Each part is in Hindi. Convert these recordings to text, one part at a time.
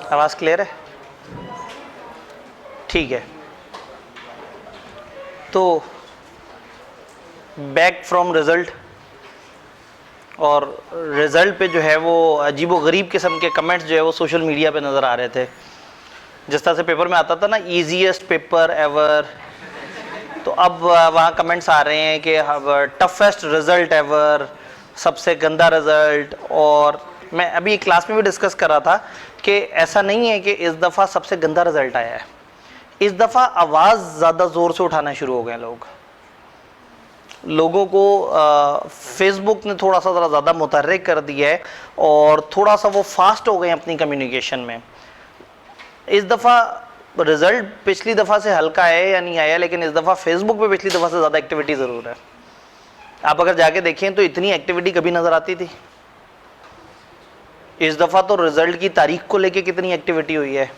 आवाज़ क्लियर है? ठीक है, तो बैक फ्रॉम रिज़ल्ट, और रिज़ल्ट पे जो है वो अजीबो गरीब किस्म के कमेंट्स जो है वो सोशल मीडिया पे नज़र आ रहे थे। जिस तरह से पेपर में आता था ना, ईजीएस्ट पेपर एवर, तो अब वहाँ कमेंट्स आ रहे हैं कि टफेस्ट रिज़ल्ट एवर, सबसे गंदा रिज़ल्ट। और मैं अभी एक क्लास में भी डिस्कस कर रहा था कि ऐसा नहीं है कि इस दफ़ा सबसे गंदा रिज़ल्ट आया है, इस दफ़ा आवाज़ ज़्यादा ज़ोर से उठाना शुरू हो गए लोगों को फेसबुक ने थोड़ा सा ज़्यादा मुतहर्रिक कर दिया है और थोड़ा सा वो फास्ट हो गए अपनी कम्युनिकेशन में। इस दफ़ा रिज़ल्ट पिछली दफ़ा से हल्का है या नहीं आया, लेकिन इस दफ़ा फेसबुक पे पिछली दफ़ा से ज़्यादा एक्टिविटी ज़रूर है। आप अगर जाके देखें तो इतनी एक्टिविटी कभी नज़र आती थी। इस दफ़ा तो रिज़ल्ट की तारीख को लेके कितनी एक्टिविटी हुई है।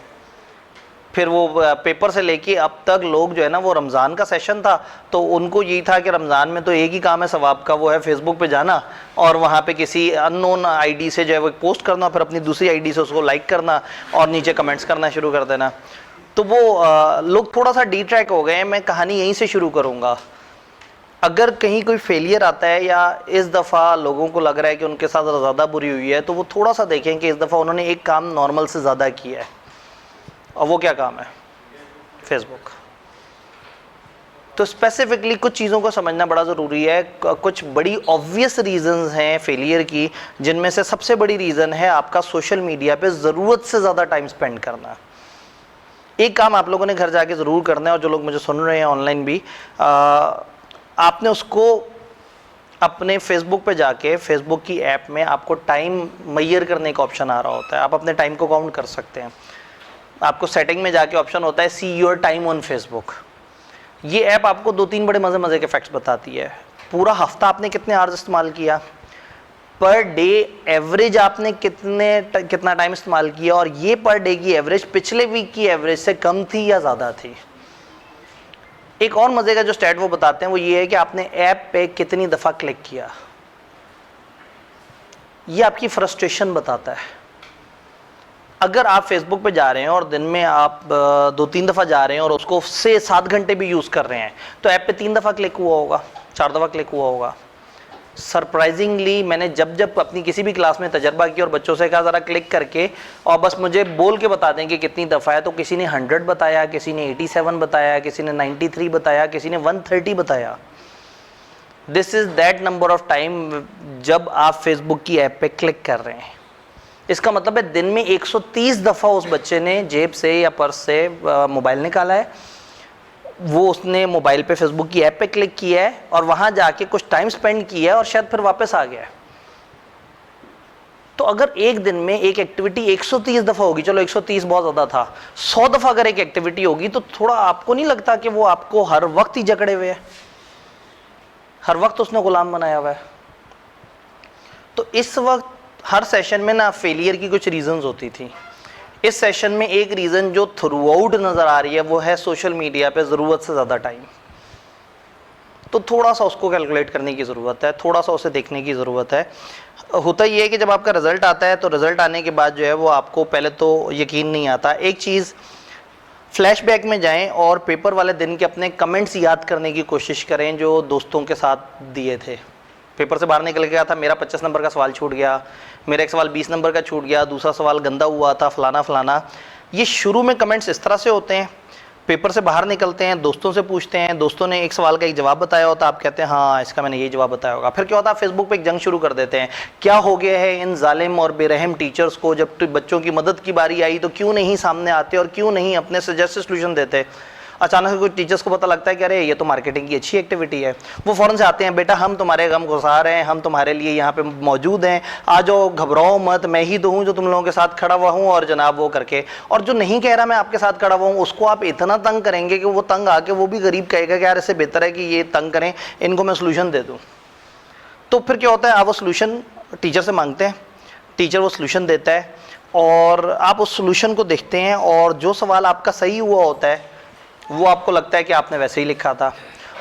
फिर वो पेपर से लेके अब तक लोग जो है ना, वो रमज़ान का सेशन था तो उनको यही था कि रमज़ान में तो एक ही काम है सवाब का, वो है फेसबुक पे जाना और वहाँ पे किसी अननोन आईडी से जो है वो पोस्ट करना, फिर अपनी दूसरी आईडी से उसको लाइक करना और नीचे कमेंट्स करना शुरू कर देना। तो वो लोग थोड़ा सा डी ट्रैक हो गए हैं। मैं कहानी यहीं से शुरू करूँगा। अगर कहीं कोई फेलियर आता है या इस दफ़ा लोगों को लग रहा है कि उनके साथ ज़्यादा बुरी हुई है, तो वो थोड़ा सा देखें कि इस दफ़ा उन्होंने एक काम नॉर्मल से ज़्यादा किया है, और वो क्या काम है? फेसबुक। तो स्पेसिफिकली कुछ चीज़ों को समझना बड़ा ज़रूरी है। कुछ बड़ी ऑब्वियस रीज़न्स हैं फेलियर की, जिनमें से सबसे बड़ी रीज़न है आपका सोशल मीडिया पे ज़रूरत से ज़्यादा टाइम स्पेंड करना। एक काम आप लोगों ने घर जाके ज़रूर करना है, और जो लोग मुझे सुन रहे हैं ऑनलाइन भी, आपने उसको अपने फेसबुक पे जाके, फेसबुक की ऐप में आपको टाइम मैयर करने का ऑप्शन आ रहा होता है। आप अपने टाइम को काउंट कर सकते हैं। आपको सेटिंग में जाके ऑप्शन होता है see your time on Facebook. ये ऐप आपको 2-3 बड़े मज़े के फैक्ट्स बताती है। पूरा हफ्ता आपने कितने आवर्स इस्तेमाल किया, पर डे एवरेज आपने कितना टाइम इस्तेमाल किया, और ये पर डे की एवरेज पिछले वीक की एवरेज से कम थी या ज़्यादा थी। एक और मज़े का जो स्टैट वो बताते हैं वो ये है कि आपने ऐप पे कितनी दफ़ा क्लिक किया। ये आपकी फ्रस्ट्रेशन बताता है। अगर आप फेसबुक पे जा रहे हैं और दिन में आप 2-3 दफ़ा जा रहे हैं और उसको से 7 घंटे भी यूज़ कर रहे हैं, तो ऐप पे 3 दफ़ा क्लिक हुआ होगा, 4 दफ़ा क्लिक हुआ होगा। सरप्राइजिंगली मैंने जब अपनी किसी भी क्लास में तजर्बा किया और बच्चों से कहा ज़रा क्लिक करके और बस मुझे बोल के बता दें कि कितनी दफ़ा है, तो किसी ने 100 बताया, किसी ने 87 बताया, किसी ने 93 बताया, किसी ने 130 बताया। This is that number of time जब आप फेसबुक की ऐप पे क्लिक कर रहे हैं। इसका मतलब है दिन में 130 दफ़ा उस बच्चे ने जेब से या पर्स से मोबाइल निकाला है, वो उसने मोबाइल पे फेसबुक की ऐप पे क्लिक किया है और वहाँ जाके कुछ टाइम स्पेंड किया है और शायद फिर वापस आ गया है। तो अगर एक दिन में एक एक्टिविटी 130 दफ़ा होगी, चलो 130 बहुत ज़्यादा था, 100 दफ़ा अगर एक एक्टिविटी होगी तो थोड़ा आपको नहीं लगता कि वो आपको हर वक्त ही जकड़े हुए है, हर वक्त उसने गुलाम बनाया हुआ है? तो इस वक्त हर सेशन में ना फेलियर की कुछ रीजंस होती थी। इस सेशन में एक रीज़न जो थ्रू आउट नज़र आ रही है वो है सोशल मीडिया पे ज़रूरत से ज़्यादा टाइम। तो थोड़ा सा उसको कैलकुलेट करने की ज़रूरत है, थोड़ा सा उसे देखने की ज़रूरत है। होता ये है कि जब आपका रिज़ल्ट आता है तो रिज़ल्ट आने के बाद जो है वो आपको पहले तो यकीन नहीं आता। एक चीज़, फ्लैशबैक में जाएं और पेपर वाले दिन के अपने कमेंट्स याद करने की कोशिश करें जो दोस्तों के साथ दिए थे। पेपर से बाहर निकल गया था, मेरा 25 नंबर का सवाल छूट गया, मेरा एक सवाल 20 नंबर का छूट गया, दूसरा सवाल गंदा हुआ था, फलाना फलाना। ये शुरू में कमेंट्स इस तरह से होते हैं। पेपर से बाहर निकलते हैं, दोस्तों से पूछते हैं, दोस्तों ने एक सवाल का एक जवाब बताया होता, आप कहते हैं हाँ इसका मैंने यही जवाब बताया होगा। फिर क्या होता है, फेसबुक पे एक जंग शुरू कर देते हैं, क्या हो गया है इन जालिम और बेरहम टीचर्स को, जब बच्चों की मदद की बारी आई तो क्यों नहीं सामने आते और क्यों नहीं अपने सजेस्टेड सोल्यूशन देते। अचानक से कोई टीचर्स को पता लगता है कि अरे ये तो मार्केटिंग की अच्छी एक्टिविटी है, वो फ़ौरन से आते हैं, बेटा हम तुम्हारे गम गुसार हैं, हम तुम्हारे लिए यहाँ पे मौजूद हैं, आ जाओ, घबराओ मत, मैं ही तो हूँ जो तुम लोगों के साथ खड़ा हुआ हूँ, और जनाब वो करके। और जो नहीं कह रहा मैं आपके साथ खड़ा हुआ हूँ, उसको आप इतना तंग करेंगे कि वो तंग आके वो भी गरीब कहेगा कि यार इससे बेहतर है कि ये तंग करें, इनको मैं सोल्यूशन दे दूँ। तो फिर क्या होता है, आप वो सोल्यूशन टीचर से मांगते हैं, टीचर वो सोल्यूशन देता है और आप उस सोल्यूशन को देखते हैं, और जो सवाल आपका सही हुआ होता है वो आपको लगता है कि आपने वैसे ही लिखा था,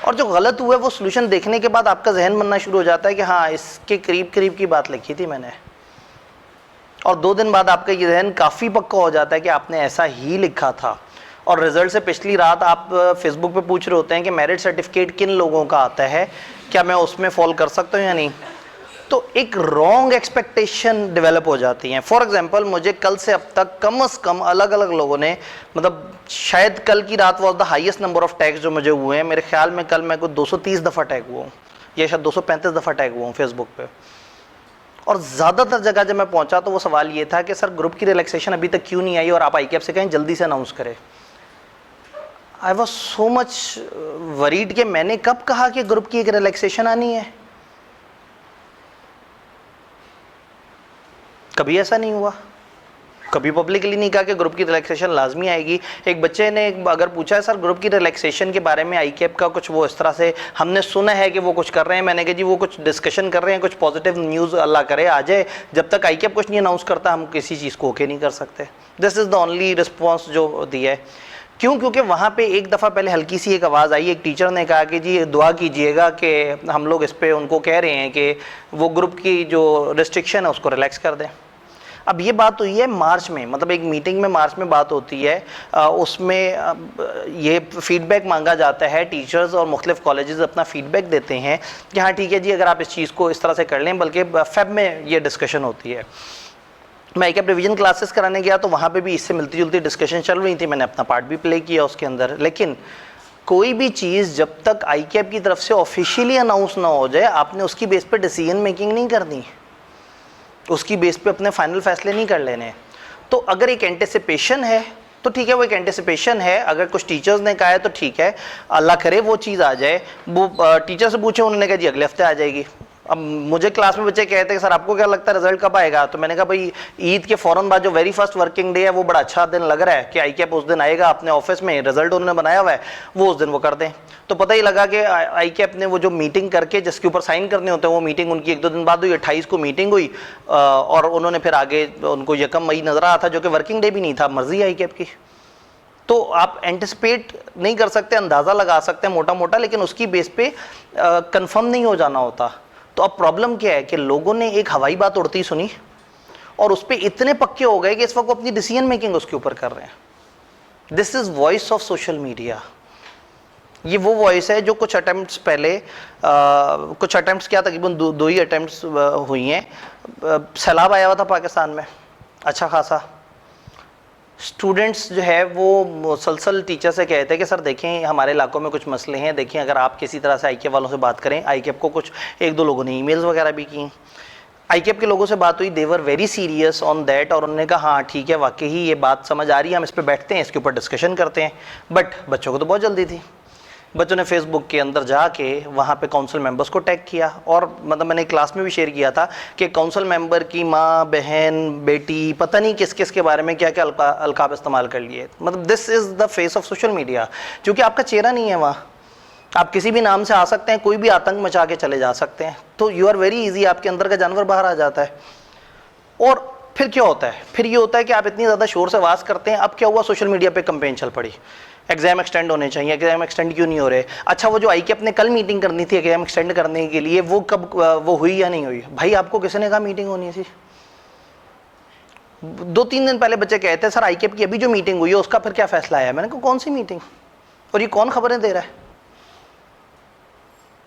और जो गलत हुआ है वो सोल्यूशन देखने के बाद आपका जहन बनना शुरू हो जाता है कि हाँ इसके करीब करीब की बात लिखी थी मैंने। और 2 दिन बाद आपका ये जहन काफ़ी पक्का हो जाता है कि आपने ऐसा ही लिखा था, और रिजल्ट से पिछली रात आप फेसबुक पे पूछ रहे होते हैं कि मैरिज सर्टिफिकेट किन लोगों का आता है, क्या मैं उसमें फॉल कर सकता हूँ या नहीं। तो एक रॉन्ग एक्सपेक्टेशन डेवलप हो जाती हैं। फॉर एग्जांपल, मुझे कल से अब तक कम से कम अलग अलग लोगों ने, मतलब शायद कल की रात was the highest number of tags जो मुझे हुए हैं। मेरे ख्याल में कल मैं को 230 दफ़ा टैग हुआ हूँ, या शायद 235 दफ़ा टैग हुआ हूँ फेसबुक पे। और ज़्यादातर जगह जब मैं पहुँचा तो वो सवाल ये था कि सर ग्रुप की रिलैक्सेशन अभी तक क्यों नहीं आई, और आप ICAP से कहें जल्दी से अनाउंस करें। I was so much worried कि मैंने कब कहा कि ग्रुप की एक रिलैक्सेशन आनी है। कभी ऐसा नहीं हुआ, कभी पब्लिकली नहीं कहा कि ग्रुप की रिलैक्सेशन लाजमी आएगी। एक बच्चे ने अगर पूछा है सर ग्रुप की रिलैक्सेशन के बारे में ICAP का कुछ वो इस तरह से हमने सुना है कि वो कुछ कर रहे हैं, मैंने कहा जी वो कुछ डिस्कशन कर रहे हैं, कुछ पॉजिटिव न्यूज़ अल्लाह करे आ जाए, जब तक ICAP कुछ नहीं अनाउंस करता हम किसी चीज़ को ओके नहीं कर सकते। This is the only response जो दिया है। क्यों? क्योंकि वहाँ पे एक दफ़ा पहले हल्की सी एक आवाज़ आई, एक टीचर ने कहा कि जी दुआ कीजिएगा कि हम लोग इस पर उनको कह रहे हैं कि वो ग्रुप की जो रिस्ट्रिक्शन है उसको रिलैक्स कर दें। अब ये बात हुई है मार्च में, मतलब एक मीटिंग में मार्च में बात होती है, उसमें ये फीडबैक मांगा जाता है, टीचर्स और मुख्तलिफ कॉलेजेस अपना फीडबैक देते हैं कि हाँ ठीक है जी अगर आप इस चीज़ को इस तरह से कर लें, बल्कि फेब में ये डिस्कशन होती है। मैं ICAP रिवीजन क्लासेस कराने गया तो वहाँ पे भी इससे मिलती जुलती डिस्कशन चल रही थी, मैंने अपना पार्ट भी प्ले किया उसके अंदर। लेकिन कोई भी चीज़ जब तक ICAP की तरफ से ऑफिशियली अनाउंस ना हो जाए, आपने उसकी बेस पे डिसीजन मेकिंग नहीं करनी, उसकी बेस पे अपने फाइनल फैसले नहीं कर लेने। तो अगर एक एंटिसिपेशन है तो ठीक है, वो एक एंटिसिपेशन है। अगर कुछ टीचर्स ने कहा है तो ठीक है, अल्लाह करे वो चीज़ आ जाए। वो टीचर से पूछे, उन्होंने कहा जी अगले हफ्ते आ जाएगी। अब मुझे क्लास में बच्चे कहते हैं कि सर आपको क्या लगता है रिजल्ट कब आएगा, तो मैंने कहा भाई ईद के फ़ौरन बाद जो वेरी फर्स्ट वर्किंग डे है वो बड़ा अच्छा दिन लग रहा है कि ICAP उस दिन आएगा, अपने ऑफिस में रिजल्ट उन्होंने बनाया हुआ है, वो उस दिन वो कर दें। तो पता ही लगा कि ICAP ने वो जो मीटिंग करके जिसके ऊपर साइन करने होते हैं वो मीटिंग उनकी 1-2 दिन बाद हुई, 28 को मीटिंग हुई, और उन्होंने फिर आगे उनको 1 मई नजर आ था जो कि वर्किंग डे भी नहीं था, मर्जी ICAP की। तो आप एंटिसिपेट नहीं कर सकते, अंदाज़ा लगा सकते हैं मोटा मोटा, लेकिन उसकी बेस पे कंफर्म नहीं हो जाना होता। तो अब प्रॉब्लम क्या है कि लोगों ने एक हवाई बात उड़ती सुनी और उस पर इतने पक्के हो गए कि इस वक्त अपनी डिसीजन मेकिंग उसके ऊपर कर रहे हैं। This is voice of social media. ये वो वॉइस है जो कुछ अटेम्प्ट्स पहले कुछ अटेम्प्ट्स क्या तकरीबन दो ही अटेम्प्ट्स हुई हैं। सैलाब आया हुआ था पाकिस्तान में अच्छा खासा, स्टूडेंट्स जो है वो मुसलसल टीचर से कहते हैं कि सर देखें हमारे इलाकों में कुछ मसले हैं, देखिए अगर आप किसी तरह से ICAP वालों से बात करें। ICAP को कुछ 1-2 लोगों ने ईमेल्स वगैरह भी की, ICAP के लोगों से बात हुई, they were very serious on that, और उन्होंने कहा हाँ ठीक है वाकई ही ये बात समझ आ रही है, हम इस पर बैठते हैं, इसके ऊपर डिस्कशन करते हैं। बट बच्चों को तो बहुत जल्दी थी। बच्चों ने फेसबुक के अंदर जाके वहाँ पे काउंसिल मेंबर्स को टैग किया, और मतलब मैंने क्लास में भी शेयर किया था कि काउंसिल मेंबर की माँ, बहन, बेटी, पता नहीं किस किस के बारे में क्या क्या अलकाब इस्तेमाल कर लिए। मतलब this is the face of social media. क्योंकि आपका चेहरा नहीं है वहाँ, आप किसी भी नाम से आ सकते हैं, कोई भी आतंक मचा के चले जा सकते हैं, तो यू आर वेरी ईजी, आपके अंदर का जानवर बाहर आ जाता है। और फिर क्या होता है, फिर ये होता है कि आप इतनी ज़्यादा शोर से आवाज़ करते हैं। अब क्या हुआ, सोशल मीडिया पे कंपेन चल पड़ी, एग्जाम एक्सटेंड होने चाहिए, एग्जाम एक्सटेंड क्यों नहीं हो रहे। अच्छा वो जो ICAP ने कल मीटिंग करनी थी एग्जाम एक्सटेंड करने के लिए, वो कब वो हुई या नहीं हुई? भाई आपको किसने कहा मीटिंग होनी थी? 2-3 दिन पहले बच्चे कहते हैं सर ICAP की अभी जो मीटिंग हुई है उसका फिर क्या फैसला आया। मैंने कहा कौन सी मीटिंग, और ये कौन खबरें दे रहा है?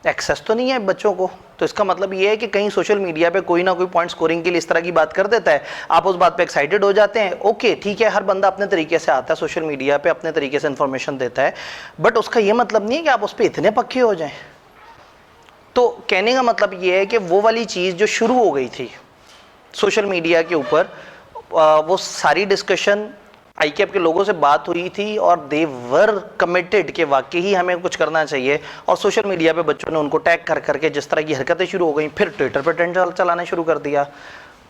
एक्सेस तो नहीं है बच्चों को। तो इसका मतलब ये है कि कहीं सोशल मीडिया पे कोई ना कोई पॉइंट स्कोरिंग के लिए इस तरह की बात कर देता है, आप उस बात पे एक्साइटेड हो जाते हैं। ओके ठीक है, हर बंदा अपने तरीके से आता है सोशल मीडिया पे, अपने तरीके से इंफॉर्मेशन देता है, बट उसका ये मतलब नहीं है कि आप उस पर इतने पक्के हो जाएं। तो कहने का मतलब ये है कि वो वाली चीज़ जो शुरू हो गई थी सोशल मीडिया के ऊपर, वो सारी डिस्कशन ICAP के लोगों से बात हुई थी और दे वर कमिटेड कि वाकई ही हमें कुछ करना चाहिए। और सोशल मीडिया पे बच्चों ने उनको टैग कर करके जिस तरह की हरकतें शुरू हो गई, फिर ट्विटर पे ट्रेंड चलाना शुरू कर दिया।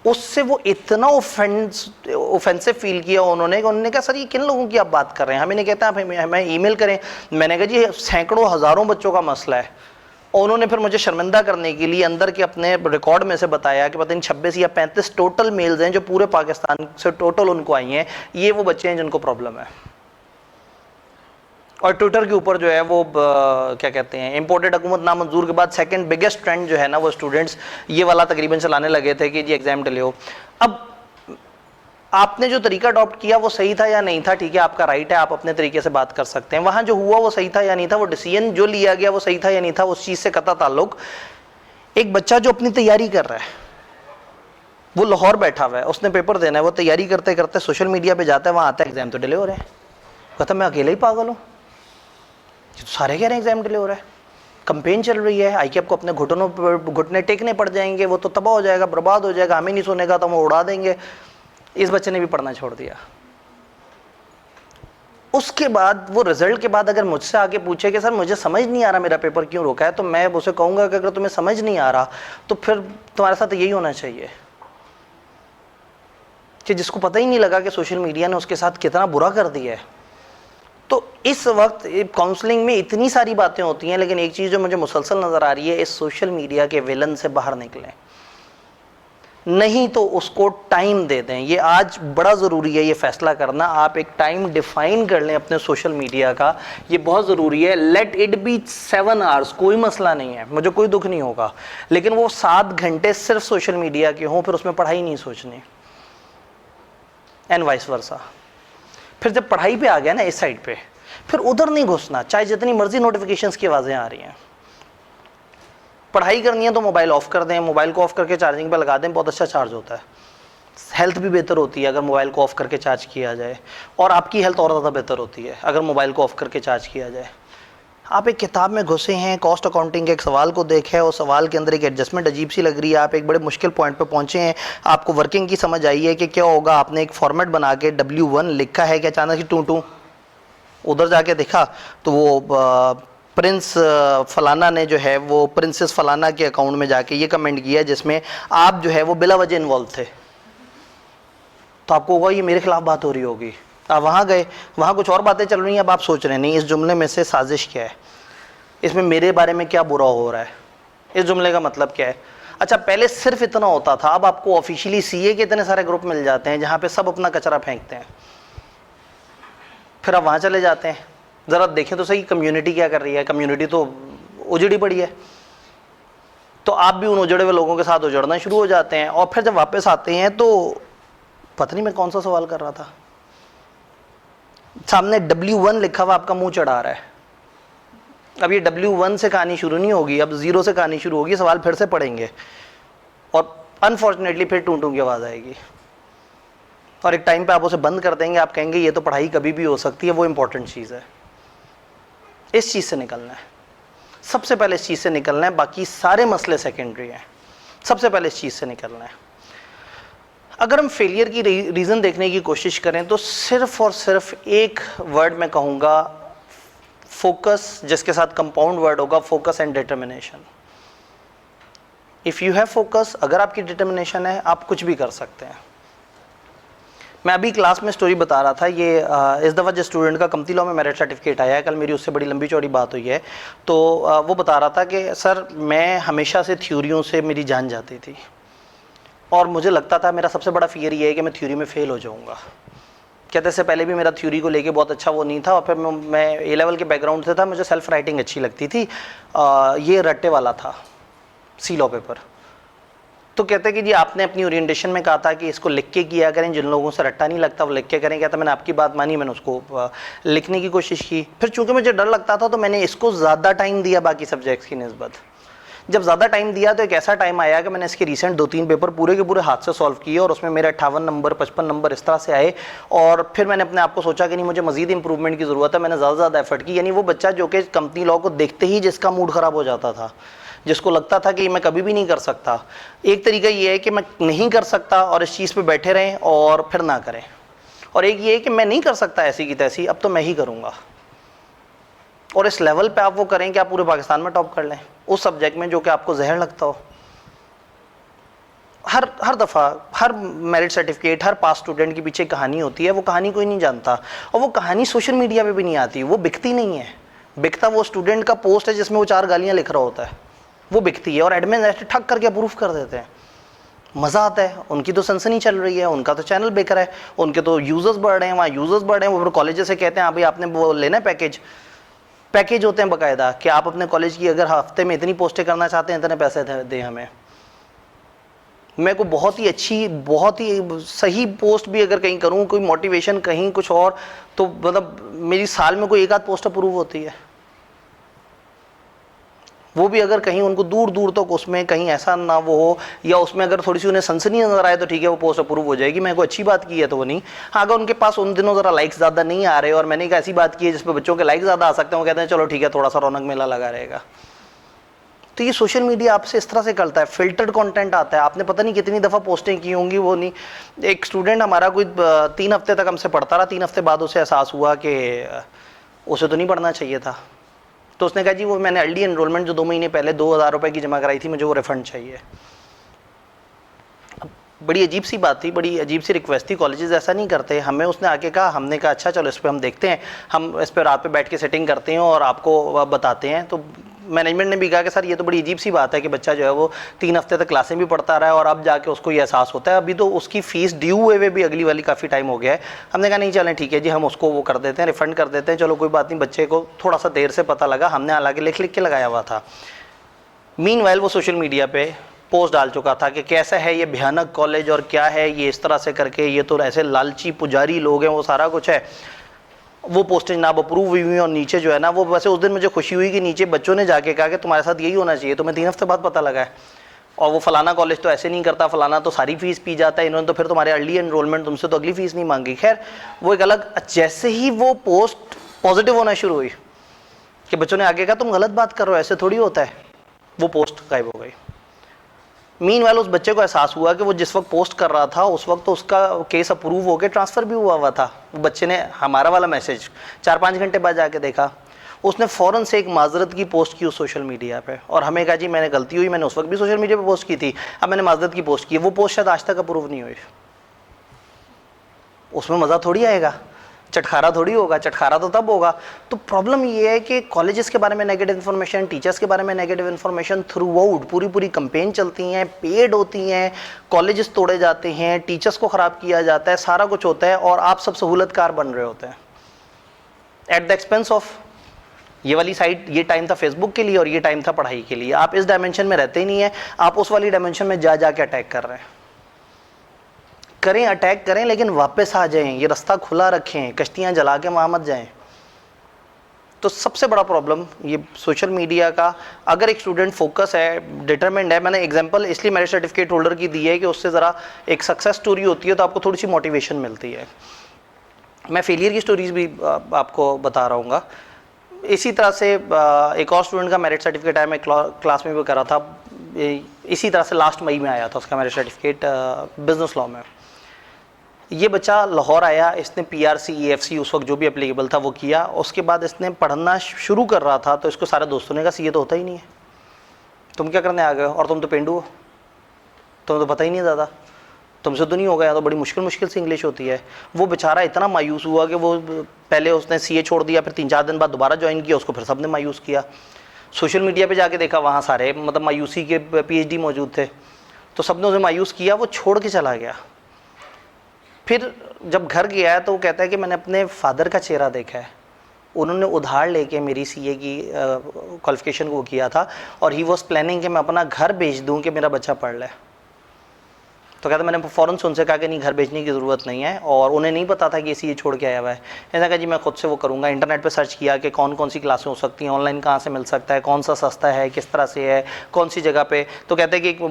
उससे वो इतना ऑफेंसिव फील किया उन्होंने कहा सर ये किन लोगों की आप बात कर रहे हैं, हमें नहीं कहते आप हमें ईमेल करें। मैंने कहा जी सैकड़ों हज़ारों बच्चों का मसला है। और उन्होंने फिर मुझे शर्मिंदा करने के लिए अंदर के अपने रिकॉर्ड में से बताया कि पता नहीं 26 या 35 टोटल मेल्स हैं जो पूरे पाकिस्तान से टोटल उनको आई हैं, ये वो बच्चे हैं जिनको प्रॉब्लम है। और ट्विटर के ऊपर जो है वो क्या कहते हैं, इम्पोर्टेड हुकूमत नामंजूर के बाद सेकंड बिगेस्ट ट्रेंड जो है ना वो स्टूडेंट्स ये वाला तकरीबन चलाने लगे थे कि जी एग्जाम डिले हो। अब आपने जो तरीका अडॉप्ट किया वो सही था या नहीं था, ठीक है, आपका राइट है, आप अपने तरीके से बात कर सकते हैं। वहां जो हुआ वो सही था या नहीं था, वो डिसीजन जो लिया गया वो सही था या नहीं था, उस चीज से कता ताल्लुक। एक बच्चा जो अपनी तैयारी कर रहा है, वो लाहौर बैठा हुआ है, उसने पेपर देना है, वो तैयारी करते करते सोशल मीडिया पे जाता है, वहां आता है एग्जाम तो डिले हो रहे हैं, कहता मैं अकेले ही पागल हूँ, सारे कह रहे हैं एग्जाम डिले हो रहा है, कंपेन चल रही है, आईके आपको अपने घुटने टेकने पड़ जाएंगे, वो तो तबाह हो जाएगा, बर्बाद हो जाएगा, हमें नहीं सुनेगा तो हम उड़ा देंगे। इस बच्चे ने भी पढ़ना छोड़ दिया। उसके बाद वो रिजल्ट के बाद अगर मुझसे आके पूछे कि सर मुझे समझ नहीं आ रहा मेरा पेपर क्यों रोका है, तो मैं उसे कहूंगा कि अगर तुम्हें समझ नहीं आ रहा तो फिर तुम्हारे साथ यही होना चाहिए कि जिसको पता ही नहीं लगा कि सोशल मीडिया ने उसके साथ कितना बुरा कर दिया है। तो इस वक्त काउंसलिंग में इतनी सारी बातें होती हैं, लेकिन एक चीज़ जो मुझे मुसलसल नज़र आ रही है, इस सोशल मीडिया के विलन से बाहर निकलें, नहीं तो उसको टाइम दे दें। ये आज बड़ा ज़रूरी है ये फैसला करना, आप एक टाइम डिफाइन कर लें अपने सोशल मीडिया का, ये बहुत ज़रूरी है। लेट इट बी 7 आवर्स, कोई मसला नहीं है, मुझे कोई दुख नहीं होगा, लेकिन वो 7 घंटे सिर्फ सोशल मीडिया के हों, फिर उसमें पढ़ाई नहीं सोचनी, एंड वाइस वर्सा। फिर जब पढ़ाई पे आ गया ना इस साइड पे, फिर उधर नहीं घुसना, चाहे जितनी मर्जी नोटिफिकेशंस की आवाज़ें आ रही हैं। पढ़ाई करनी है तो मोबाइल ऑफ कर दें, मोबाइल को ऑफ करके चार्जिंग पे लगा दें, बहुत अच्छा चार्ज होता है, हेल्थ भी बेहतर होती है अगर मोबाइल को ऑफ करके चार्ज किया जाए, और आपकी हेल्थ और ज़्यादा बेहतर होती है अगर मोबाइल को ऑफ करके चार्ज किया जाए। आप एक किताब में घुसे हैं, कॉस्ट अकाउंटिंग के एक सवाल को देखे, और सवाल के अंदर एक एडजस्टमेंट अजीब सी लग रही है, आप एक बड़े मुश्किल पॉइंट पे पहुंचे हैं, आपको वर्किंग की समझ आई है कि क्या होगा, आपने एक फॉर्मेट बना के W1 लिखा है कि अचानक ही टू उधर जाके देखा तो वो प्रिंस फलाना ने जो है वो प्रिंसेस फलाना के अकाउंट में जाके ये कमेंट किया जिसमें आप जो है वो बिला वजह इन्वॉल्व थे, तो आपको होगा ये मेरे खिलाफ बात हो रही होगी। आप वहाँ गए, वहाँ कुछ और बातें चल रही हैं, अब आप सोच रहे हैं नहीं इस जुमले में से साजिश क्या है, इसमें मेरे बारे में क्या बुरा हो रहा है, इस जुमले का मतलब क्या है। अच्छा, पहले सिर्फ इतना होता था, अब आपको ऑफिशियली CA के इतने सारे ग्रुप मिल जाते हैं जहाँ पे सब अपना कचरा फेंकते हैं, फिर आप वहाँ चले जाते हैं, ज़रा देखें तो सही कम्युनिटी क्या कर रही है, कम्युनिटी तो उजड़ी पड़ी है, तो आप भी उन उजड़े हुए लोगों के साथ उजड़ना शुरू हो जाते हैं, और फिर जब वापस आते हैं तो पता नहीं मैं कौन सा सवाल कर रहा था, सामने W1 लिखा हुआ आपका मुंह चढ़ा रहा है। अब ये W1 से कहानी शुरू नहीं होगी, अब 0 से कहानी शुरू होगी, सवाल फिर से पढ़ेंगे और अनफॉर्चुनेटली फिर टूं की आवाज़ आएगी, और एक टाइम पे आप उसे बंद कर देंगे, आप कहेंगे ये तो पढ़ाई कभी भी हो सकती है, वो इंपॉर्टेंट चीज़ है। इस चीज़ से निकलना है, सबसे पहले इस चीज़ से निकलना है, बाकी सारे मसले सेकेंडरी हैं, सबसे पहले इस चीज़ से निकलना है। अगर हम फेलियर की रीज़न देखने की कोशिश करें तो सिर्फ और सिर्फ एक वर्ड मैं कहूँगा, फोकस, जिसके साथ कंपाउंड वर्ड होगा focus and determination. If you have focus, अगर आपकी डिटर्मिनेशन है, आप कुछ भी कर सकते हैं। मैं अभी क्लास में स्टोरी बता रहा था, ये इस दफ़ा जिस स्टूडेंट का कमती लॉ में मेरिट सर्टिफिकेट आया है, कल मेरी उससे बड़ी लंबी चौड़ी बात हुई है, तो वो बता रहा था कि सर मैं हमेशा से थ्योरियों से मेरी जान जाती थी, और मुझे लगता था मेरा सबसे बड़ा फियर ये है कि मैं थ्योरी में फ़ेल हो जाऊँगा। कहते से पहले भी मेरा थ्योरी को लेके बहुत अच्छा वो नहीं था, और फिर मैं A लेवल के बैकग्राउंड से था, मुझे सेल्फ राइटिंग अच्छी लगती थी, ये रट्टे वाला था C लॉ पेपर। तो कहते कि जी आपने अपनी ओरिएंटेशन में कहा था कि इसको लिख के किया करें, जिन लोगों से रट्टा नहीं लगता वो लिख के करें। कहता मैंने आपकी बात मानी, मैंने उसको लिखने की कोशिश की। फिर चूंकि मुझे डर लगता था तो मैंने इसको ज़्यादा टाइम दिया बाकी सब्जेक्ट्स की निस्बत। जब ज़्यादा टाइम दिया तो एक ऐसा टाइम आया कि मैंने इसके रिसेंट 2-3 पेपर पूरे के पूरे हाथ से सॉल्व किए, और उसमें मेरे 58 नंबर 55 नंबर इस तरह से आए। और फिर मैंने अपने आप को सोचा कि नहीं, मुझे मज़ीद इंप्रूवमेंट की ज़रूरत है। मैंने ज़्यादा एफर्ट की। यानी वो बच्चा जो कि कंपनी लॉ को देखते ही जिसका मूड ख़राब हो जाता था, जिसको लगता था कि मैं कभी भी नहीं कर सकता, एक तरीका ये है कि मैं नहीं कर सकता और इस चीज़ पे बैठे रहें और फिर ना करें, और एक ये है कि मैं नहीं कर सकता ऐसी की तैसी, अब तो मैं ही करूँगा। और इस लेवल पे आप वो करें कि आप पूरे पाकिस्तान में टॉप कर लें उस सब्जेक्ट में जो कि आपको जहर लगता हो। हर दफ़ा हर मेरिट सर्टिफिकेट, हर पास स्टूडेंट के पीछे कहानी होती है। वो कहानी कोई नहीं जानता, और वो कहानी सोशल मीडिया पे भी नहीं आती, वो बिकती नहीं है। बिकता वो स्टूडेंट का पोस्ट है जिसमें वो 4 गालियाँ लिख रहा होता है, वो बिकती है, और एडमिन ऐसे ठग करके अप्रूव कर देते हैं। मज़ा आता है, उनकी तो सनसनी चल रही है, उनका तो चैनल बेकर है, उनके तो यूज़र्स बढ़ रहे हैं, वहाँ यूज़र्स बढ़ रहे हैं। वो फिर कॉलेज से कहते हैं हाँ भाई आपने वो लेना है पैकेज होते हैं बाकायदा कि आप अपने कॉलेज की अगर हफ्ते में इतनी पोस्टें करना चाहते हैं इतने पैसे दें हमें। मैं को बहुत ही अच्छी, बहुत ही सही पोस्ट भी अगर कहीं करूँ, कोई मोटिवेशन कहीं कुछ और, तो मतलब मेरी साल में कोई एक आध पोस्ट अप्रूव होती है। वो भी अगर कहीं उनको दूर दूर तक उसमें कहीं ऐसा ना वो हो, या उसमें अगर थोड़ी सी उन्हें सनसनी नजर आए तो ठीक है, वो पोस्ट अप्रूव हो जाएगी, मैं कोई अच्छी बात की है तो वो नहीं। हाँ, अगर उनके पास उन दिनों जरा लाइक्स ज़्यादा नहीं आ रहे और मैंने एक ऐसी बात की है जिसपे बच्चों के लाइक ज़्यादा आ सकते हैं, वो कहते हैं चलो ठीक है, थोड़ा सा रौनक मेला लगा रहेगा। तो ये सोशल मीडिया आपसे इस तरह से करता है, फिल्टर्ड कंटेंट आता है, आपने पता नहीं कितनी दफ़ा पोस्टें की होंगी, वो नहीं। एक स्टूडेंट हमारा कोई 3 हफ्ते तक हमसे पढ़ता रहा, 3 हफ्ते बाद उसे एहसास हुआ कि उसे तो नहीं पढ़ना चाहिए था। तो उसने कहा जी वो मैंने अर्ली एनरोलमेंट जो 2 महीने पहले 2000 रुपये की जमा कराई थी, मुझे वो रिफंड चाहिए। बड़ी अजीब सी बात थी, बड़ी अजीब सी रिक्वेस्ट थी, कॉलेजेस ऐसा नहीं करते। हमें उसने आके कहा, हमने कहा अच्छा चलो इस पर हम देखते हैं, हम इस पर रात पे बैठ के सेटिंग करते हैं और आपको बताते हैं। तो मैनेजमेंट ने भी कहा कि सर ये तो बड़ी अजीब सी बात है कि बच्चा जो है वो 3 हफ्ते तक क्लासें भी पढ़ता रहा है और अब जाके उसको ये एहसास होता है, अभी तो उसकी फ़ीस ड्यू हुए भी अगली वाली काफ़ी टाइम हो गया है। हमने कहा नहीं चलें ठीक है जी, हम उसको वो कर देते हैं, रिफ़ंड कर देते हैं, चलो कोई बात नहीं। बच्चे को थोड़ा सा देर से पता लगा, हमने हालांकि लिख लिख के लगाया हुआ था। मीनवाइल वो सोशल मीडिया पे पोस्ट डाल चुका था कि कैसा है ये भयानक कॉलेज और क्या है ये इस तरह से करके, ये तो ऐसे लालची पुजारी लोग हैं, वो सारा कुछ है। वो पोस्टें जनाब अप्रूव हुई हुई और नीचे जो है ना, वो वैसे उस दिन मुझे खुशी हुई कि नीचे बच्चों ने जाके कहा कि तुम्हारे साथ यही होना चाहिए, तुम्हें 3 हफ्ते बाद पता लगा है, और वो फलाना कॉलेज तो ऐसे नहीं करता, फलाना तो सारी फीस पी जाता है, इन्होंने तो फिर तुम्हारे अर्ली एनरोलमेंट, तुमसे तो अगली फीस नहीं मांगी। खैर वो एक अलग, जैसे ही वो पोस्ट पॉजिटिव होना शुरू हुई कि बच्चों ने आगे कहा तुम गलत बात कर रहे हो, ऐसे थोड़ी होता है, वो पोस्ट गायब हो गई। मीनवाइल उस बच्चे को एहसास हुआ कि वो जिस वक्त पोस्ट कर रहा था उस वक्त तो उसका केस अप्रूव होकर ट्रांसफ़र भी हुआ था। वो बच्चे ने हमारा वाला मैसेज 4-5 घंटे बाद जाके देखा, उसने फ़ौरन से एक माजरत की पोस्ट की उस सोशल मीडिया पे, और हमें कहा जी मैंने गलती हुई, मैंने उस वक्त भी सोशल मीडिया पे पोस्ट की थी, अब मैंने माजरत की पोस्ट की। वो पोस्ट शायद आज तक अप्रूव नहीं हुई। उसमें मज़ा थोड़ी आएगा, चटखारा थोड़ी होगा, चटखारा तो तब होगा। तो प्रॉब्लम ये है कि कॉलेजेस के बारे में नेगेटिव इन्फॉर्मेशन, टीचर्स के बारे में नेगेटिव इन्फॉर्मेशन थ्रू आउट पूरी पूरी कंपेन चलती हैं, पेड होती हैं, कॉलेजेस तोड़े जाते हैं, टीचर्स को ख़राब किया जाता है, सारा कुछ होता है, और आप सब सहूलतकार बन रहे होते हैं एट द एक्सपेंस ऑफ ये वाली साइड। ये टाइम था फेसबुक के लिए और ये टाइम था पढ़ाई के लिए। आप इस डायमेंशन में रहते ही नहीं है, आप उस वाली डायमेंशन में जा के अटैक कर रहे हैं। करें, अटैक करें, लेकिन वापस आ जाएं, ये रास्ता खुला रखें, कश्तियां जला के वहाँ मत जाएं। तो सबसे बड़ा प्रॉब्लम ये सोशल मीडिया का, अगर एक स्टूडेंट फोकस है, डिटरमिन्ड है, मैंने एग्जांपल इसलिए मेरे सर्टिफिकेट होल्डर की दी है कि उससे ज़रा एक सक्सेस स्टोरी होती है तो आपको थोड़ी सी मोटिवेशन मिलती है। मैं फेलियर की स्टोरीज भी आपको बता रहा हूँ। इसी तरह से एक और स्टूडेंट का मेरिट सर्टिफिकेट आया, मैं क्लास में भी कर रहा था, इसी तरह से लास्ट मई में आया था उसका मेरिट सर्टिफिकेट बिजनेस लॉ में। ये बच्चा लाहौर आया, इसने PRC EFC उस वक्त जो भी एप्लीकेबल था वो किया। उसके बाद इसने पढ़ना शुरू कर रहा था तो इसको सारे दोस्तों ने कहा सीए तो होता ही नहीं है, तुम क्या करने आ गए हो, और तुम तो पेंडू हो, तुम्हें तो पता ही नहीं ज़्यादा, तुमसे तो नहीं होगा, या तो बड़ी मुश्किल से इंग्लिश होती है। वो बेचारा इतना मायूस हुआ कि वो पहले उसने CA छोड़ दिया, फिर 3-4 दिन बाद दोबारा ज्वाइन किया, उसको फिर सबने मायूस किया। सोशल मीडिया पे जाके देखा, वहाँ सारे मतलब मायूसी के PhD मौजूद थे, तो सबने उसे मायूस किया, वो छोड़ के चला गया। फिर जब घर गया तो वो कहता है कि मैंने अपने फादर का चेहरा देखा है, उन्होंने उधार लेके मेरी CA की क्वालिफिकेशन को किया था, और ही वॉज प्लानिंग कि मैं अपना घर बेच दूं कि मेरा बच्चा पढ़ ले। तो कहता मैंने फ़ौरन से उनसे कहा कि नहीं, घर बेचने की ज़रूरत नहीं है, और उन्हें नहीं पता था कि CA छोड़ के आया हुआ है। ऐसा कहा जी मैं खुद से वो करूँगा। इंटरनेट पे सर्च किया कि कौन कौन सी क्लासें हो सकती हैं, ऑनलाइन कहाँ से मिल सकता है, कौन सा सस्ता है, किस तरह से है, कौन सी जगह पे। तो कहते हैं कि एक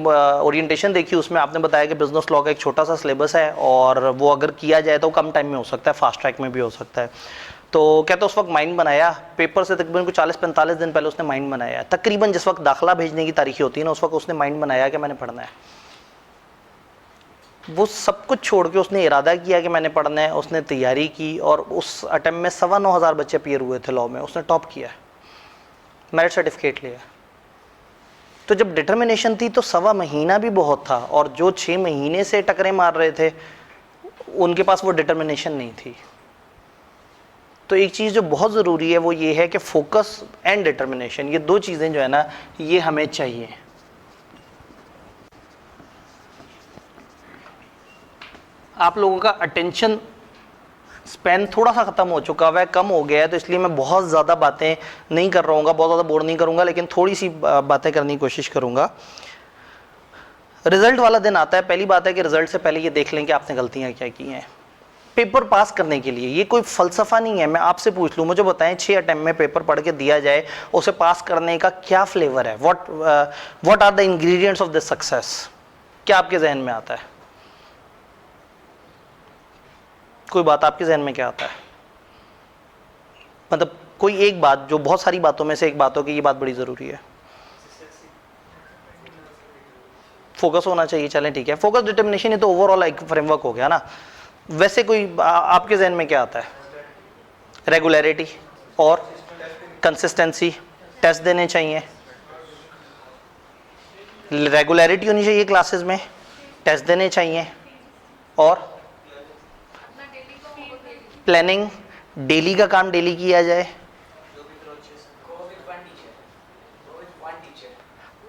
ओरिएंटेशन देखी, उसमें आपने बताया कि बिज़नेस लॉ का एक छोटा सा सिलेबस है और वो अगर किया जाए तो कम टाइम में हो सकता है, फास्ट ट्रैक में भी हो सकता है। तो कहते उस वक्त माइंड बनाया, पेपर से तकरीबन को 40-45 दिन पहले उसने माइंड बनाया, तकरीबन जिस वक्त दाखिला भेजने की तारीखें होती है ना, उस वक्त उसने माइंड बनाया कि मैंने पढ़ना है। वो सब कुछ छोड़ के उसने इरादा किया कि मैंने पढ़ना है, उसने तैयारी की, और उस अटेम्प्ट में 9,500 बच्चे अपीयर हुए थे लॉ में, उसने टॉप किया, मेरिट सर्टिफिकेट लिया। तो जब डिटर्मिनेशन थी तो 1.25 महीना भी बहुत था, और जो 6 महीने से टकरे मार रहे थे उनके पास वो डिटर्मिनेशन नहीं थी। तो एक चीज़ जो बहुत ज़रूरी है वो ये है कि फोकस एंड डिटर्मिनेशन, ये 2 चीज़ें जो है ना, ये हमें चाहिए। आप लोगों का अटेंशन स्पैन थोड़ा सा ख़त्म हो चुका हुआ है, कम हो गया है, तो इसलिए मैं बहुत ज़्यादा बातें नहीं कर रहा हूँ, बहुत ज़्यादा बोर नहीं करूँगा, लेकिन थोड़ी सी बातें करने की कोशिश करूँगा। रिजल्ट वाला दिन आता है, पहली बात है कि रिजल्ट से पहले ये देख लें कि आपने गलतियां क्या की हैं। पेपर पास करने के लिए ये कोई फलसफा नहीं है। मैं आपसे पूछ लूं, मुझे बताएं 6 अटेम्प्ट में पेपर पढ़ के दिया जाए, उसे पास करने का क्या फ्लेवर है? What are the ingredients of this success? क्या आपके जहन में आता है? कोई बात आपके जहन में क्या आता है? मतलब कोई एक बात जो बहुत सारी बातों में से एक बात हो कि ये बात बड़ी जरूरी है। फोकस होना चाहिए, चलें ठीक है, फोकस डिटर्मिनेशन, ये तो ओवरऑल एक फ्रेमवर्क हो गया ना। वैसे कोई आपके जहन में क्या आता है? रेगुलरिटी और कंसिस्टेंसी, टेस्ट देने चाहिए, रेगुलरिटी होनी चाहिए क्लासेस में, टेस्ट देने चाहिए, और प्लानिंग, डेली का काम डेली किया जाए।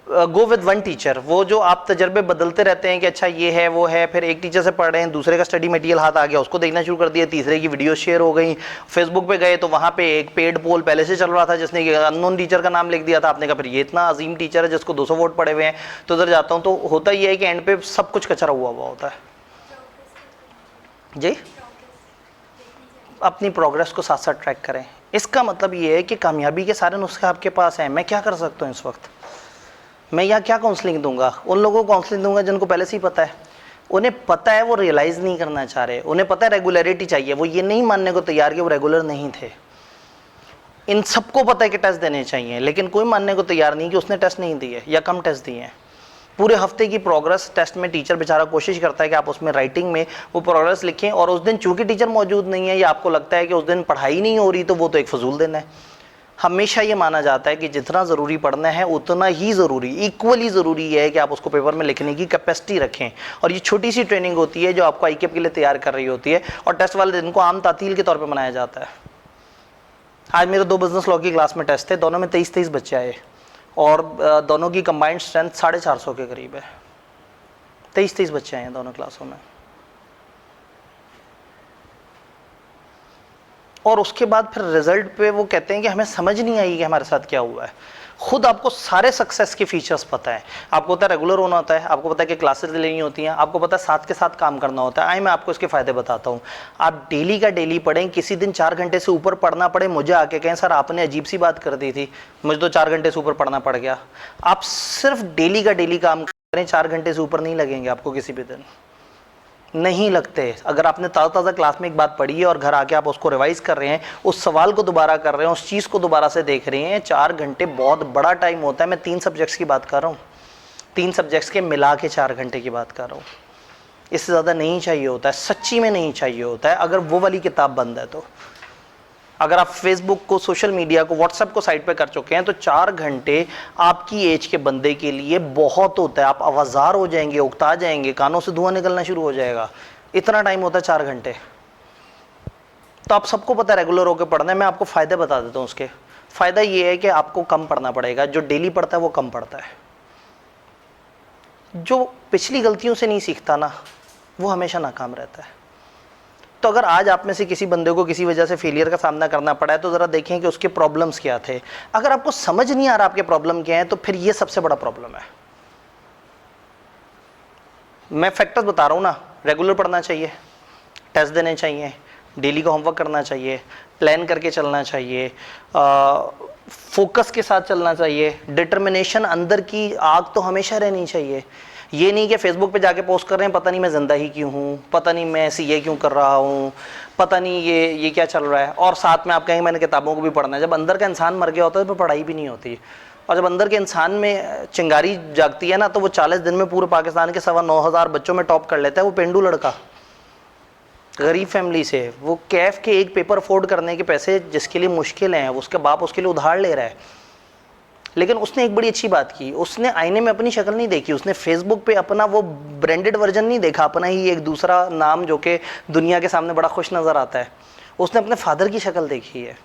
गो विद वन टीचर, वो जो आप तजर्बे बदलते रहते हैं कि अच्छा ये है वो है, फिर एक टीचर से पढ़ रहे हैं, दूसरे का स्टडी मटेरियल हाथ आ गया उसको देखना शुरू कर दिया, तीसरे की वीडियो शेयर हो गई, फेसबुक पे गए तो वहाँ पे एक पेड पोल पहले से चल रहा था जिसने अननोन टीचर का नाम लिख दिया था, आपने कहा फिर ये इतना अजीम टीचर है जिसको 200 वोट पड़े हुए हैं, तो उधर जाता हूँ तो होता ही है कि एंड पे सब कुछ कचरा हुआ होता है। जी, अपनी प्रोग्रेस को साथ साथ ट्रैक करें। इसका मतलब ये है कि कामयाबी के सारे नुस्खे आपके पास हैं। मैं क्या कर सकता हूँ इस वक्त? मैं यहाँ क्या काउंसलिंग दूंगा? उन लोगों को काउंसलिंग दूंगा जिनको पहले से ही पता है, उन्हें पता है, वो रियलाइज़ नहीं करना चाह रहे, उन्हें पता है रेगुलरिटी चाहिए, वो ये नहीं मानने को तैयार कि वो रेगुलर नहीं थे। इन सबको पता है कि टेस्ट देने चाहिए, लेकिन कोई मानने को तैयार नहीं कि उसने टेस्ट नहीं दिए या कम टेस्ट दिए हैं। पूरे हफ्ते की प्रोग्रेस टेस्ट में टीचर बेचारा कोशिश करता है कि आप उसमें राइटिंग में वो प्रोग्रेस लिखें, और उस दिन चूंकि टीचर मौजूद नहीं है या आपको लगता है कि उस दिन पढ़ाई नहीं हो रही, तो वो तो एक फजूल दिन है। हमेशा ये माना जाता है कि जितना ज़रूरी पढ़ना है उतना ही ज़रूरी, इक्वली ज़रूरी है कि आप उसको पेपर में लिखने की कैपेसिटी रखें। और ये छोटी सी ट्रेनिंग होती है जो आपको आईकेप के लिए तैयार कर रही होती है, और टेस्ट वाले दिन को आम तातील के तौर पर मनाया जाता है। आज मेरे 2 बिजनेस लॉ की क्लास में टेस्ट थे, दोनों में 23 बच्चे आए, और दोनों की कंबाइंड स्ट्रेंथ 450 के करीब है। 23 बच्चे आए हैं दोनों क्लासों में। और उसके बाद फिर रिजल्ट पे वो कहते हैं कि हमें समझ नहीं आई कि हमारे साथ क्या हुआ है। खुद आपको सारे सक्सेस के फीचर्स पता है, आपको पता है रेगुलर होना होता है, आपको पता है कि क्लासेस लेनी होती हैं, आपको पता है साथ के साथ काम करना होता है। आए मैं आपको इसके फ़ायदे बताता हूँ। आप डेली का डेली पढ़ें, किसी दिन 4 घंटे से ऊपर पढ़ना पड़े, मुझे आके कहें सर आपने अजीब सी बात कर दी थी, मुझे तो 4 घंटे से ऊपर पढ़ना पड़ गया। आप सिर्फ डेली का डेली काम करें, 4 घंटे से ऊपर नहीं लगेंगे आपको, किसी भी दिन नहीं लगते। अगर आपने ताज़ा क्लास में एक बात पढ़ी है और घर आके आप उसको रिवाइज कर रहे हैं, उस सवाल को दोबारा कर रहे हैं, उस चीज़ को दोबारा से देख रहे हैं, 4 घंटे बहुत बड़ा टाइम होता है। मैं 3 सब्जेक्ट्स की बात कर रहा हूँ, 3 सब्जेक्ट्स के मिला के 4 घंटे की बात कर रहा हूँ। इससे ज़्यादा नहीं चाहिए होता है, सच्ची में नहीं चाहिए होता है, अगर वो वाली किताब बंद है तो। अगर आप फेसबुक को, सोशल मीडिया को, व्हाट्सएप को साइड पे कर चुके हैं तो 4 घंटे आपकी एज के बंदे के लिए बहुत होता है। आप आवाज़ार हो जाएंगे, उकता जाएंगे, कानों से धुआं निकलना शुरू हो जाएगा। इतना टाइम होता है 4 घंटे। तो आप सबको पता है रेगुलर होकर पढ़ना है। मैं आपको फ़ायदे बता देता हूँ उसके। फ़ायदा ये है कि आपको कम पढ़ना पड़ेगा, जो डेली पढ़ता है वो कम पढ़ता है। जो पिछली गलतियों से नहीं सीखता ना, वो हमेशा नाकाम रहता है। तो अगर आज आप में से किसी बंदे को किसी वजह से फेलियर का सामना करना पड़ा है, तो ज़रा देखें कि उसके प्रॉब्लम्स क्या थे। अगर आपको समझ नहीं आ रहा आपके प्रॉब्लम क्या है, तो फिर ये सबसे बड़ा प्रॉब्लम है। मैं फैक्टर्स बता रहा हूँ ना, रेगुलर पढ़ना चाहिए, टेस्ट देने चाहिए, डेली का होमवर्क करना चाहिए, प्लान करके चलना चाहिए, फोकस के साथ चलना चाहिए, डिटर्मिनेशन, अंदर की आग तो हमेशा रहनी चाहिए। ये नहीं कि फेसबुक पे जाके पोस्ट कर रहे हैं पता नहीं मैं ज़िंदा ही क्यों हूँ, पता नहीं मैं सीए क्यों कर रहा हूँ, पता नहीं ये क्या चल रहा है, और साथ में आप कहेंगे मैंने किताबों को भी पढ़ना है। जब अंदर का इंसान मर गया होता है तो पढ़ाई भी नहीं होती। और जब अंदर के इंसान में चिंगारी जागती है ना, तो वो 40 दिन में पूरे पाकिस्तान के 9,500 बच्चों में टॉप कर लेता है। वो पेंडू लड़का गरीब फैमिली से, वो कैफ के एक पेपर अफोर्ड करने के पैसे जिसके लिए मुश्किल हैं, उसके बाप उसके लिए उधार ले रहा है। लेकिन उसने एक बड़ी अच्छी बात की, उसने आईने में अपनी शक्ल नहीं देखी, उसने फेसबुक पे अपना वो ब्रांडेड वर्जन नहीं देखा, अपना ही एक दूसरा नाम जो कि दुनिया के सामने बड़ा खुश नज़र आता है। उसने अपने फादर की शक्ल देखी है,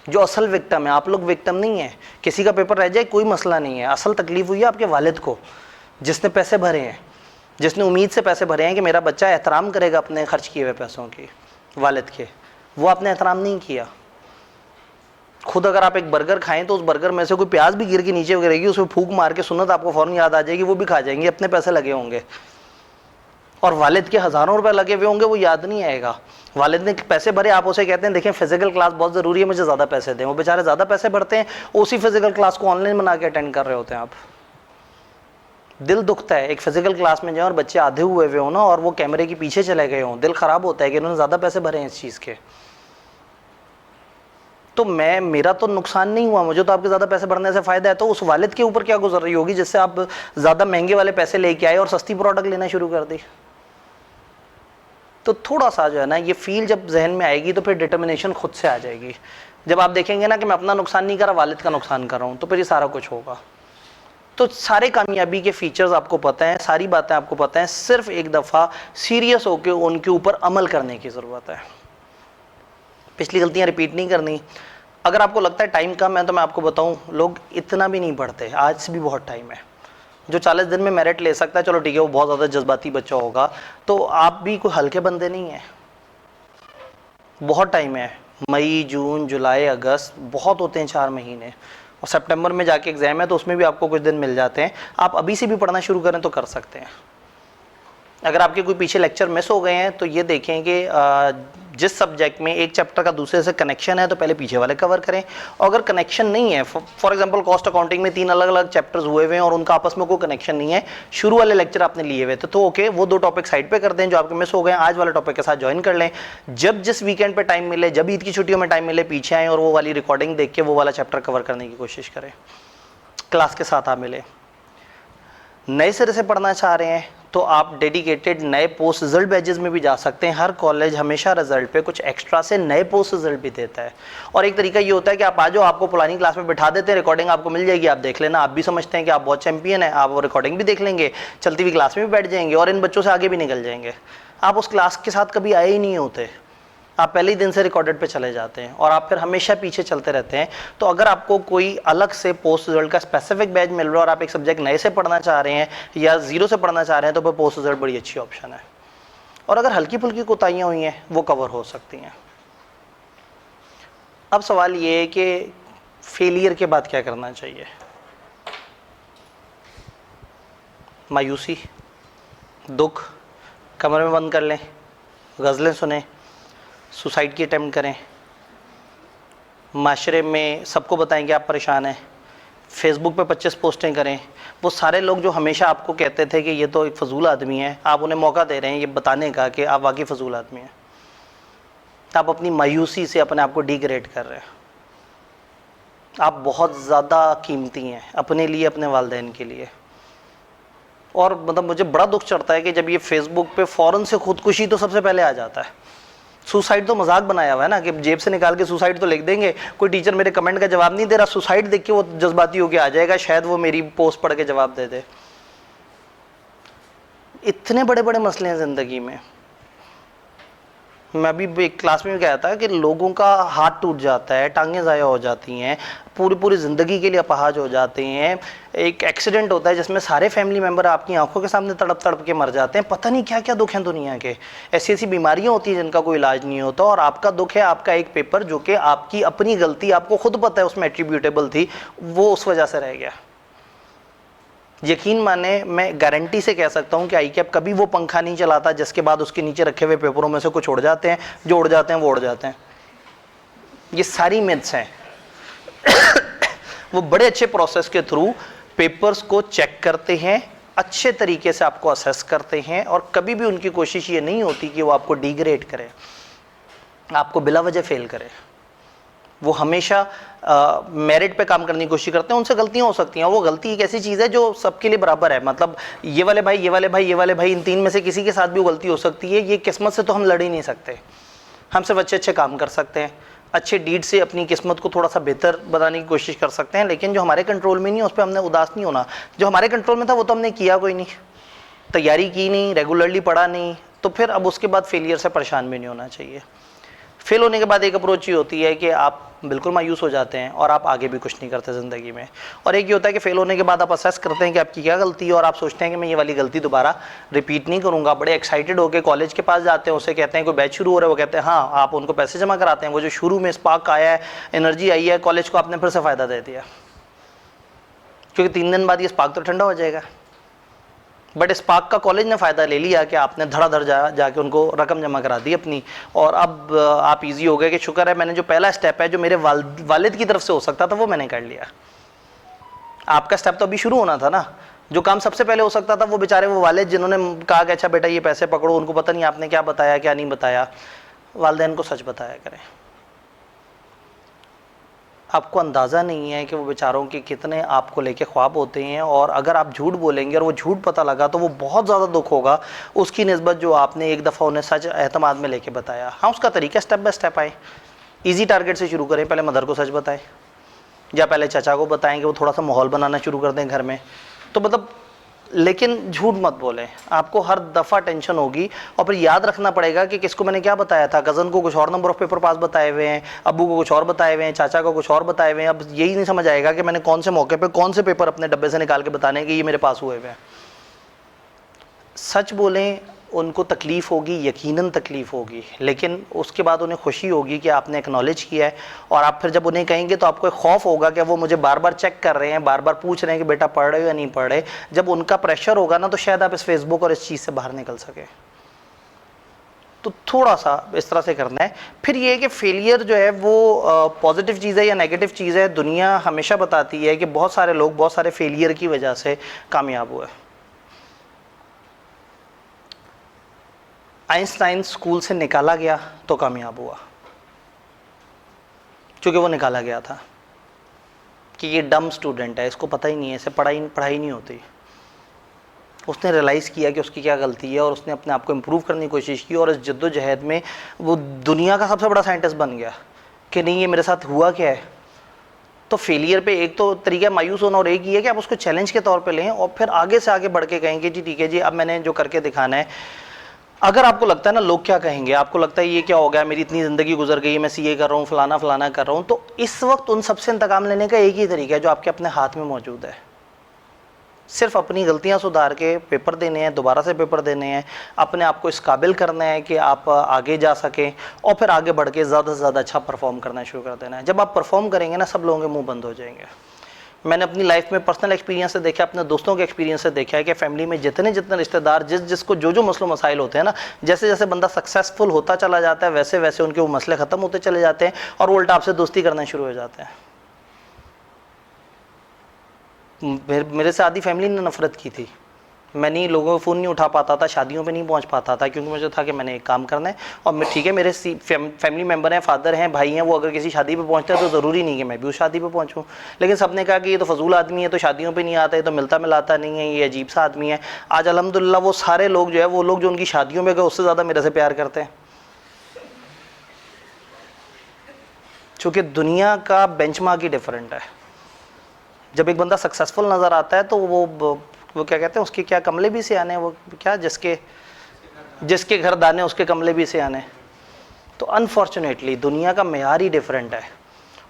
जो असल विक्टिम है। आप लोग विक्टिम नहीं है। किसी का पेपर रह जाए कोई मसला नहीं है, असल तकलीफ हुई है आपके वालिद को, जिसने पैसे भरे हैं, जिसने उम्मीद से पैसे भरे हैं कि मेरा बच्चा एहतराम करेगा अपने खर्च किए हुए पैसों की, वालिद के। वो आपने एहतराम नहीं किया। खुद अगर आप एक बर्गर खाएं तो उस बर्गर में से कोई प्याज भी गिर के नीचे गिरेगी, उसमें फूंक मार के सुन्नत आपको फौरन याद आ जाएगी, वो भी खा जाएंगे, अपने पैसे लगे होंगे। और वालिद के हज़ारों रुपए लगे हुए होंगे, वो याद नहीं आएगा। वालिद ने पैसे भरे, आप उसे कहते हैं देखें फिजिकल क्लास बहुत ज़रूरी है, मुझे ज़्यादा पैसे दें, वो बेचारे ज़्यादा पैसे भरते हैं, उसी फिजिकल क्लास को ऑनलाइन बना के अटेंड कर रहे होते हैं। आप दिल दुखता है एक फिजिकल क्लास में जाए और बच्चे आधे हुए हो ना, और वो कैमरे के पीछे चले गए हों, दिल ख़राब होता है कि इन्होंने ज़्यादा पैसे भरे हैं इस चीज़ के। तो मेरा तो नुकसान नहीं हुआ, मुझे तो आपके ज़्यादा पैसे भरने से फ़ायदा है। तो उस वालिद के ऊपर क्या गुजर रही होगी जिससे आप ज़्यादा महंगे वाले पैसे लेके आए और सस्ती प्रोडक्ट लेना शुरू कर दी। तो थोड़ा सा जो है ना, ये फील जब जहन में आएगी तो फिर डिटर्मिनेशन खुद से आ जाएगी। जब आप देखेंगे ना कि मैं अपना नुकसान नहीं कर रहा, वालिद का नुकसान कर रहा हूँ, तो फिर ये सारा कुछ होगा। तो सारे कामयाबी के फीचर्स आपको पता हैं, सारी बातें आपको पता हैं, सिर्फ एक दफ़ा सीरियस होकर उनके ऊपर अमल करने की ज़रूरत है। पिछली गलतियाँ रिपीट नहीं करनी। अगर आपको लगता है टाइम कम है तो मैं आपको बताऊं, लोग इतना भी नहीं पढ़ते, आज से भी बहुत टाइम है। जो 40 दिन में मेरिट ले सकता है, चलो ठीक है, वो बहुत ज़्यादा जज्बाती बच्चा होगा, तो आप भी कोई हल्के बंदे नहीं हैं। बहुत टाइम है, मई, जून, जुलाई, अगस्त, बहुत होते हैं 4 महीने, और सितंबर में जाके एग्ज़ाम है तो उसमें भी आपको कुछ दिन मिल जाते हैं। आप अभी से भी पढ़ना शुरू करें तो कर सकते हैं। अगर आपके कोई पीछे लेक्चर मिस हो गए हैं तो ये देखें कि जिस सब्जेक्ट में एक चैप्टर का दूसरे से कनेक्शन है तो पहले पीछे वाले कवर करें, और अगर कनेक्शन नहीं है, फॉर एग्जांपल कॉस्ट अकाउंटिंग में 3 अलग अलग चैप्टर्स हुए हुए हैं और उनका आपस में कोई कनेक्शन नहीं है, शुरू वाले लेक्चर आपने लिए हुए थे, तो ओके, वो 2 टॉपिक साइड पे कर दें जो आपके मिस हो गए, आज वाले टॉपिक के साथ ज्वाइन कर लें। जब जिस वीकेंड पे टाइम मिले, जब ईद की छुट्टियों में टाइम मिले, पीछे आएँ और वो वाली रिकॉर्डिंग देख के वो वाला चैप्टर कवर करने की कोशिश करें, क्लास के साथ आप मिले। नए सिरे से पढ़ना चाह रहे हैं तो आप डेडिकेटेड नए पोस्ट रिजल्ट बैचेस में भी जा सकते हैं। हर कॉलेज हमेशा रिजल्ट पे कुछ एक्स्ट्रा से नए पोस्ट रिजल्ट भी देता है, और एक तरीका ये होता है कि आप आ जाओ, आपको पुरानी क्लास में बिठा देते हैं, रिकॉर्डिंग आपको मिल जाएगी, आप देख लेना। आप भी समझते हैं कि आप बहुत चैंपियन हैं, आप वो रिकॉर्डिंग भी देख लेंगे, चलती हुई क्लास में भी बैठ जाएंगे और इन बच्चों से आगे भी निकल जाएंगे। आप उस क्लास के साथ कभी आए ही नहीं होते, आप पहले ही दिन से रिकॉर्डेड पे चले जाते हैं और आप फिर हमेशा पीछे चलते रहते हैं। तो अगर आपको कोई अलग से पोस्ट रिजल्ट का स्पेसिफिक बैच मिल रहा है और आप एक सब्जेक्ट नए से पढ़ना चाह रहे हैं या ज़ीरो से पढ़ना चाह रहे हैं, तो फिर पोस्ट रिजल्ट बड़ी अच्छी ऑप्शन है। और अगर हल्की फुल्की कोताहियाँ हुई हैं वो कवर हो सकती हैं। अब सवाल ये है कि फेलियर के बाद क्या करना चाहिए। मायूसी, दुख, कमरे में बंद कर लें, गज़लें सुने, सुसाइड की अटेम्प्ट करें, माशरे में सबको बताएं कि आप परेशान हैं, फेसबुक पे 25 पोस्टें करें। वो सारे लोग जो हमेशा आपको कहते थे कि ये तो एक फजूल आदमी है, आप उन्हें मौका दे रहे हैं ये बताने का कि आप वाकई फजूल आदमी हैं। आप अपनी मायूसी से अपने आप को डिग्रेड कर रहे हैं। आप बहुत ज़्यादा कीमती हैं अपने लिए, अपने वालिदैन के लिए। और मतलब मुझे बड़ा दुख चढ़ता है कि जब ये फेसबुक पे फ़ौरन से खुदकुशी तो सबसे पहले आ जाता है। सुसाइड तो मजाक बनाया हुआ है ना कि जेब से निकाल के सुसाइड तो लिख देंगे। कोई टीचर मेरे कमेंट का जवाब नहीं दे रहा, सुसाइड देख के वो जज्बाती होके आ जाएगा, शायद वो मेरी पोस्ट पढ़ के जवाब दे दे। इतने बड़े बड़े मसले हैं ज़िंदगी में। मैं अभी एक क्लास में कहा था कि लोगों का हाथ टूट जाता है, टांगें ज़ाया हो जाती हैं, पूरी ज़िंदगी के लिए अपाहज हो जाते हैं। एक एक्सीडेंट होता है जिसमें सारे फैमिली मेम्बर आपकी आंखों के सामने तड़प तड़प के मर जाते हैं। पता नहीं क्या क्या दुख हैं दुनिया के, ऐसी ऐसी बीमारियां होती हैं जिनका कोई इलाज नहीं होता। और आपका दुख है आपका एक पेपर जो कि आपकी अपनी गलती, आपको खुद पता है उसमें एट्रीब्यूटेबल थी, वो उस वजह से रह गया। यकीन माने, मैं गारंटी से कह सकता हूं कि आईकैप कभी वो पंखा नहीं चलाता जिसके बाद उसके नीचे रखे हुए पेपरों में से कुछ उड़ जाते हैं, जो उड़ जाते हैं वो उड़ जाते हैं। ये सारी मिथ्स हैं। वो बड़े अच्छे प्रोसेस के थ्रू पेपर्स को चेक करते हैं, अच्छे तरीके से आपको असेस करते हैं, और कभी भी उनकी कोशिश ये नहीं होती कि वो आपको डिग्रेड करे, आपको बिला वजह फेल करे। वो हमेशा मेरिट पे काम करने की कोशिश करते हैं। उनसे गलतियां हो सकती हैं, वो गलती एक ऐसी चीज़ है जो सबके लिए बराबर है। मतलब ये वाले भाई, ये वाले भाई, ये वाले भाई, इन 3 में से किसी के साथ भी वो गलती हो सकती है। ये किस्मत से तो हम लड़ ही नहीं सकते। हम सिर्फ अच्छे अच्छे काम कर सकते हैं, अच्छे डीड से अपनी किस्मत को थोड़ा सा बेहतर बनाने की कोशिश कर सकते हैं। लेकिन जो हमारे कंट्रोल में नहीं है उस पर हमने उदास नहीं होना। जो हमारे कंट्रोल में था वो तो हमने किया कोई नहीं, तैयारी की नहीं, रेगुलरली पढ़ा नहीं, तो फिर अब उसके बाद फेलियर से परेशान भी नहीं होना चाहिए। फेल होने के बाद एक अप्रोच ये होती है कि आप बिल्कुल मायूस हो जाते हैं और आप आगे भी कुछ नहीं करते ज़िंदगी में। और एक ये होता है कि फेल होने के बाद आप असेस करते हैं कि आपकी क्या गलती है और आप सोचते हैं कि मैं ये वाली गलती दोबारा रिपीट नहीं करूँगा। बड़े एक्साइटेड होकर कॉलेज के पास जाते हैं, उसे कहते हैं कोई बैच शुरू हो रहा है, वो कहते हैं हाँ, आप उनको पैसे जमा कराते हैं। वो जो शुरू में स्पार्क आया है, एनर्जी आई है, कॉलेज को आपने फिर से फ़ायदा दे दिया, क्योंकि 3 दिन बाद ये स्पार्क तो ठंडा हो जाएगा। बट स्पार्क का कॉलेज ने फ़ायदा ले लिया कि आपने धड़ाधड़ जाके उनको रकम जमा करा दी अपनी, और अब आप इजी हो गए कि शुक्र है मैंने जो पहला स्टेप है जो मेरे वालिद की तरफ से हो सकता था वो मैंने कर लिया। आपका स्टेप तो अभी शुरू होना था ना। जो काम सबसे पहले हो सकता था वो बेचारे वो वालिद जिन्होंने कहा कि अच्छा बेटा ये पैसे पकड़ो, उनको पता नहीं आपने क्या बताया क्या नहीं बताया। वालिदैन को सच बताया करें। आपको अंदाज़ा नहीं है कि वो बेचारों के कितने आपको लेके ख्वाब होते हैं, और अगर आप झूठ बोलेंगे और वो झूठ पता लगा तो वो बहुत ज़्यादा दुख होगा उसकी निस्बत जो आपने एक दफ़ा उन्हें सच एतमाद में लेके बताया। हाँ, उसका तरीका स्टेप बाय स्टेप आए। इजी टारगेट से शुरू करें, पहले मदर को सच बताएं या पहले चाचा को बताएं कि वो थोड़ा सा माहौल बनाना शुरू कर दें घर में। तो मतलब लेकिन झूठ मत बोलें, आपको हर दफ़ा टेंशन होगी और फिर याद रखना पड़ेगा कि किसको मैंने क्या बताया था। कज़न को कुछ और नंबर ऑफ पेपर पास बताए हुए हैं, अब्बू को कुछ और बताए हुए हैं, चाचा को कुछ और बताए हुए हैं। अब यही नहीं समझ आएगा कि मैंने कौन से मौके पे कौन से पेपर अपने डब्बे से निकाल के बताने कि ये मेरे पास हुए हुए हैं। सच बोलें, उनको तकलीफ़ होगी, यकीनन तकलीफ़ होगी, लेकिन उसके बाद उन्हें खुशी होगी कि आपने एक्नॉलेज किया है। और आप फिर जब उन्हें कहेंगे तो आपको एक खौफ होगा कि वो मुझे बार बार चेक कर रहे हैं, बार बार पूछ रहे हैं कि बेटा पढ़ रहे हो या नहीं पढ़ रहे। जब उनका प्रेशर होगा ना तो शायद आप इस फेसबुक और इस चीज़ से बाहर निकल सके। तो थोड़ा सा इस तरह से करना है। फिर ये है कि फेलियर जो है वो पॉजिटिव चीज़ है या नेगेटिव चीज़ है, दुनिया हमेशा बताती है कि बहुत सारे लोग बहुत सारे फेलियर की वजह से कामयाब हुए। आइंस्टाइन स्कूल से निकाला गया तो कामयाब हुआ, क्योंकि वो निकाला गया था कि ये डम स्टूडेंट है, इसको पता ही नहीं है, इसे पढ़ाई नहीं होती। उसने रियलाइज़ किया कि उसकी क्या गलती है और उसने अपने आप को इम्प्रूव करने की कोशिश की, और इस जद्दोजहद में वो दुनिया का सबसे बड़ा साइंटिस्ट बन गया कि नहीं ये मेरे साथ हुआ क्या है। तो फेलियर पे एक तो तरीका मायूस होना, और एक ये है कि आप उसको चैलेंज के तौर पे लें और फिर आगे से आगे बढ़ के कहें कि जी ठीक है जी, अब मैंने जो करके दिखाना है। अगर आपको लगता है ना लोग क्या कहेंगे, आपको लगता है ये क्या हो गया, मेरी इतनी ज़िंदगी गुजर गई, मैं सीए कर रहा हूँ, फलाना फलाना कर रहा हूँ, तो इस वक्त उन सबसे इंतकाम लेने का एक ही तरीका है जो आपके अपने हाथ में मौजूद है। सिर्फ अपनी गलतियाँ सुधार के पेपर देने हैं, दोबारा से पेपर देने हैं, अपने आप को इस काबिल करना है कि आप आगे जा सकें, और फिर आगे बढ़ के ज़्यादा से ज़्यादा अच्छा परफॉर्म करना शुरू कर देना है। जब आप परफॉर्म करेंगे ना, सब लोगों के मुँह बंद हो जाएंगे। मैंने अपनी लाइफ में पर्सनल एक्सपीरियंस से देखा, अपने दोस्तों के एक्सपीरियंस से देखा है कि फैमिली में जितने रिश्तेदार जिसको जो मसलों मसाइल होते हैं ना, जैसे जैसे बंदा सक्सेसफुल होता चला जाता है वैसे वैसे उनके वो मसले ख़त्म होते चले जाते हैं और वो उल्टा आपसे दोस्ती करना शुरू हो जाते हैं। मेरे से आधी फैमिली ने नफरत की थी। मैं नहीं लोगों को फ़ोन नहीं उठा पाता था, शादियों पे नहीं पहुंच पाता था, क्योंकि मुझे था कि मैंने एक काम करना है। और मैं ठीक है, मेरे फैमिली मेम्बर हैं, फादर हैं, भाई हैं, वो अगर किसी शादी पे पहुंचते हैं तो ज़रूरी नहीं कि मैं भी उस शादी पे पहुंचूं। लेकिन सबने कहा कि ये तो फजूल आदमी है, तो शादियों पे नहीं आता है, तो मिलता मिलाता नहीं है, ये अजीब सा आदमी है। आज अल्हम्दुलिल्लाह वो सारे लोग जो है, वो लोग जो उनकी शादियों में गए उससे ज़्यादा मेरे से प्यार करते हैं, चूँकि दुनिया का बेंचमार्क ही डिफरेंट है। जब एक बंदा सक्सेसफुल नज़र आता है तो वो क्या कहते हैं, उसके क्या कमले भी से आने, वो क्या जिसके घर दाने उसके कमले भी से आने। तो अनफॉर्चुनेटली दुनिया का मेयार ही डिफरेंट है,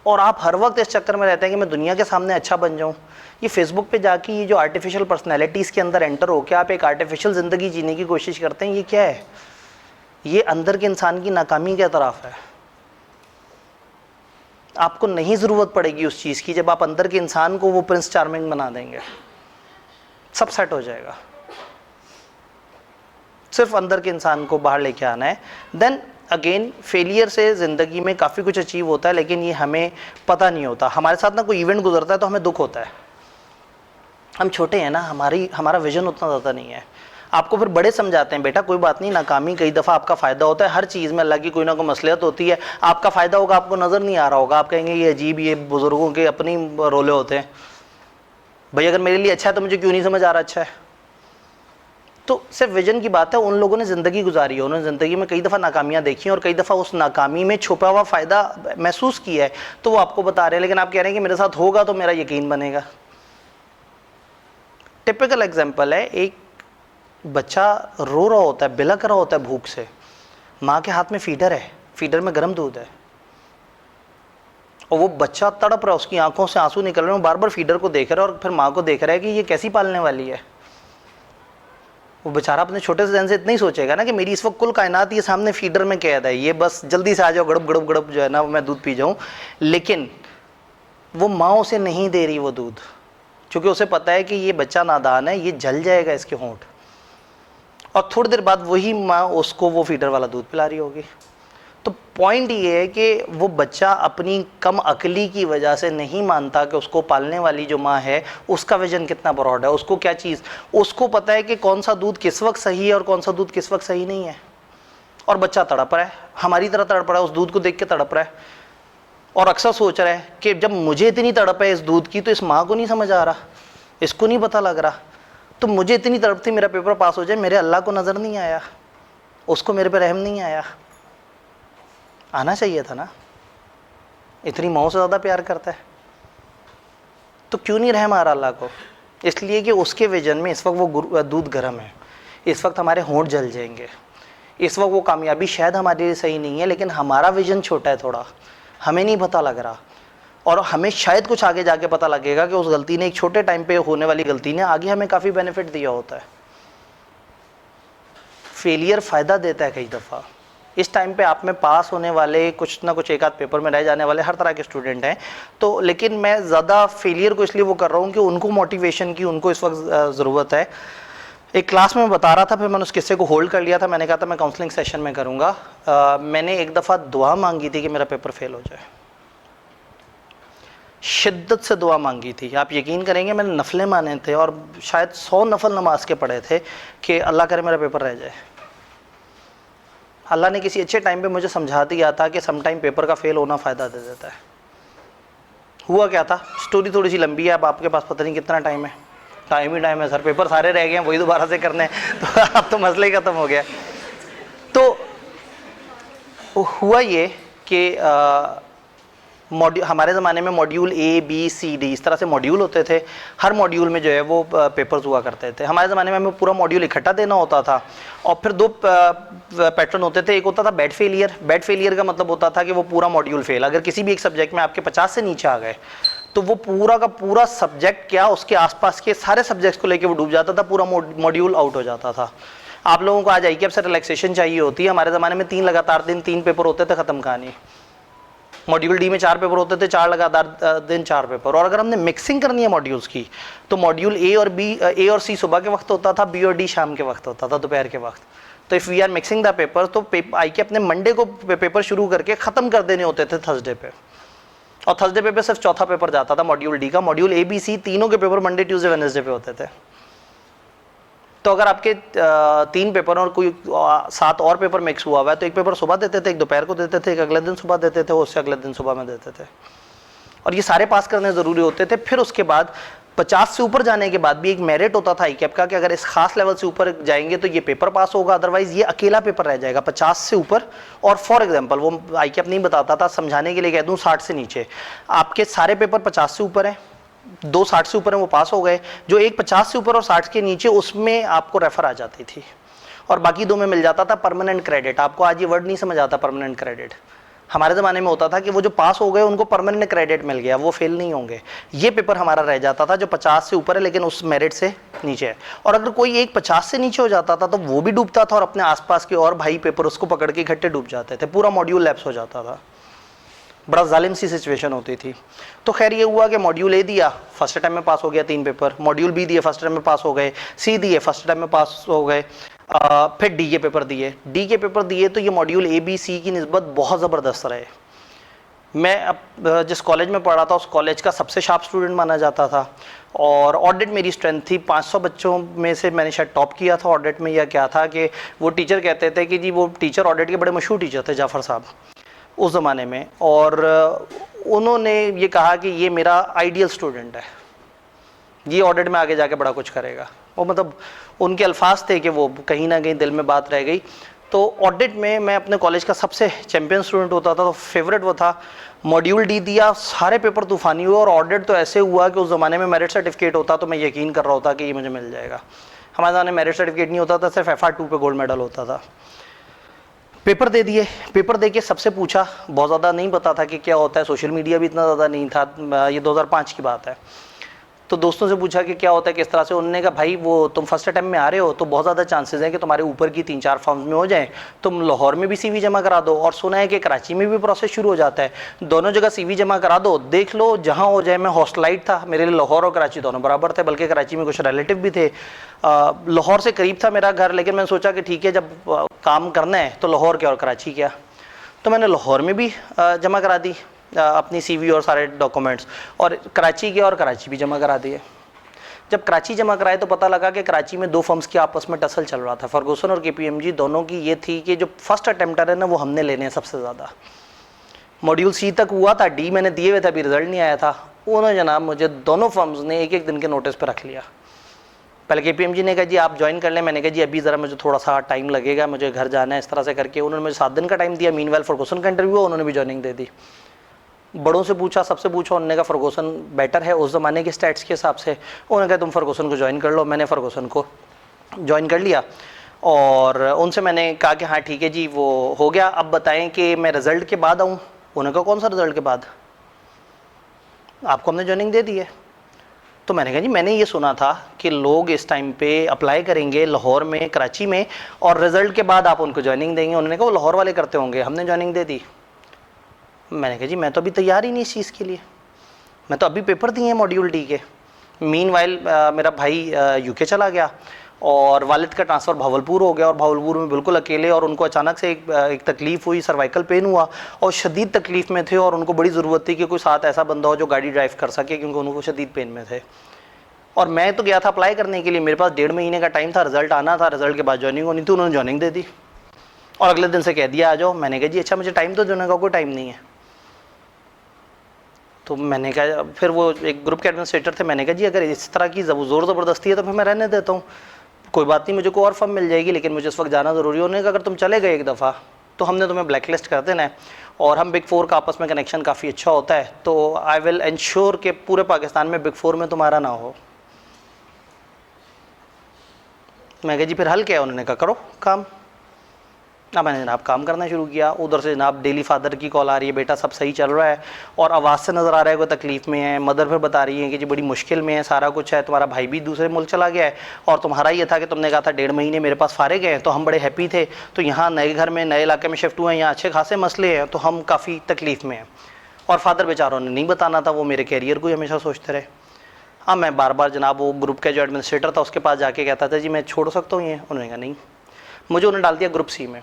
और आप हर वक्त इस चक्कर में रहते हैं कि मैं दुनिया के सामने अच्छा बन जाऊं। ये फेसबुक पे जाके ये जो आर्टिफिशियल पर्सनैलिटीज़ के अंदर एंटर होकर आप एक आर्टिफिशियल ज़िंदगी जीने की कोशिश करते हैं, ये क्या है? ये अंदर के इंसान की नाकामी के तरफ है। आपको नहीं ज़रूरत पड़ेगी उस चीज़ की, जब आप अंदर के इंसान को वो प्रिंस चार्मिंग बना देंगे, सब सेट हो जाएगा। सिर्फ अंदर के इंसान को बाहर लेके आना है। देन अगेन फेलियर से ज़िंदगी में काफ़ी कुछ अचीव होता है, लेकिन ये हमें पता नहीं होता। हमारे साथ ना कोई इवेंट गुजरता है तो हमें दुख होता है। हम छोटे हैं ना, हमारा विजन उतना ज़्यादा नहीं है। आपको फिर बड़े समझाते हैं, बेटा कोई बात नहीं, नाकामी कई दफ़ा आपका फ़ायदा होता है, हर चीज़ में अल्लाह की कोई ना कोई मसलियत होती है। आपका फ़ायदा होगा, आपको नज़र नहीं आ रहा होगा, आप कहेंगे ये अजीब, ये बुज़ुर्गों के अपनी रोले होते हैं। भाई अगर मेरे लिए अच्छा है तो मुझे क्यों नहीं समझ आ रहा अच्छा है? तो सिर्फ विजन की बात है। उन लोगों ने ज़िंदगी गुजारी है, उन्होंने ज़िंदगी में कई दफ़ा नाकामियाँ देखी हैं और कई दफ़ा उस नाकामी में छुपा हुआ फ़ायदा महसूस किया है, तो वो आपको बता रहे हैं। लेकिन आप कह रहे हैं कि मेरे साथ होगा तो मेरा यकीन बनेगा। टिपिकल एग्जाम्पल है, एक बच्चा रो रहा होता है, बिलक रहा होता है भूख से, माँ के हाथ में फीडर है, फीडर में गर्म दूध है और वो बच्चा तड़प रहा है, उसकी आंखों से आंसू निकल रहे हैं, बार बार फीडर को देख रहा है और फिर माँ को देख रहा है कि ये कैसी पालने वाली है। वो बेचारा अपने छोटे से जहन से इतना ही सोचेगा ना कि मेरी इस वक्त कुल कायनात ये सामने फीडर में कैद है, ये बस जल्दी से आ जाओ, गड़ब गड़ब गड़ब जो है ना मैं दूध पी जाऊँ। लेकिन वो माँ उसे नहीं दे रही वो दूध, क्योंकि उसे पता है कि ये बच्चा नादान है, ये जल जाएगा इसके होंठ, और थोड़ी देर बाद वही माँ उसको वो फीडर वाला दूध पिला रही होगी। तो पॉइंट ये है कि वो बच्चा अपनी कम अकली की वजह से नहीं मानता कि उसको पालने वाली जो माँ है उसका विजन कितना ब्रॉड है, उसको क्या चीज़, उसको पता है कि कौन सा दूध किस वक्त सही है और कौन सा दूध किस वक्त सही नहीं है। और बच्चा तड़प रहा है, हमारी तरह तड़प रहा है, उस दूध को देख के तड़प रहा है और अक्सर सोच रहा है कि जब मुझे इतनी तड़प है इस दूध की तो इस माँ को नहीं समझ आ रहा, इसको नहीं पता लग रहा, तो मुझे इतनी तड़प थी मेरा पेपर पास हो जाए, मेरे अल्लाह को नज़र नहीं आया, उसको मेरे पे रहम नहीं आया। आना चाहिए था ना, इतनी माँ से ज़्यादा प्यार करता है तो क्यों नहीं रहम आ रहा अल्लाह को? इसलिए कि उसके विजन में इस वक्त वो दूध गर्म है, इस वक्त हमारे होंठ जल जाएंगे, इस वक्त वो कामयाबी शायद हमारे लिए सही नहीं है, लेकिन हमारा विजन छोटा है थोड़ा, हमें नहीं पता लग रहा, और हमें शायद कुछ आगे जाके पता लगेगा कि उस गलती ने, एक छोटे टाइम पे होने वाली गलती ने आगे हमें काफ़ी बेनिफिट दिया होता है। फेलियर फ़ायदा देता है कई दफ़ा। इस टाइम पे आप में पास होने वाले कुछ ना कुछ एक आध पेपर में रह जाने वाले हर तरह के स्टूडेंट हैं, तो लेकिन मैं ज़्यादा फेलियर को इसलिए वो कर रहा हूँ कि उनको मोटिवेशन की उनको इस वक्त ज़रूरत है। एक क्लास में बता रहा था, फिर मैंने उस किस्से को होल्ड कर लिया था, मैंने कहा था मैं काउंसलिंग सेशन में करूँगा। मैंने एक दफ़ा दुआ मांगी थी कि मेरा पेपर फेल हो जाए, शिद्दत से दुआ मांगी थी। आप यकीन करेंगे मैंने नफले माने थे और शायद 100 नफल नमाज के पढ़े थे कि अल्लाह करे मेरा पेपर रह जाए। अल्लाह ने किसी अच्छे टाइम पे मुझे समझा दिया था कि सम टाइम पेपर का फेल होना फ़ायदा दे देता है। हुआ क्या था, स्टोरी थोड़ी सी लंबी है, अब आपके पास पता नहीं कितना टाइम है। टाइम ही टाइम है सर, पेपर सारे रह गए हैं, वही दोबारा से करने हैं, तो अब तो मसला ही ख़त्म हो गया। तो हुआ ये कि हमारे ज़माने में module A B C D इस तरह से मॉड्यूल होते थे, हर मॉड्यूल में जो है वो पेपर्स हुआ करते थे। हमारे ज़माने में हमें पूरा मॉड्यूल इकट्ठा देना होता था और फिर दो पैटर्न होते थे। एक होता था बैड फेलियर। बैड फेलियर का मतलब होता था कि वो पूरा मॉड्यूल फेल, अगर किसी भी एक सब्जेक्ट में आपके 50 से नीचे आ गए तो वो पूरा का पूरा सब्जेक्ट क्या उसके आसपास के सारे सब्जेक्ट्स को लेकर वो डूब जाता था, पूरा मॉड्यूल आउट हो जाता था। आप लोगों को आज ICAP से रिलैक्सेशन चाहिए होती है, हमारे ज़माने में 3 लगातार दिन 3 पेपर होते थे, ख़त्म कहानी। मॉड्यूल D में 4 पेपर होते थे, 4 लगातार दिन 4 पेपर। और अगर हमने मिक्सिंग करनी है मॉड्यूल्स की तो मॉड्यूल A और C सुबह के वक्त होता था, B और D शाम के वक्त होता था, दोपहर के वक्त। तो if we are mixing the paper तो ICAP अपने मंडे को पेपर शुरू करके ख़त्म कर देने होते थे थर्सडे पे, और थर्सडे पे सिर्फ चौथा पेपर जाता था मॉड्यूल D का। मॉड्यूल A B C तीनों के पेपर मंडे ट्यूसडे वेडनेसडे पे होते थे। तो अगर आपके 3 पेपर और कोई 7 और पेपर मिक्स हुआ है तो एक पेपर सुबह देते थे, एक दोपहर को देते थे, एक अगले दिन सुबह देते थे, उससे अगले दिन सुबह में देते थे, और ये सारे पास करने ज़रूरी होते थे। फिर उसके बाद 50 से ऊपर जाने के बाद भी एक मेरिट होता था ICAP का कि अगर इस खास लेवल से ऊपर जाएंगे तो ये पेपर पास होगा, अदरवाइज ये अकेला पेपर रह जाएगा 50 से ऊपर। और फॉर एग्जांपल वो ICAP नहीं बताता था, समझाने के लिए कह दूँ 60 से नीचे, आपके सारे पेपर 50 से ऊपर है, 2 60 से ऊपर हैं वो पास हो गए, जो एक 50 से ऊपर और 60 के नीचे उसमें आपको रेफर आ जाती थी, और बाकी 2 में मिल जाता था परमानेंट क्रेडिट। आपको आज ये वर्ड नहीं समझ आता परमानेंट क्रेडिट। हमारे ज़माने में होता था कि वो जो पास हो गए उनको परमानेंट क्रेडिट मिल गया, वो फेल नहीं होंगे। ये पेपर हमारा रह जाता था जो 50 से ऊपर है लेकिन उस मेरिट से नीचे है। और अगर कोई एक 50 से नीचे हो जाता था तो वो भी डूबता था और अपने आसपास के और भाई पेपर उसको पकड़ के इकट्ठे डूब जाते थे, पूरा मॉड्यूल लैप्स हो जाता था। बड़ा जालिम सी सिचुएशन होती थी। तो खैर ये हुआ कि मॉड्यूल A दिया, फर्स्ट टाइम में पास हो गया 3 पेपर, मॉड्यूल B दिए, फर्स्ट टाइम में पास हो गए, C दिए, फर्स्ट टाइम में पास हो गए, फिर D के पेपर दिए। D के पेपर दिए तो ये मॉड्यूल A B C की निस्बत बहुत ज़बरदस्त रहे। मैं अब जिस कॉलेज में पढ़ा था उस कॉलेज का सबसे शार्प स्टूडेंट माना जाता था, और ऑडिट मेरी स्ट्रेंथ थी, 500 बच्चों में से मैंने शायद टॉप किया था ऑडिट में। या क्या था कि वो टीचर कहते थे कि जी वो टीचर ऑडिट के बड़े मशहूर टीचर थे, जाफ़र साहब उस ज़माने में, और उन्होंने ये कहा कि ये मेरा आइडियल स्टूडेंट है, ये ऑडिट में आगे जाके बड़ा कुछ करेगा। वो मतलब उनके अल्फाज थे कि वो कहीं ना कहीं दिल में बात रह गई। तो ऑडिट में मैं अपने कॉलेज का सबसे चैम्पियन स्टूडेंट होता था, तो फेवरेट वो था। मॉड्यूल D दिया, सारे पेपर तूफानी हुए, और ऑडिट तो ऐसे हुआ कि उस ज़माने में मेरिट सर्टिफिकेट होता तो मैं यकीन कर रहा होता कि ये मुझे मिल जाएगा। हमारे ज़माने में मेरिट सर्टिफिकेट नहीं होता था, सिर्फ FR2 पे गोल्ड मेडल होता था। पेपर दे दिए, पेपर दे के सबसे पूछा, बहुत ज़्यादा नहीं पता था कि क्या होता है, सोशल मीडिया भी इतना ज़्यादा नहीं था, ये 2005 की बात है। तो दोस्तों से पूछा कि क्या होता है, किस तरह से। उन्होंने कहा भाई वो तुम फर्स्ट अटैम्प्ट में आ रहे हो तो बहुत ज़्यादा चांसेस हैं कि तुम्हारे ऊपर की 3-4 फॉर्म्स में हो जाए, तुम लाहौर में भी सीवी जमा करा दो, और सुना है कि कराची में भी प्रोसेस शुरू हो जाता है, दोनों जगह सीवी जमा करा दो, देख लो जहाँ हो जाए। मैं हॉस्टलाइट था, मेरे लिए लाहौर और कराची दोनों बराबर थे, बल्कि कराची में कुछ रिलेटिव भी थे, लाहौर से करीब था मेरा घर, लेकिन मैंने सोचा कि ठीक है जब काम करना है तो लाहौर क्या और कराची क्या। तो मैंने लाहौर में भी जमा करा दी अपनी सीवी और सारे डॉक्यूमेंट्स, और कराची के और कराची भी जमा करा दिए। जब कराची जमा कराए तो पता लगा कि कराची में 2 फर्म्स की आपस में टसल चल रहा था, फर्गूसन और केपीएमजी दोनों की ये थी कि जो फर्स्ट अटेम्प्टर है ना वो हमने लेने हैं सबसे ज़्यादा। मॉड्यूल सी तक हुआ था, डी मैंने दिए हुए थे, अभी रिजल्ट नहीं आया था। उन्होंने जनाब मुझे दोनों फर्म्स ने 1-1 दिन के नोटिस पर रख लिया। पहले केपीएमजी ने कहा जी आप ज्वाइन कर लें, मैंने कहा जी अभी ज़रा मुझे थोड़ा सा टाइम लगेगा, मुझे घर जाना है, इस तरह से करके उन्होंने मुझे 7 दिन का टाइम दिया। मीनवेल फर्गूसन का इंटरव्यू, उन्होंने भी ज्वाइनिंग दे दी। बड़ों से पूछा, सबसे पूछा, उन्होंने कहा फर्गूसन बेटर है उस ज़माने के स्टैट्स के हिसाब से। उन्होंने कहा तुम फर्गूसन को ज्वाइन कर लो। मैंने फर्गूसन को ज्वाइन कर लिया और उनसे मैंने कहा कि हाँ ठीक है जी वो हो गया, अब बताएं कि मैं रिज़ल्ट के बाद आऊँ। उन्होंने कहा कौन सा रिज़ल्ट के बाद, आपको हमने ज्वाइनिंग दे दी है। तो मैंने कहा जी मैंने ये सुना था कि लोग इस टाइम पे अप्लाई करेंगे लाहौर में, कराची में, और रिज़ल्ट के बाद आप उनको ज्वाइनिंग देंगे। उन्होंने कहा वो लाहौर वाले करते होंगे, हमने ज्वाइनिंग दे दी। मैंने कहा जी मैं तो अभी तैयार ही नहीं इस चीज़ के लिए, मैं तो अभी पेपर दिए हैं मॉड्यूल डी के। मीनवाइल मेरा भाई यूके चला गया और वालिद का ट्रांसफ़र भावलपुर हो गया, और भावलपुर में बिल्कुल अकेले, और उनको अचानक से एक तकलीफ़ हुई, सर्वाइकल पेन हुआ और शदीद तकलीफ़ में थे, और उनको बड़ी ज़रूरत थी कि कोई साथ ऐसा बंदा हो जो गाड़ी ड्राइव कर सके, क्योंकि उनको शदीद पेन में थे। और मैं तो गया था अप्लाई करने के लिए, मेरे पास 1.5 महीने का टाइम था, रिजल्ट आना था, रिजल्ट के बाद ज्वाइनिंग होनी थी। उन्होंने ज्वाइनिंग दे दी और अगले दिन से कह दिया आ जाओ। मैंने कहा जी अच्छा मुझे टाइम तो देने का कोई टाइम नहीं है। तो मैंने कहा, फिर वो एक ग्रुप के एडमिनिस्ट्रेटर थे, मैंने कहा जी अगर इस तरह की ज़ोर ज़बरदस्ती है तो फिर मैं रहने देता हूँ, कोई बात नहीं, मुझे कोई और फर्म मिल जाएगी, लेकिन मुझे इस वक्त जाना ज़रूरी है। उन्होंने कहा अगर तुम चले गए एक दफ़ा तो हमने तुम्हें ब्लैक लिस्ट कर देना है, और हम बिग 4 का आपस में कनेक्शन काफ़ी अच्छा होता है, तो आई विल इंश्योर कि पूरे पाकिस्तान में बिग 4 में तुम्हारा ना हो। मैं कहा जी फिर हल क्या है। उन्होंने कहा करो काम। अब मैंने जनाब काम करना शुरू किया। उधर से जनाब डेली फादर की कॉल आ रही है, बेटा सब सही चल रहा है, और आवाज़ से नज़र आ रहा है कोई तकलीफ़ में है। मदर फिर बता रही है कि जी बड़ी मुश्किल में है, सारा कुछ है, तुम्हारा भाई भी दूसरे मुल्क चला गया है, और तुम्हारा ये था कि तुमने कहा था 1.5 महीने मेरे पास फारिग हैं, तो हम बड़े हैप्पी थे, तो यहाँ नए घर में नए इलाके में शिफ्ट हुए हैं, यहाँ अच्छे खासे मसले हैं, तो हम काफ़ी तकलीफ़ में हैं। और फादर बेचारों ने नहीं बताना था, वो मेरे कैरियर को ही हमेशा सोचते रहे। हाँ मैं बार बार जनाब वो ग्रुप का जो एडमिनिस्ट्रेटर था उसके पास जाके कहता था जी मैं छोड़ सकता हूँ ये। उन्होंने कहा नहीं। मुझे उन्होंने डाल दिया ग्रुप सी में।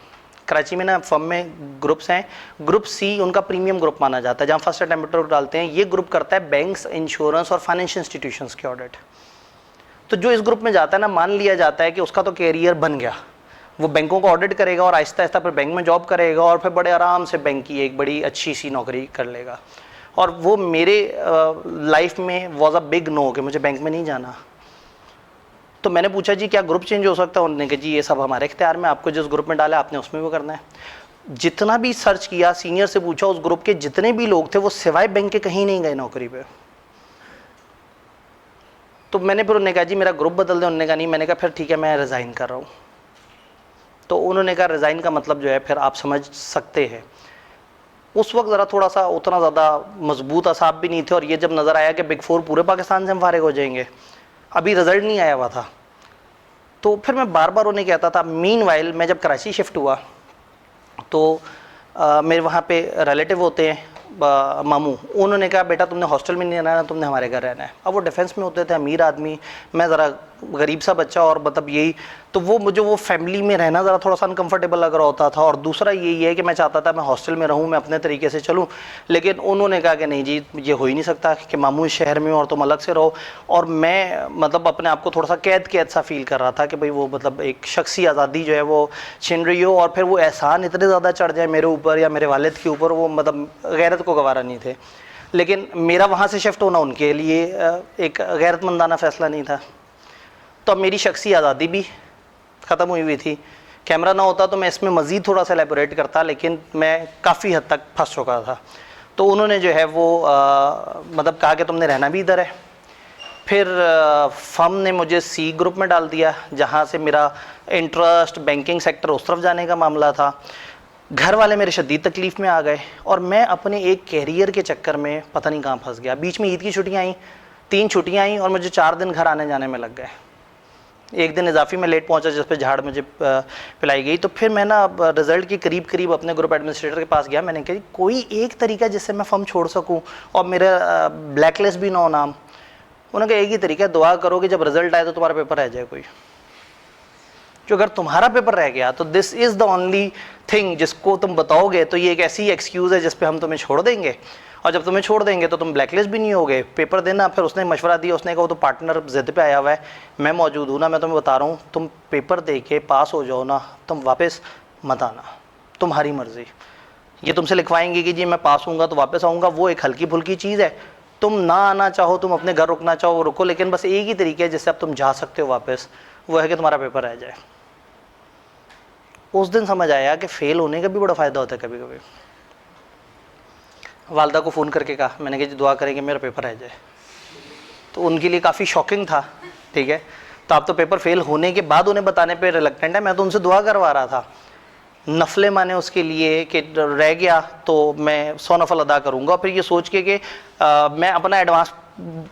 कराची में ना फर्म में ग्रुप्स हैं, ग्रुप सी उनका प्रीमियम ग्रुप माना जाता है, जहाँ फर्स्ट अटेम्प्टर डालते हैं। ये ग्रुप करता है बैंक्स, इंश्योरेंस और फाइनेंशियल इंस्टीट्यूशंस के ऑडिट। तो जो इस ग्रुप में जाता है ना, मान लिया जाता है कि उसका तो कैरियर बन गया, वो बैंकों को ऑडिट करेगा और आहिस्ता आहिस्ता फिर बैंक में जॉब करेगा, और फिर बड़े आराम से बैंक की एक बड़ी अच्छी सी नौकरी कर लेगा। और वो मेरे लाइफ में वॉज अ बिग नो कि मुझे बैंक में नहीं जाना। तो मैंने पूछा जी क्या ग्रुप चेंज हो सकता है। उन्होंने कहा जी ये सब हमारे इख्तियार में, आपको जिस ग्रुप में डाला आपने उसमें वो करना है। जितना भी सर्च किया, सीनियर से पूछा, उस ग्रुप के जितने भी लोग थे वो सिवाय बैंक के कहीं नहीं गए नौकरी पे। तो मैंने फिर उन्होंने कहा जी मेरा ग्रुप बदल दें। उन्होंने कहा नहीं। मैंने कहा फिर ठीक है मैं रिज़ाइन कर रहा हूँ। तो उन्होंने कहा रिज़ाइन का मतलब जो है फिर आप समझ सकते हैं। उस वक्त ज़रा थोड़ा सा उतना ज़्यादा मजबूत असाब भी नहीं थे, और ये जब नज़र आया कि बिग 4 पूरे पाकिस्तान से हम फारिग हो जाएंगे, अभी रिज़ल्ट नहीं आया हुआ था, तो फिर मैं बार बार उन्हें कहता था। मीनवाइल मैं जब कराची शिफ्ट हुआ तो मेरे वहाँ पे रिलेटिव होते हैं मामू। उन्होंने कहा बेटा तुमने हॉस्टल में नहीं रहना है, तुमने हमारे घर रहना है। अब वो डिफेंस में होते थे, अमीर आदमी, मैं ज़रा गरीब सा बच्चा, और मतलब यही तो वो मुझे वो फैमिली में रहना ज़रा थोड़ा सा अनकंफर्टेबल लग रहा होता था। और दूसरा यही है कि मैं चाहता था मैं हॉस्टल में रहूँ, मैं अपने तरीके से चलूँ, लेकिन उन्होंने कहा कि नहीं जी ये हो ही नहीं सकता कि मामू इस शहर में और तुम अलग से रहो। और मैं मतलब अपने आप को थोड़ा सा कैद कैद सा फील कर रहा था कि भाई वो मतलब एक शख्सी आज़ादी जो है वो छिन रही हो, और फिर वो एहसान इतने ज़्यादा चढ़ जाए मेरे ऊपर या मेरे वालिद के ऊपर, वो मतलब गैरत को गवारा नहीं थे। लेकिन मेरा वहाँ से शिफ्ट होना उनके लिए एक गैरतमंदाना फ़ैसला नहीं था। तो अब मेरी शख्सी आज़ादी भी ख़त्म हुई हुई थी। कैमरा ना होता तो मैं इसमें मज़ीद थोड़ा सा एलेबोरेट करता, लेकिन मैं काफ़ी हद तक फंस चुका था। तो उन्होंने जो है वो मतलब कहा कि तुमने रहना भी इधर है। फिर फर्म ने मुझे सी ग्रुप में डाल दिया, जहाँ से मेरा इंटरेस्ट बैंकिंग सेक्टर उस तरफ जाने का मामला था। घर वाले मेरे शदीद तकलीफ़ में आ गए और मैं अपने एक कैरियर के चक्कर में पता नहीं कहाँ फंस गया। बीच में ईद की छुट्टियाँ आई, 3 छुट्टियाँ आई और मुझे 4 दिन घर आने जाने में लग गए। एक दिन इजाफी में लेट पहुंचा जिस पे झाड़ मुझे पिलाई गई। तो फिर मैं ना रिज़ल्ट के करीब करीब अपने ग्रुप एडमिनिस्ट्रेटर के पास गया। मैंने कहा कोई एक तरीका जिससे मैं फर्म छोड़ सकूं और मेरा ब्लैकलिस्ट भी ना हो नाम। उन्होंने कहा एक ही तरीका है, दुआ करो कि जब रिजल्ट आए तो तुम्हारा पेपर रह जाए कोई। जो अगर तुम्हारा पेपर रह गया तो this is the only thing जिसको तुम बताओगे तो ये एक ऐसी एक्सक्यूज़ है जिस पे हम तुम्हें छोड़ देंगे, और जब तुम्हें छोड़ देंगे तो तुम ब्लैकलिस्ट भी नहीं होगे। पेपर देना। फिर उसने मशवरा दिया, उसने कहा वो तो पार्टनर ज़िद पे आया हुआ है, मैं मौजूद हूँ ना, मैं तुम्हें बता रहा हूँ तुम पेपर दे के पास हो जाओ ना, तुम वापस मत आना, तुम्हारी मर्ज़ी। ये तुमसे लिखवाएंगे कि जी मैं पास हूँगा तो वापस आऊँगा, वो एक हल्की फुल्की चीज़ है। तुम ना आना चाहो, तुम अपने घर रुकना चाहो रुको, लेकिन बस एक ही तरीके है जिससे अब तुम जा सकते हो वापस, वो है कि तुम्हारा पेपर रह जाए। उस दिन समझ आया कि फ़ेल होने का भी बड़ा फ़ायदा होता है कभी कभी। वालदा को फ़ोन करके कहा, मैंने कहा जी दुआ करेंगे मेरा पेपर रह जाए। तो उनके लिए काफ़ी शॉकिंग था, ठीक है। तो आप तो पेपर फेल होने के बाद उन्हें बताने पे रिलक्टेंट है, मैं तो उनसे दुआ करवा रहा था, नफले माने उसके लिए कि रह गया तो मैं 100 नफल अदा करूँगा। फिर ये सोच के कि मैं अपना एडवांस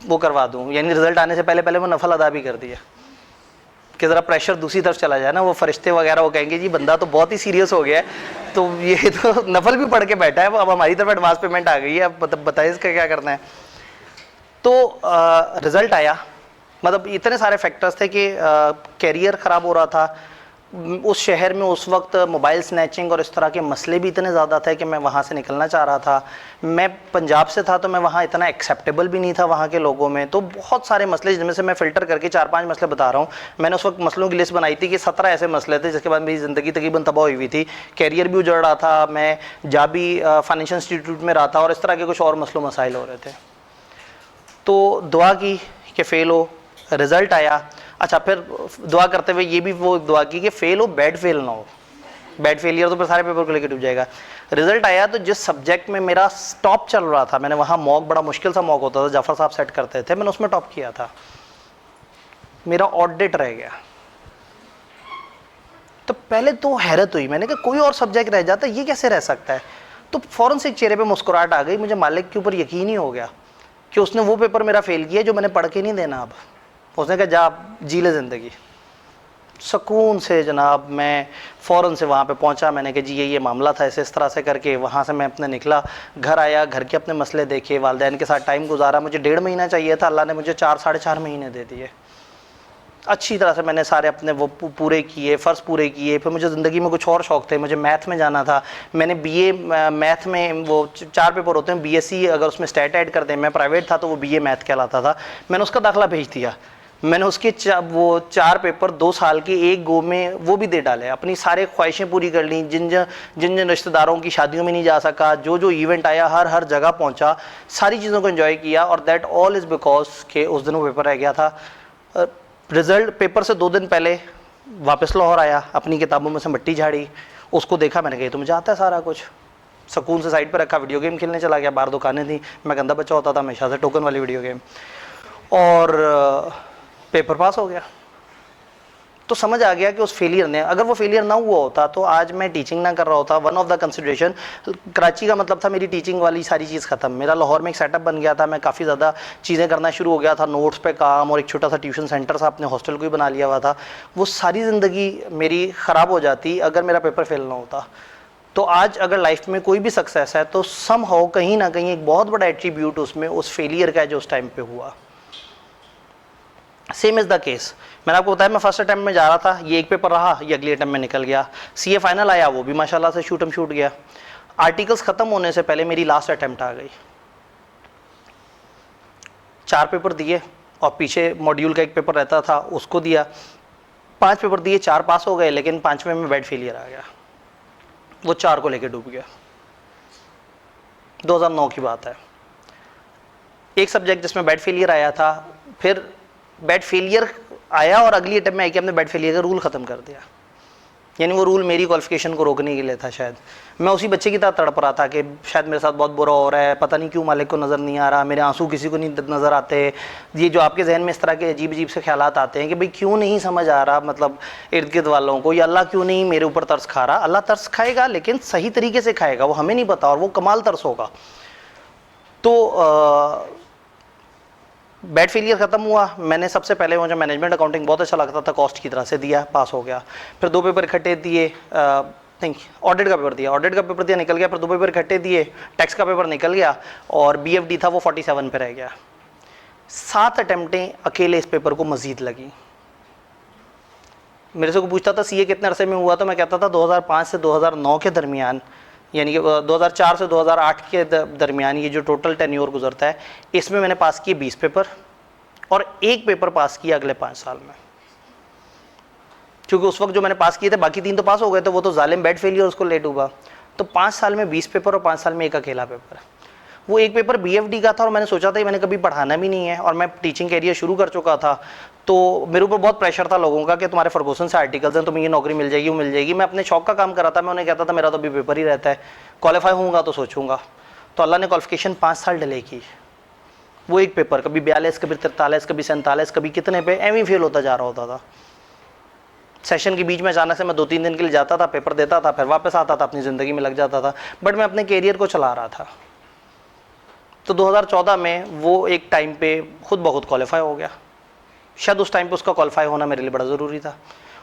वो करवा दूँ, यानी रिज़ल्ट आने से पहले पहले वो नफल अदा भी कर दिया कि ज़रा प्रेशर दूसरी तरफ चला जाए ना। वो फरिश्ते वगैरह वो कहेंगे जी बंदा तो बहुत ही सीरियस हो गया है, तो ये तो नफल भी पढ़ के बैठा है, अब हमारी तरफ एडवांस पेमेंट आ गई है, अब बताइए इसका क्या करना है। तो रिज़ल्ट आया, मतलब इतने सारे फैक्टर्स थे कि कैरियर ख़राब हो रहा था उस शहर में। उस वक्त मोबाइल स्नैचिंग और इस तरह के मसले भी इतने ज़्यादा थे कि मैं वहाँ से निकलना चाह रहा था। मैं पंजाब से था तो मैं वहाँ इतना एक्सेप्टेबल भी नहीं था वहाँ के लोगों में। तो बहुत सारे मसले जिनमें से मैं फ़िल्टर करके 4-5 मसले बता रहा हूँ। मैंने उस वक्त मसलों की लिस्ट बनाई थी कि 17 ऐसे मसले थे जिसके बाद मेरी ज़िंदगी तकरीबन तबाह हुई थी। कैरियर भी उजड़ रहा था, मैं जहाँ भी फाइनेंशियल इंस्टीट्यूट में रहा था और इस तरह के कुछ और मसलों मसाइल हो रहे थे। तो दुआ की कि फ़ेल हो, रिज़ल्ट आया। अच्छा, फिर दुआ करते हुए ये भी वो दुआ की कि फ़ेल हो, बैड फेल ना हो। बैड फेलियर तो फिर सारे पेपर को लेकर डूब जाएगा। रिज़ल्ट आया तो जिस सब्जेक्ट में मेरा टॉप चल रहा था, मैंने वहाँ मॉक, बड़ा मुश्किल सा मॉक होता था, जाफ़र साहब सेट करते थे, मैंने उसमें टॉप किया था, मेरा ऑडिट रह गया। तो पहले तो हैरत हुई, मैंने कहा कोई और सब्जेक्ट रह जाता, ये कैसे रह सकता है। तो फ़ौरन से चेहरे पर मुस्कुराहट आ गई, मुझे मालिक के ऊपर यकीन ही हो गया कि उसने वो पेपर मेरा फ़ेल किया जो मैंने पढ़ के नहीं देना। अब उसने कहा जा जी ले ज़िंदगी। सुकून से जनाब मैं फ़ौरन से वहाँ पे पहुँचा। मैंने कहा जी ये मामला था, ऐसे इस तरह से करके वहाँ से मैं अपने निकला, घर आया, घर के अपने मसले देखे, वालिदैन के साथ टाइम गुजारा। मुझे 1.5 महीना चाहिए था, अल्लाह ने मुझे 4-4.5 महीने दे दिए। अच्छी तरह से मैंने सारे अपने वो पूरे किए, फ़र्ज़ पूरे किए। फिर मुझे ज़िंदगी में कुछ और शौक़ थे, मुझे मैथ में जाना था। मैंने बीए मैथ में वो 4 पेपर होते हैं, बीएससी अगर उसमें स्टैट ऐड कर दें, मैं प्राइवेट था तो वो बीए मैथ कहलाता था, मैंने उसका दाखिला भेज दिया। मैंने उसके वो 4 पेपर 2 साल के एक गो में वो भी दे डाले, अपनी सारे ख्वाहिशें पूरी कर ली। जिन जिन रिश्तेदारों की शादियों में नहीं जा सका, जो इवेंट आया हर जगह पहुंचा, सारी चीज़ों को एंजॉय किया। और दैट ऑल इज़ बिकॉज के उस दिन वो पेपर रह गया था। रिज़ल्ट पेपर से 2 दिन पहले वापस लाहौर आया, अपनी किताबों में से मिट्टी झाड़ी, उसको देखा, मैंने कहा तो मुझे आता है सारा कुछ। सुकून से साइड पर रखा, वीडियो गेम खेलने चला गया। बाहर दुकानें थी, मैं गंदा बच्चा होता था हमेशा से, टोकन वाली वीडियो गेम, और पेपर पास हो गया। तो समझ आ गया कि उस फेलियर ने, अगर वो फेलियर ना हुआ होता तो आज मैं टीचिंग ना कर रहा होता। One of the consideration Karachi का मतलब था मेरी टीचिंग वाली सारी चीज़ ख़त्म। मेरा लाहौर में एक सेटअप बन गया था, मैं काफ़ी ज़्यादा चीज़ें करना शुरू हो गया था, नोट्स पे काम, और एक छोटा सा ट्यूशन सेंटर सा अपने हॉस्टल को ही बना लिया हुआ था। वो सारी ज़िंदगी मेरी ख़राब हो जाती अगर मेरा पेपर फेल ना होता। तो आज अगर लाइफ में कोई भी सक्सेस है तो समहाउ कहीं ना कहीं एक बहुत बड़ा एट्रीब्यूट उसमें उस फेलियर का है जो उस टाइम पे हुआ। सेम इज़ द केस, मैंने आपको बताया मैं फर्स्ट अटैम्प्ट में जा रहा था, ये एक पेपर रहा, ये अगले अटैम्प्ट में निकल गया। सीए फाइनल आया, वो भी माशाल्लाह से शूट गया। आर्टिकल्स ख़त्म होने से पहले मेरी लास्ट अटैम्प्ट आ गई। 4 पेपर दिए और पीछे मॉड्यूल का एक पेपर रहता था उसको दिया। 5 पेपर दिए, 4 पास हो गए, लेकिन 5वें में बैड फेलियर आ गया, वो 4 को लेके डूब गया। 2009 की बात है। एक सब्जेक्ट जिसमें बैड फेलियर आया था, फिर बैड फेलियर आया और अगली अटैम्प्ट में आके हमने बैड फेलियर का रूल ख़त्म कर दिया। यानी वो रूल मेरी क्वालिफिकेशन को रोकने के लिए था शायद। मैं उसी बच्चे की तरह तड़प रहा था कि शायद मेरे साथ बहुत बुरा हो रहा है, पता नहीं क्यों मालिक को नज़र नहीं आ रहा, मेरे आंसू किसी को नहीं नज़र आते। ये जो आपके जहन में इस तरह के अजीब अजीब से ख्यालात आते हैं कि भाई क्यों नहीं समझ आ रहा, मतलब इर्द गिर्द वालों को, या अल्लाह क्यों नहीं मेरे ऊपर तरस खा रहा। अल्लाह तरस खाएगा लेकिन सही तरीके से खाएगा, वो हमें नहीं पता, और वो कमाल तरस होगा। तो बैड फेलियर ख़त्म हुआ। मैंने सबसे पहले मुझे मैनेजमेंट अकाउंटिंग बहुत अच्छा लगता था, कॉस्ट की तरह से दिया, पास हो गया। फिर 2 पेपर इकट्ठे दिए, नहीं ऑडिट का पेपर दिया, ऑडिट का पेपर दिया, निकल गया। फिर 2 पेपर इकट्ठे दिए, टैक्स का पेपर निकल गया, और BFD था वो 47 पे रह गया। 7 अटैम्प्टें अकेले इस पेपर को मजीद लगी। मेरे से को पूछता था CA कितने अरसे में हुआ, तो मैं कहता था 2005 से 2009 के दरमियान, यानी कि 2004 से 2008 के दरमियान ये जो टोटल टेन्योर गुजरता है, इसमें मैंने पास किए 20 पेपर, और 1 पेपर पास किया अगले 5 साल में। क्योंकि उस वक्त जो मैंने पास किए थे, बाकी 3 तो पास हो गए थे, वो तो जालिम बैड फेलियर उसको लेट हुआ। तो 5 साल में 20 पेपर और 5 साल में 1 अकेला पेपर। वो 1 पेपर BFD का था, और मैंने सोचा था मैंने कभी पढ़ाना भी नहीं है, और मैं टीचिंग कैरियर शुरू कर चुका था। तो मेरे ऊपर बहुत प्रेशर था लोगों का कि तुम्हारे फर्गूसन से आर्टिकल्स हैं, तुम्हें ये नौकरी मिल जाएगी, वो मिल जाएगी। मैं अपने शौक का काम कर रहा था। मैं उन्हें कहता था मेरा तो अभी पेपर ही रहता है, क्वालिफाई होऊंगा तो सोचूंगा। तो अल्लाह ने क्वालिफिकेशन 5 साल डिले की। वो 1 पेपर कभी 42, कभी 43, कभी 47, कभी कितने पे एवं फेल होता जा रहा होता था। सेशन के बीच में अचानक से मैं 2-3 दिन के लिए जाता था, पेपर देता था, फिर वापस आता था, अपनी ज़िंदगी में लग जाता था, बट मैं अपने कैरियर को चला रहा था। तो 2014 में वो एक टाइम पे खुद ब खुद क्वालिफाई हो गया। शायद उस टाइम पे उसका क्वालिफाई होना मेरे लिए बड़ा ज़रूरी था,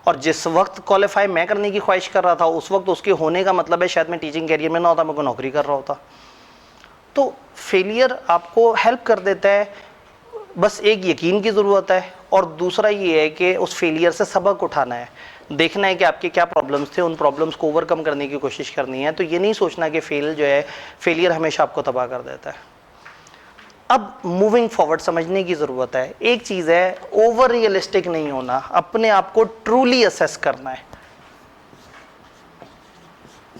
और जिस वक्त क्वालिफाई मैं करने की ख्वाहिश कर रहा था, उस वक्त उसके होने का मतलब है शायद मैं टीचिंग कैरियर में ना होता, मैं कोई नौकरी कर रहा होता। तो फेलियर आपको हेल्प कर देता है, बस एक यकीन की ज़रूरत है, और दूसरा ये है कि उस फेलियर से सबक उठाना है, देखना है कि आपके क्या प्रॉब्लम्स थे, उन प्रॉब्लम्स को ओवरकम करने की कोशिश करनी है। तो ये नहीं सोचना कि फेलियर हमेशा आपको तबाह कर देता है। अब मूविंग फॉरवर्ड समझने की ज़रूरत है। एक चीज़ है, ओवर रियलिस्टिक नहीं होना, अपने आप को ट्रूली असेस करना है।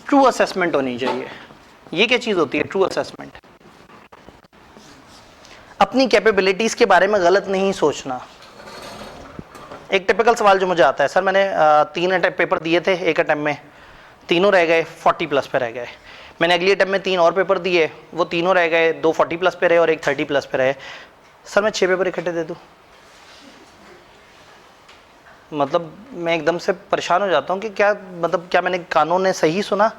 ट्रू असेसमेंट होनी चाहिए। ये क्या चीज़ होती है ट्रू असेसमेंट? अपनी कैपेबिलिटीज़ के बारे में गलत नहीं सोचना। एक टिपिकल सवाल जो मुझे आता है, सर मैंने 3 पेपर दिए थे एक अटेम्प्ट में, तीनों रह गए 40+ पे रह गए। मैंने अगली अटेम्प्ट में 3 और पेपर दिए, वो तीनों रह गए, 2 40+ पे रहे और 1 30+ पे रहे। सर मैं 6 पेपर इकट्ठे दे दूँ? मतलब मैं एकदम से परेशान हो जाता हूँ कि क्या, मतलब क्या मैंने कानून ने सही सुना?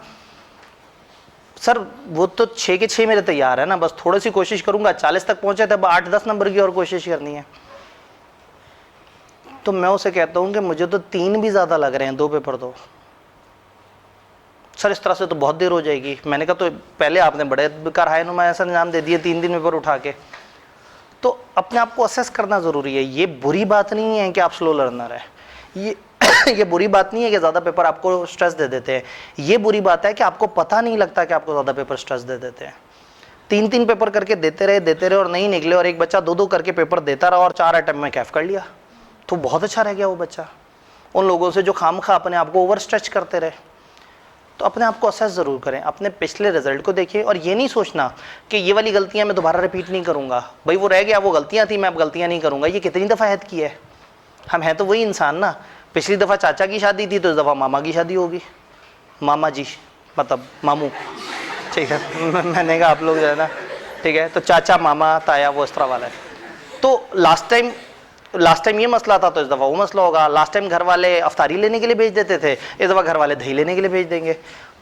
सर वो तो 6 के 6 मेरे तैयार है ना, बस थोड़ी सी कोशिश करूँगा, 40 तक पहुँचे तब 8-10 नंबर की और कोशिश करनी है। तो मैं उसे कहता हूँ कि मुझे तो 3 भी ज़्यादा लग रहे हैं, 2 पेपर दो। सर इस तरह से तो बहुत देर हो जाएगी। मैंने कहा तो पहले आपने बड़े बेकार हाय नुमा ऐसा नाम दे दिए 3 दिन पेपर उठा के। तो अपने आप को असेस करना ज़रूरी है। ये बुरी बात नहीं है कि आप स्लो लर्नर है, ये बुरी बात नहीं है कि ज़्यादा पेपर आपको स्ट्रेस दे देते हैं। ये बुरी बात है कि आपको पता नहीं लगता कि आपको ज़्यादा पेपर स्ट्रेस दे देते हैं। 3-3 पेपर करके देते रहे और नहीं निकले, और एक बच्चा 2-2 करके पेपर देता रहा और 4 अटेम्प्ट में कैफ कर लिया, तो बहुत अच्छा रह गया वो बच्चा उन लोगों से जो खामखा अपने आप को ओवर स्ट्रेच करते रहे। तो अपने आप को असेस ज़रूर करें, अपने पिछले रिजल्ट को देखिए, और ये नहीं सोचना कि ये वाली गलतियां मैं दोबारा रिपीट नहीं करूँगा। भाई वो रह गया, वो गलतियां थी, मैं अब गलतियां नहीं करूँगा। ये कितनी दफ़ा हद की है? हम हैं तो वही इंसान ना। पिछली दफ़ा चाचा की शादी थी, तो इस दफ़ा मामा की शादी होगी। मामा जी मतलब मामू, ठीक है। मैंने कहा आप लोग जो है ना, ठीक है, तो चाचा मामा ताया वो इस तरह वाला है। तो लास्ट टाइम ये मसला था, तो इस दफ़ा वो मसला होगा। लास्ट टाइम घर वाले अफ्तारी लेने के लिए भेज देते थे, इस दफ़ा घर वाले दही लेने के लिए भेज देंगे।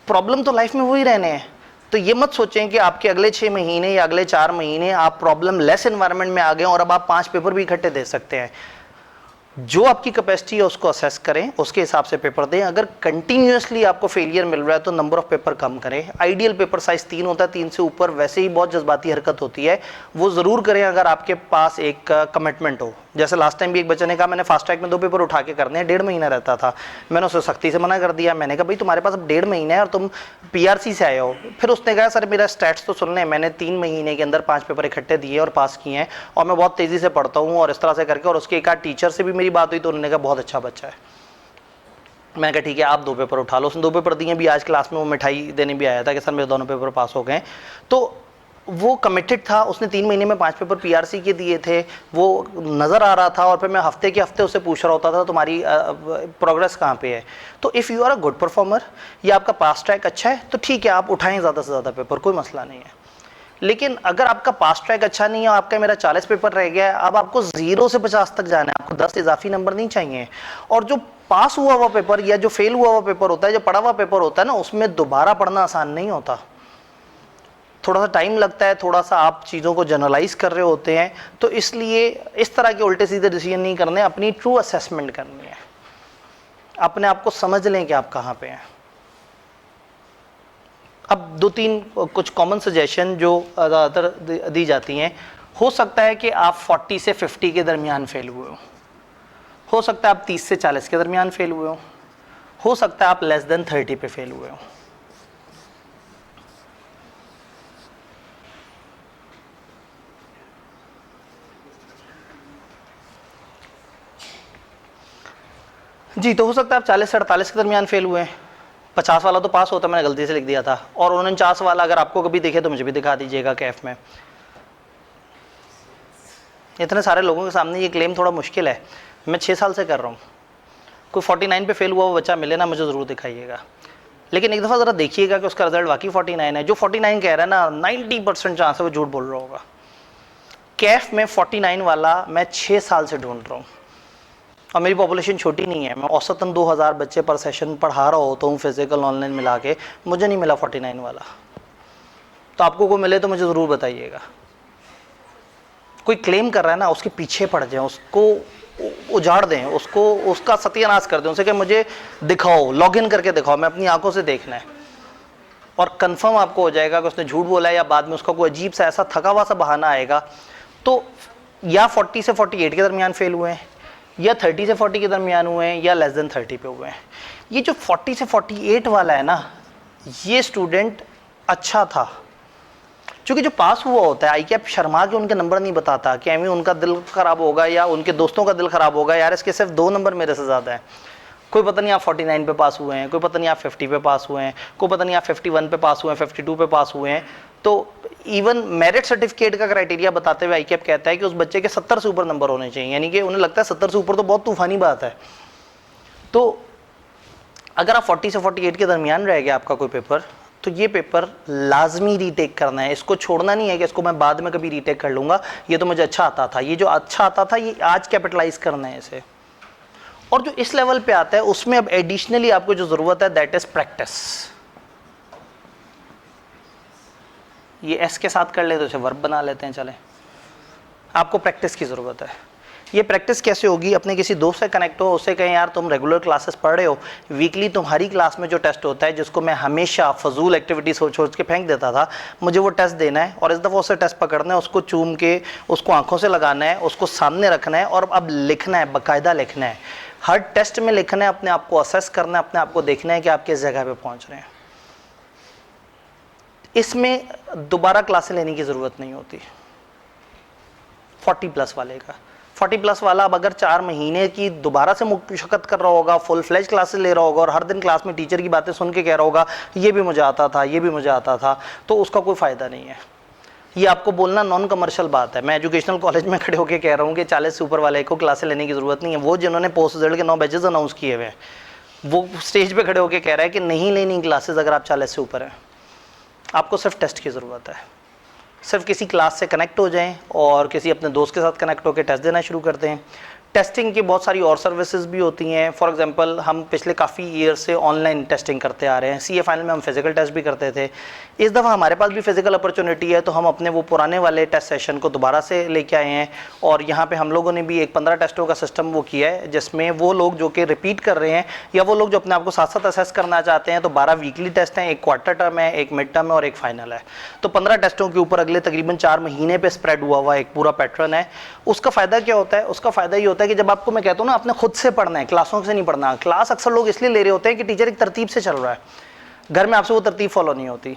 प्रॉब्लम तो लाइफ में वही रहने हैं। तो ये मत सोचें कि आपके अगले 6 महीने या अगले 4 महीने आप प्रॉब्लम लेस एनवायरनमेंट में आ गए और अब आप 5 पेपर भी इकट्ठे दे सकते हैं। जो आपकी कैपेसिटी है उसको असेस करें, उसके हिसाब से पेपर दें। अगर कंटिन्यूसली आपको फेलियर मिल रहा है तो नंबर ऑफ पेपर कम करें। आइडियल पेपर साइज 3 होता है, 3 से ऊपर वैसे ही बहुत जज्बाती हरकत होती है, वो ज़रूर करें अगर आपके पास एक कमिटमेंट हो। जैसे लास्ट टाइम भी एक बच्चे ने कहा मैंने फास्ट ट्रैक में 2 पेपर उठा के करने हैं, 1.5 महीना रहता था। मैंने उसे सख्ती से मना कर दिया। मैंने कहा भाई तुम्हारे पास अब 1.5 महीना है और तुम PRC से आए हो। फिर उसने कहा सर मेरा स्टैट्स तो सुन लें, मैंने 3 महीने के अंदर 5 पेपर इकट्ठे दिए और पास किए हैं, और मैं बहुत तेज़ी से पढ़ता हूँ और इस तरह से करके। और उसके एक आध टीचर से भी मेरी बात हुई तो उन्होंने कहा बहुत अच्छा बच्चा है। मैंने कहा ठीक है आप 2 पेपर उठा लो। उसने 2 पेपर दिए भी। आज क्लास में वो मिठाई देने भी आया था कि सर मेरे दोनों पेपर पास हो गए। तो वो कमिटेड था, उसने 3 महीने में 5 पेपर पीआरसी के दिए थे, वो नज़र आ रहा था, और फिर मैं हफ्ते के हफ्ते उससे पूछ रहा होता था तुम्हारी प्रोग्रेस कहाँ पे है। तो if you are a good performer या आपका पास ट्रैक अच्छा है तो ठीक है, आप उठाएं ज़्यादा से ज़्यादा पेपर, कोई मसला नहीं है। लेकिन अगर आपका पास ट्रैक अच्छा नहीं है, आपका मेरा 40 पेपर रह गया है, अब आपको 0 से 50 तक जाना है, आपको 10 इजाफी नंबर नहीं चाहिए। और जो पास हुआ हुआ पेपर या जो फेल हुआ हुआ पेपर होता है, जो पढ़ा हुआ पेपर होता है ना, उसमें दोबारा पढ़ना आसान नहीं होता, थोड़ा सा टाइम लगता है, थोड़ा सा आप चीज़ों को जनरलाइज कर रहे होते हैं। तो इसलिए इस तरह के उल्टे सीधे डिसीजन नहीं करने, अपनी ट्रू असेसमेंट करनी है, अपने आप को समझ लें कि आप कहाँ पे हैं। अब 2-3 कुछ कॉमन सजेशन जो ज़्यादातर दी जाती हैं। हो सकता है कि आप 40 से 50 के दरमियान फेल हुए हो सकता है आप 30 से 40 के दरमियान फेल हुए हो सकता है आप लेस देन 30 पे फेल हुए हो। जी, तो हो सकता है आप 40 से 48 के दरमियान फेल हुए हैं। 50 वाला तो पास होता, मैंने गलती से लिख दिया था, और 49 वाला अगर आपको कभी दिखे तो मुझे भी दिखा दीजिएगा कैफ में। इतने सारे लोगों के सामने ये क्लेम थोड़ा मुश्किल है, मैं 6 साल से कर रहा हूँ। कोई 49 पे फेल हुआ वो बच्चा मिले ना, मुझे ज़रूर दिखाइएगा। लेकिन एक दफ़ा ज़रा देखिएगा कि उसका रिजल्ट वाकई 49 है। जो 49 कह रहा है ना, 90% चांस है वो झूठ बोल रहा होगा। कैफ में 49 वाला मैं 6 साल से ढूंढ रहा हूँ, और मेरी पॉपुलेशन छोटी नहीं है, मैं औसतन 2000 बच्चे पर सेशन पढ़ा रहा होता हूँ, फिजिकल ऑनलाइन मिला के, मुझे नहीं मिला 49 वाला। तो आपको को मिले तो मुझे ज़रूर बताइएगा। कोई क्लेम कर रहा है ना, उसके पीछे पड़ जाए, उसको उजाड़ दें, उसको उसका सत्यानाश कर दें, उसे कि मुझे दिखाओ, लॉगिन करके दिखाओ, मैं अपनी आंखों से देखना है। और कंफर्म आपको हो जाएगा कि उसने झूठ बोला है, या बाद में उसका कोई अजीब सा ऐसा थका हुआ सा बहाना आएगा। तो या 40 से 48 के दरमियान फेल हुए हैं, या 30 से 40 के दरमियान हुए हैं, या लेस देन 30 पे हुए हैं। ये जो 40 से 48 वाला है ना, ये स्टूडेंट अच्छा था, क्योंकि जो पास हुआ होता है आईकैप शर्मा के उनके नंबर नहीं बताता कि एमी उनका दिल खराब होगा या उनके दोस्तों का दिल खराब होगा, यार इसके सिर्फ 2 नंबर मेरे से ज़्यादा है। कोई पता नहीं आप 49 पे पास हुए हैं, कोई पता नहीं आप 50 पे पास हुए हैं, कोई पता नहीं आप 51 पे पास हुए हैं, 52 पे पास हुए हैं। तो इवन मेरिट सर्टिफिकेट का क्राइटेरिया बताते हुए आईकैप कहता है कि उस बच्चे के 70 से ऊपर नंबर होने चाहिए, यानी कि उन्हें लगता है 70 से ऊपर तो बहुत तूफानी बात है। तो अगर आप 40 से 48 के दरमियान रह गया आपका कोई पेपर, तो ये पेपर लाजमी रीटेक करना है, इसको छोड़ना नहीं है कि इसको मैं बाद में कभी रीटेक कर लूँगा, ये तो मुझे अच्छा आता था, ये जो अच्छा आता था ये आज कैपिटलाइज करना है इसे। और जो इस लेवल पे आता है उसमें अब एडिशनली आपको जो ज़रूरत है दैट इज़ प्रैक्टिस। ये एस के साथ कर ले तो इसे वर्ब बना लेते हैं, चले। आपको प्रैक्टिस की ज़रूरत है। ये प्रैक्टिस कैसे होगी? अपने किसी दोस्त से कनेक्ट हो, उससे कहें यार तुम रेगुलर क्लासेस पढ़ रहे हो, वीकली तुम्हारी क्लास में जो टेस्ट होता है जिसको मैं हमेशा फजूल एक्टिविटी सोच के फेंक देता था, मुझे वो टेस्ट देना है, और इस दफ़ा उससे टेस्ट पकड़ना है, उसको चूम के उसको आंखों से लगाना है, उसको सामने रखना है, और अब लिखना है, बाकायदा लिखना है। हर टेस्ट में लिखना है, अपने आप को असेस करना है, अपने आप को देखना है कि आप किस जगह पर पहुँच रहे हैं। इसमें दोबारा क्लासें लेने की ज़रूरत नहीं होती। 40+ वाले का 40+ वाला अब अगर 4 महीने की दोबारा से मुशक्कत कर रहा होगा, फुल फ्लेज क्लासेस ले रहा होगा, और हर दिन क्लास में टीचर की बातें सुन के कह रहा होगा ये भी मुझे आता था, ये भी मुझे आता था, तो उसका कोई फ़ायदा नहीं है। ये आपको बोलना नॉन कमर्शियल बात है। मैं एजुकेशनल कॉलेज में खड़े होकर कह रहा हूँ कि 40 से ऊपर वाले को क्लासें लेने की ज़रूरत नहीं है। वो जिन्होंने पोस्ट रिजल्ट के 9 बैचेज अनाउंस किए हुए हैं, वो स्टेज पर खड़े होकर कह रहा है कि नहीं लेनी क्लासेज अगर आप 40 से ऊपर हैं, आपको सिर्फ टेस्ट की ज़रूरत है। सिर्फ किसी क्लास से कनेक्ट हो जाएं और किसी अपने दोस्त के साथ कनेक्ट होकर टेस्ट देना शुरू करते हैं। टेस्टिंग की बहुत सारी और सर्विसेज भी होती हैं। फॉर एग्जांपल हम पिछले काफ़ी ईयर से ऑनलाइन टेस्टिंग करते आ रहे हैं। सीए फाइनल में हम फिजिकल टेस्ट भी करते थे। इस दफ़ा हमारे पास भी फिजिकल अपॉर्चुनिटी है, तो हम अपने वो पुराने वाले टेस्ट सेशन को दोबारा से लेके आए हैं, और यहाँ पे हम लोगों ने भी एक 15 टेस्टों का सिस्टम वो किया है, जिसमें वो लोग जो कि रिपीट कर रहे हैं या वो लोग जो अपने आप को साथ साथ असेस करना चाहते हैं, तो 12 वीकली टेस्ट हैं, एक क्वार्टर टर्म है, एक मिड टर्म है और एक फाइनल है। तो 15 टेस्टों के ऊपर अगले तकरीबन 4 महीने पर स्प्रेड हुआ एक पूरा पैटर्न है। उसका फ़ायदा क्या होता है? उसका फ़ायदा ये होता है कि जब आपको मैं कहता हूँ ना आपने खुद से पढ़ना है, क्लासों से नहीं पढ़ना। क्लास अक्सर लोग इसलिए ले रहे होते हैं कि टीचर एक तरतीब से चल रहा है, घर में आपसे वो तरतीब फॉलो नहीं होती।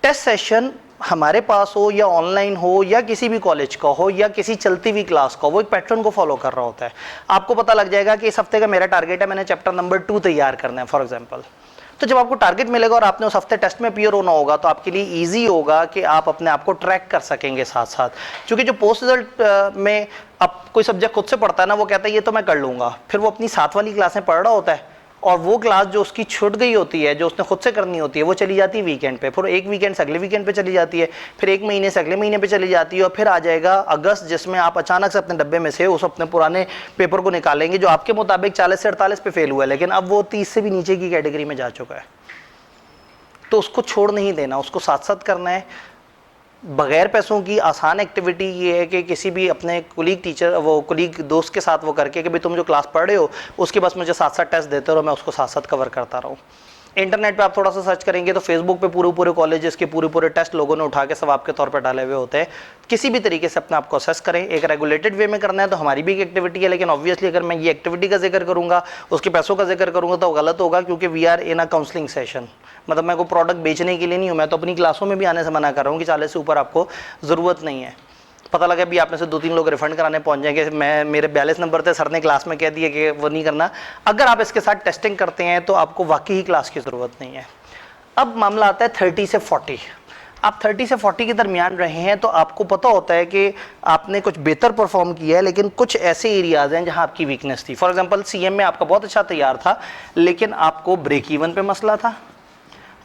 टेस्ट सेशन हमारे पास हो या ऑनलाइन हो या किसी भी कॉलेज का हो या किसी चलती हुई क्लास का, वो एक पैटर्न को फॉलो कर रहा होता है। आपको पता लग जाएगा कि इस हफ्ते का मेरा टारगेट है, मैंने चैप्टर नंबर 2 तैयार करना है फॉर एग्जांपल, तो जब आपको टारगेट मिलेगा और आपने उस हफ्ते टेस्ट में अपीयर होना होगा तो आपके लिए ईजी होगा कि आप अपने आप को ट्रैक कर सकेंगे साथ साथ। क्योंकि जो पोस्ट रिजल्ट में अब कोई सब्जेक्ट खुद से पढ़ता है ना, वो कहता है ये तो मैं कर लूँगा, फिर वो अपनी साथ वाली क्लासें पढ़ रहा होता है और वो क्लास जो उसकी छूट गई होती है, जो उसने खुद से करनी होती है, वो चली जाती है वीकेंड पे, फिर एक वीकेंड से अगले वीकेंड पे चली जाती है, फिर एक महीने से अगले महीने पे चली जाती है, और फिर आ जाएगा अगस्त जिसमें आप अचानक से अपने डब्बे में से उस अपने पुराने पेपर को निकालेंगे जो आपके मुताबिक 40 से 48 पे फेल हुआ है, लेकिन अब वो 30 से भी नीचे की कैटेगरी में जा चुका है। तो उसको छोड़ नहीं देना, उसको साथ साथ करना है। बगैर पैसों की आसान एक्टिविटी ये है कि किसी भी अपने कुलीग टीचर, वो कुलीग दोस्त के साथ वो करके कि भाई तुम जो क्लास पढ़ रहे हो उसके बस मुझे साथ साथ टेस्ट देते रहो, मैं उसको साथ साथ कवर करता रहूँ। इंटरनेट पे आप थोड़ा सा सर्च करेंगे तो फेसबुक पे पूरे कॉलेजेस के पूरे टेस्ट लोगों ने उठा के सवाब के तौर पर डाले हुए होते हैं। किसी भी तरीके से अपने आप को असेस करें। एक रेगुलेटेड वे में करना है तो हमारी भी एक एक्टिविटी है, लेकिन ऑब्वियसली अगर मैं ये एक्टिविटी का जिक्र करूंगा, उसके पैसों का जिक्र करूंगा तो गलत होगा, क्योंकि we are in a counselling session. मतलब मैं कोई प्रोडक्ट बेचने के लिए नहीं हूँ, मैं तो अपनी क्लासों में भी आने से मना कर रहा हूँ कि 40 से ऊपर आपको ज़रूरत नहीं है। पता लगा भी आप में से 2-3 लोग रिफंड कराने पहुंच जाएंगे, मैं मेरे 42 नंबर थे, सर ने क्लास में कह दिया कि वो नहीं करना। अगर आप इसके साथ टेस्टिंग करते हैं तो आपको वाकई ही क्लास की ज़रूरत नहीं है। अब मामला आता है 30 से 40। आप 30 से 40 के दरमियान रहे हैं तो आपको पता होता है कि आपने कुछ बेहतर परफॉर्म किया है, लेकिन कुछ ऐसे एरियाज हैं जहां आपकी वीकनेस थी। फॉर एग्जांपल सीएम में आपका बहुत अच्छा तैयार था, लेकिन आपको ब्रेक इवन पे मसला था।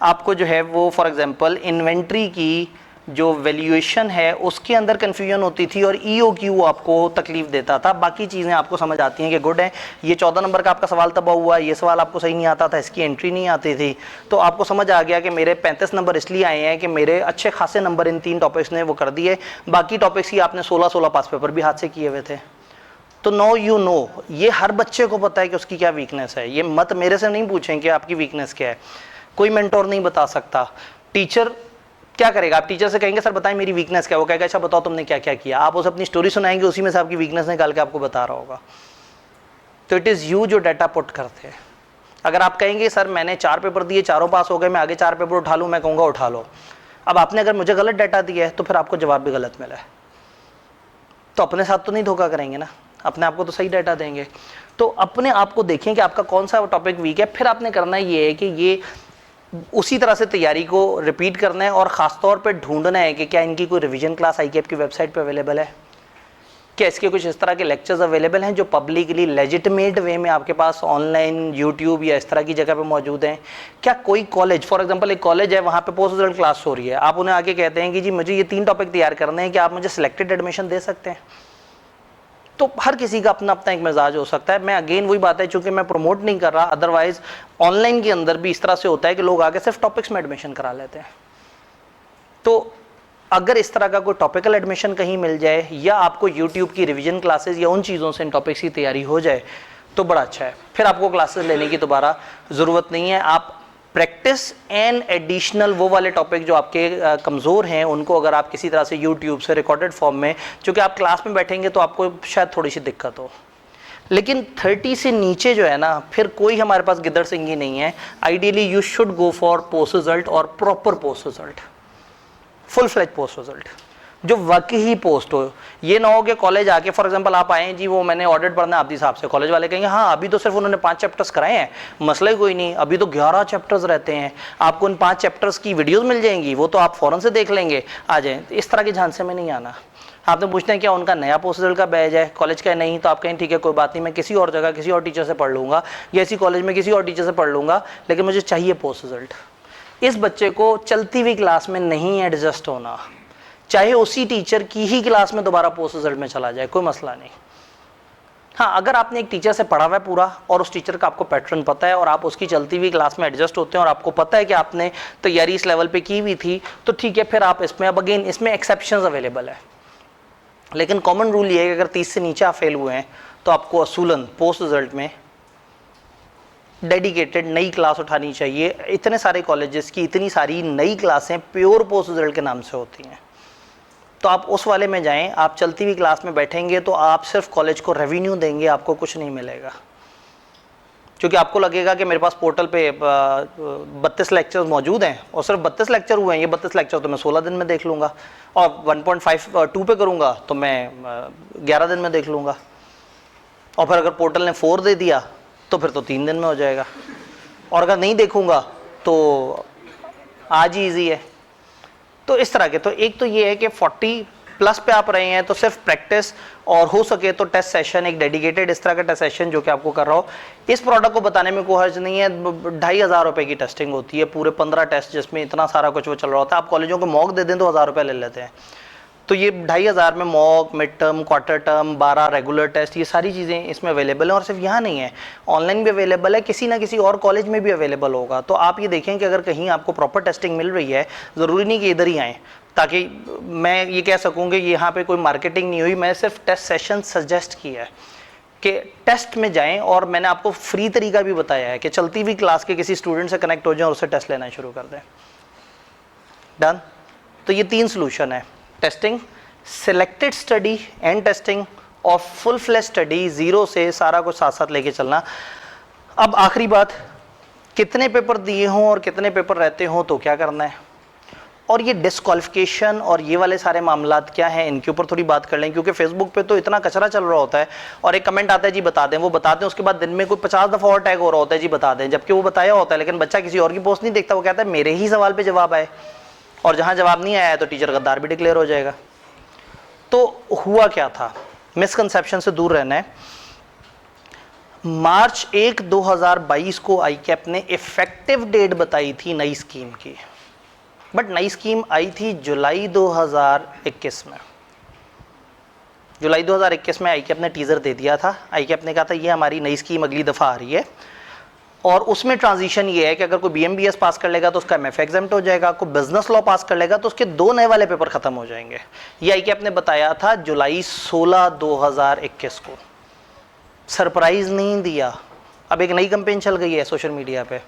आपको जो है वो फॉर एग्जांपल इन्वेंट्री की जो वैल्यूएशन है उसके अंदर कन्फ्यूजन होती थी और EOQ आपको तकलीफ देता था। बाकी चीज़ें आपको समझ आती हैं कि गुड है, ये 14 नंबर का आपका सवाल तबाह हुआ, ये सवाल आपको सही नहीं आता था, इसकी एंट्री नहीं आती थी, तो आपको समझ आ गया कि मेरे 35 नंबर इसलिए आए हैं कि मेरे अच्छे खासे नंबर इन 3 टॉपिक्स ने वो कर दिए, बाकी टॉपिक्स ही आपने 16 पास पेपर भी हाथ से किए हुए थे। तो नो यू नो, ये हर बच्चे को पता है कि उसकी क्या वीकनेस है। ये मत मेरे से नहीं पूछें कि आपकी वीकनेस क्या है, कोई मेंटोर नहीं बता सकता। टीचर क्या करेगा, आप टीचर से कहेंगे सर बताएं मेरी वीकनेस क्या है, वो कहेगा अच्छा बताओ तुमने क्या क्या किया, आप उसे अपनी स्टोरी सुनाएंगे, उसी में से आपकी वीकनेस निकाल के आपको बता रहा होगा। तो इट इज़ यू जो डाटा पुट करते हैं। अगर आप कहेंगे सर मैंने 4 पेपर दिए, चारों पास हो गए, मैं आगे 4 पेपर उठा लूँ, मैं कहूँगा उठा लो। अब आपने अगर मुझे गलत डाटा दिया है तो फिर आपको जवाब भी गलत मिला है, तो अपने साथ तो नहीं धोखा करेंगे ना, अपने आप को तो सही डाटा देंगे। तो अपने आप को देखें कि आपका कौन सा टॉपिक वीक है, फिर आपने करना ये है कि ये उसी तरह से तैयारी को रिपीट करना है और ख़ास तौर पे ढूंढना है कि क्या इनकी कोई रिवीजन क्लास ICAP की वेबसाइट पे अवेलेबल है, क्या इसके कुछ इस तरह के लेक्चर्स अवेलेबल हैं जो पब्लिकली लेजिटिमेट वे में आपके पास ऑनलाइन यूट्यूब या इस तरह की जगह पे मौजूद हैं। क्या कोई कॉलेज, फॉर एग्जांपल एक कॉलेज है, वहाँ पे पोस्ट रिजल्ट क्लास हो रही है, आप उन्हें आके कहते हैं कि जी मुझे ये 3 टॉपिक तैयार करने हैं, कि आप मुझे सिलेक्टेड एडमिशन दे सकते हैं। तो हर किसी का अपना अपना एक मिजाज हो सकता है। मैं अगेन वही बात है, चूंकि मैं प्रमोट नहीं कर रहा, अदरवाइज ऑनलाइन के अंदर भी इस तरह से होता है कि लोग आगे सिर्फ टॉपिक्स में एडमिशन करा लेते हैं। तो अगर इस तरह का कोई टॉपिकल एडमिशन कहीं मिल जाए या आपको यूट्यूब की रिवीजन क्लासेस या उन चीज़ों से इन टॉपिक्स की तैयारी हो जाए तो बड़ा अच्छा है, फिर आपको क्लासेस लेने की दोबारा ज़रूरत नहीं है। आप प्रैक्टिस एंड एडिशनल वो वाले टॉपिक जो आपके कमज़ोर हैं उनको अगर आप किसी तरह से यूट्यूब से रिकॉर्डेड फॉर्म में, चूँकि आप क्लास में बैठेंगे तो आपको शायद थोड़ी सी दिक्कत हो, लेकिन 30 से नीचे जो है ना, फिर कोई हमारे पास गिद्दड़ सिंगी नहीं है। Ideally you should go for post result और proper post result, full fledge post result जो वाकई ही पोस्ट हो। ये ना हो कि कॉलेज आके फॉर एग्जांपल आप आए जी वो मैंने ऑडिट पढ़ना है आपदी साहब से, कॉलेज वाले कहेंगे हाँ अभी तो सिर्फ उन्होंने 5 चैप्टर्स कराए हैं, मसला ही कोई नहीं, अभी तो 11 चैप्टर्स रहते हैं, आपको उन 5 चैप्टर्स की वीडियोस मिल जाएंगी, वो तो आप फ़ौरन से देख लेंगे, आ जाएं। इस तरह के झांसे में नहीं आना। आपने पूछते हैं क्या उनका नया पोस्ट रिजल्ट का बैच है, कॉलेज का नहीं, तो आप कहें ठीक है कोई बात नहीं, मैं किसी और जगह किसी और टीचर से पढ़ लूँगा या इसी कॉलेज में किसी और टीचर से पढ़ लूँगा, लेकिन मुझे चाहिए पोस्ट रिजल्ट। इस बच्चे को चलती हुई क्लास में नहीं एडजस्ट होना, चाहे उसी टीचर की ही क्लास में दोबारा पोस्ट रिजल्ट में चला जाए, कोई मसला नहीं। हाँ, अगर आपने एक टीचर से पढ़ा हुआ है पूरा और उस टीचर का आपको पैटर्न पता है और आप उसकी चलती हुई क्लास में एडजस्ट होते हैं और आपको पता है कि आपने तैयारी इस लेवल पे की हुई थी, तो ठीक है, फिर आप इसमें, अब अगेन इसमें एक्सेप्शंस अवेलेबल है, लेकिन कॉमन रूल ये है कि अगर 30 से नीचे आप फेल हुए हैं तो आपको असूलन पोस्ट रिजल्ट में डेडिकेटेड नई क्लास उठानी चाहिए। इतने सारे कॉलेजेस की इतनी सारी नई क्लासें प्योर पोस्ट रिजल्ट के नाम से होती हैं, तो आप उस वाले में जाएं। आप चलती हुई क्लास में बैठेंगे तो आप सिर्फ कॉलेज को रेवेन्यू देंगे, आपको कुछ नहीं मिलेगा, क्योंकि आपको लगेगा कि मेरे पास पोर्टल पे 32 लेक्चर्स मौजूद हैं और सिर्फ 32 लेक्चर हुए हैं, ये 32 लेक्चर तो मैं 16 दिन में देख लूँगा, और 1.52 पे करूँगा तो मैं 11 दिन में देख लूँगा, और फिर अगर पोर्टल ने 4 दे दिया तो फिर तो 3 दिन में हो जाएगा, और अगर नहीं देखूँगा तो आज ही ईजी है। तो इस तरह के, तो एक तो ये है कि 40+ पे आप रहे हैं तो सिर्फ प्रैक्टिस, और हो सके तो टेस्ट सेशन, एक डेडिकेटेड इस तरह का टेस्ट सेशन जो कि आपको कर रहा हो। इस प्रोडक्ट को बताने में कोई हर्ज नहीं है। 2,500 रुपए की टेस्टिंग होती है, पूरे 15 टेस्ट जिसमें इतना सारा कुछ वो चल रहा होता है। आप कॉलेजों को मॉक दे दें तो 1,000 रुपये ले लेते हैं। तो ये 2,500 में mock, mid term, quarter term, 12 regular test, ये सारी चीज़ें इसमें अवेलेबल हैं। और सिर्फ यहाँ नहीं है, ऑनलाइन भी अवेलेबल है, किसी ना किसी और कॉलेज में भी अवेलेबल होगा। तो आप ये देखें कि अगर कहीं आपको प्रॉपर टेस्टिंग मिल रही है, ज़रूरी नहीं कि इधर ही आएँ, ताकि मैं ये कह सकूँ कि यहाँ पे कोई मार्केटिंग नहीं हुई। मैं सिर्फ टेस्ट सेशन सजेस्ट किया है कि टेस्ट में जाएं, और मैंने आपको फ्री तरीका भी बताया है कि चलती हुई क्लास के किसी स्टूडेंट से कनेक्ट हो जाएं और उससे टेस्ट लेना शुरू कर दें। डन। तो ये 3 सोल्यूशन है, testing, selected study and testing, और फुल फ्लैश स्टडी, जीरो से सारा कुछ साथ साथ लेके चलना। अब आखिरी बात, कितने पेपर दिए हों और कितने पेपर रहते हों तो क्या करना है, और ये डिस्क्वालिफिकेशन और ये वाले सारे मामलात क्या हैं, इनके ऊपर थोड़ी बात कर लें। क्योंकि फेसबुक पे तो इतना कचरा चल रहा होता है, और एक कमेंट आता है जी बता दें, वो बताते हैं, उसके बाद दिन में कोई 50 दफ़ा और टैग हो रहा होता है जी बता दें, जबकि वो बताया होता है, लेकिन बच्चा किसी और की पोस्ट नहीं देखता, वो कहता है मेरे ही सवाल पे जवाब आए, और जहाँ जवाब नहीं आया है तो टीचर गद्दार भी डिक्लेयर हो जाएगा। तो हुआ क्या था, मिसकंसेप्शन से दूर रहना है। मार्च 1, 2022 को आईकैप ने इफेक्टिव डेट बताई थी नई स्कीम की, बट नई स्कीम आई थी जुलाई 2021 में। जुलाई 2021 में आईकैप ने टीजर दे दिया था। आईकैप ने कहा था ये हमारी नई स्कीम अगली दफ़ा आ रही है, और उसमें ट्रांजिशन ये है कि अगर कोई BMBS पास कर लेगा तो उसका MF एग्जाम्प्ट हो जाएगा, कोई बिजनेस लॉ पास कर लेगा तो उसके 2 नए वाले पेपर खत्म हो जाएंगे। ये आईकैप ने बताया था जुलाई 16, 2021 को। सरप्राइज नहीं दिया। अब एक नई कैंपेन चल गई है सोशल मीडिया पे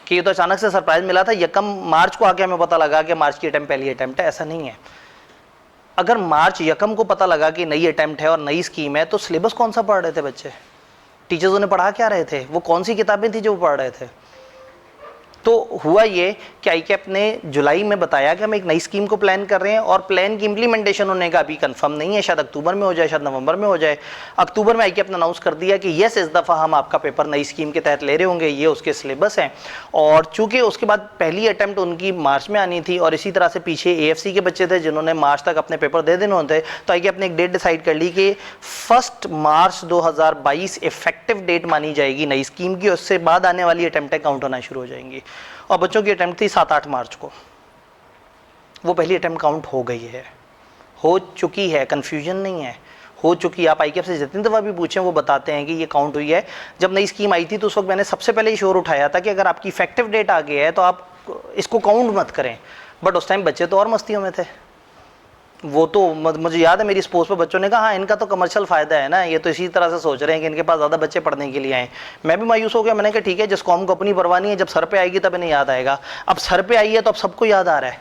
कि ये तो अचानक से सरप्राइज मिला था, 1 मार्च को आके हमें पता लगा कि मार्च की अटेम्प्ट पहली अटेम्प्ट है। ऐसा नहीं है। अगर मार्च 1 को पता लगा कि नई अटेम्प्ट है और नई स्कीम है, तो सिलेबस कौन सा पढ़ रहे थे बच्चे, टीचर्स उन्हें पढ़ा क्या रहे थे, वो कौन सी किताबें थी जो वो पढ़ रहे थे। तो हुआ ये कि आईकैप ने जुलाई में बताया कि हम एक नई स्कीम को प्लान कर रहे हैं, और प्लान की इंप्लीमेंटेशन होने का अभी कंफर्म नहीं है, शायद अक्टूबर में हो जाए, शायद नवंबर में हो जाए। अक्टूबर में आईकैप ने अनाउंस कर दिया कि यस, इस दफ़ा हम आपका पेपर नई स्कीम के तहत ले रहे होंगे, ये उसके सिलेबस हैं। और चूंकि उसके बाद पहली अटैम्प्ट उनकी मार्च में आनी थी, और इसी तरह से पीछे AFC के बच्चे थे जिन्होंने मार्च तक अपने पेपर दे देने होते, तो आईकैप ने एक डेट डिसाइड कर ली कि 1 मार्च 2022 इफेक्टिव डेट मानी जाएगी नई स्कीम की। उससे बाद आने वाली अटैम्प्टें काउंट होना शुरू हो जाएंगी। और बच्चों की अटेम्प्ट थी 7-8 मार्च को, वो पहली अटेम्प्ट काउंट हो गई है, हो चुकी है, कंफ्यूजन नहीं है, हो चुकी। आप आईकैप से जितनी दफ़ा भी पूछें वो बताते हैं कि ये काउंट हुई है। जब नई स्कीम आई थी तो उस वक्त मैंने सबसे पहले ही शोर उठाया था कि अगर आपकी इफेक्टिव डेट आ गई है तो आप इसको काउंट मत करें। बट उस टाइम बच्चे तो और मस्तियों में थे, वो तो मुझे याद है मेरी स्पोर्ट्स पे बच्चों ने कहा हाँ इनका तो कमर्शियल फ़ायदा है ना, ये तो इसी तरह से सोच रहे हैं कि इनके पास ज़्यादा बच्चे पढ़ने के लिए आए। मैं भी मायूस हो गया, मैंने कहा ठीक है, जिस कौम को अपनी परवाह नहीं है, जब सर पे आएगी तब इन्हें याद आएगा। अब सर पे आई है तो अब सबको याद आ रहा है।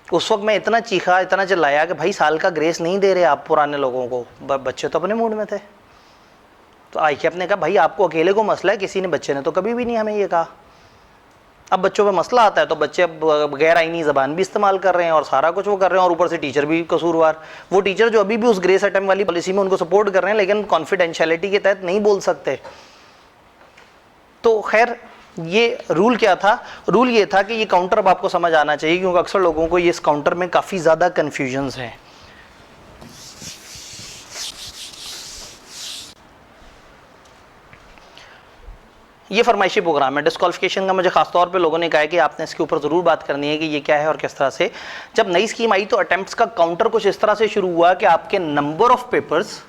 उस वक्त मैं इतना चीखा, इतना चिल्लाया कि भाई साल का ग्रेस नहीं दे रहे आप पुराने लोगों को, बच्चे तो अपने मूड में थे। तो आईकैप ने कहा भाई आपको अकेले को मसला है, किसी ने बच्चे ने तो कभी भी नहीं हमें ये कहा। अब बच्चों पे मसला आता है तो बच्चे अब गैर आईनी ज़बान भी इस्तेमाल कर रहे हैं और सारा कुछ वो कर रहे हैं, और ऊपर से टीचर भी कसूरवार। वो टीचर जो अभी भी उस ग्रेस अटेम्प्ट वाली पॉलिसी में उनको सपोर्ट कर रहे हैं, लेकिन कॉन्फिडेंशियलिटी के तहत नहीं बोल सकते। तो खैर ये रूल क्या था, रूल ये था कि ये काउंटर अब आपको समझ आना चाहिए, क्योंकि अक्सर लोगों को ये इस काउंटर में काफ़ी ज़्यादा कन्फ्यूजन्स हैं। ये फरमाइशी प्रोग्राम है डिस्क्वालिफिकेशन का। मुझे खास तौर पे लोगों ने कहा है कि आपने इसके ऊपर ज़रूर बात करनी है कि ये क्या है और किस तरह से। जब नई स्कीम आई तो अटेम्प्ट्स का काउंटर कुछ इस तरह से शुरू हुआ कि आपके नंबर ऑफ पेपर्स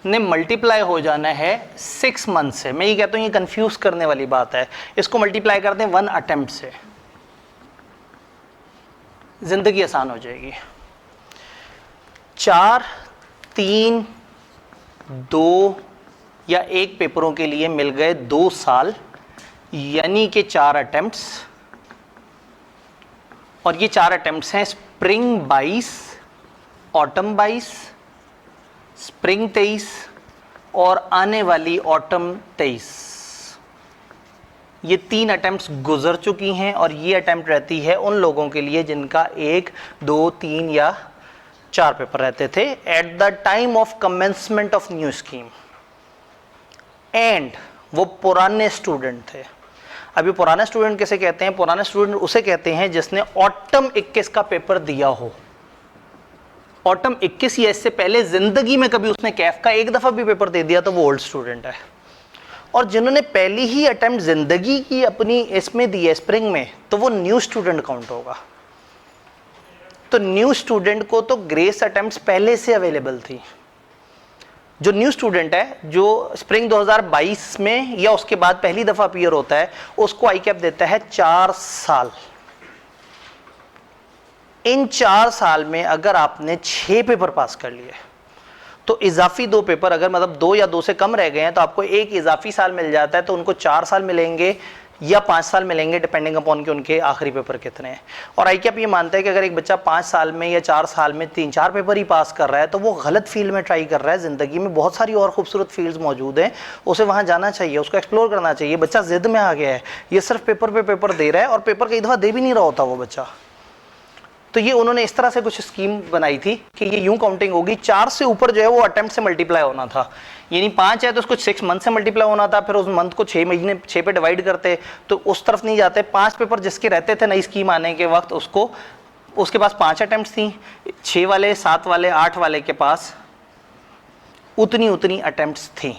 ने मल्टीप्लाई हो जाना है 6 मंथ से। मैं ये कहता हूँ ये कंफ्यूज करने वाली बात है, इसको मल्टीप्लाई कर दें 1 अटेम्प्ट से, ज़िंदगी आसान हो जाएगी। 4, 3, 2 या 1 पेपरों के लिए मिल गए 2 साल, यानी कि 4 अटेम्प्ट्स। और ये 4 अटेम्प्ट्स हैं स्प्रिंग 22, ऑटम 22, स्प्रिंग 23 और आने वाली ऑटम 23। ये 3 अटेम्प्ट्स गुजर चुकी हैं, और ये अटेम्प्ट रहती है उन लोगों के लिए जिनका 1, 2, 3 या 4 पेपर रहते थे at the time of commencement of new scheme, and वो पुराने स्टूडेंट थे। अभी पुराने स्टूडेंट कैसे कहते हैं? पुराने स्टूडेंट उसे कहते हैं जिसने ऑटम 21 का पेपर दिया हो। ऑटम 21 या इससे पहले जिंदगी में कभी उसने कैफ का एक दफा भी पेपर दे दिया तो वो ओल्ड स्टूडेंट है। और जिन्होंने पहली ही अटेम्प्ट जिंदगी की अपनी इसमें दी है स्प्रिंग में, तो वो न्यू स्टूडेंट काउंट होगा। तो न्यू स्टूडेंट को तो ग्रेस अटेम्प्ट्स पहले से अवेलेबल थी। जो न्यू स्टूडेंट है जो स्प्रिंग 2022 में या उसके बाद पहली दफा अपीयर होता है, उसको आईकैप देता है 4 साल। इन 4 साल में अगर आपने 6 पेपर पास कर लिए तो इजाफी 2 पेपर, अगर मतलब 2 या 2 से कम रह गए हैं तो आपको एक इजाफी साल मिल जाता है। तो उनको 4 साल मिलेंगे या 5 साल मिलेंगे, डिपेंडिंग अपॉन कि उनके आखिरी पेपर कितने हैं। और आईकैप ये मानता है कि अगर एक बच्चा 5 साल में या 4 साल में 3-4 पेपर ही पास कर रहा है तो वो गलत फील्ड में ट्राई कर रहा है। ज़िंदगी में बहुत सारी और खूबसूरत फील्ड्स मौजूद हैं, उसे वहाँ जाना चाहिए, उसको एक्सप्लोर करना चाहिए। बच्चा जिद में आ गया है, ये सिर्फ पेपर पे पेपर दे रहा है और पेपर कई दफ़ा दे भी नहीं रहा होता वो बच्चा। तो ये उन्होंने इस तरह से कुछ स्कीम बनाई थी कि ये यूं काउंटिंग होगी, 4 से ऊपर जो है वो अटेम्प्ट से मल्टीप्लाई होना था। यानी 5 है तो उसको 6 मंथ से मल्टीप्लाई होना था, फिर उस मंथ को 6 महीने 6 पे डिवाइड करते, तो उस तरफ नहीं जाते। 5 पेपर जिसके रहते थे नई स्कीम आने के वक्त, उसको उसके पास 5 अटेम्प्ट थी, 6 वाले 7 वाले 8 वाले के पास उतनी अटेम्प्ट्स थी।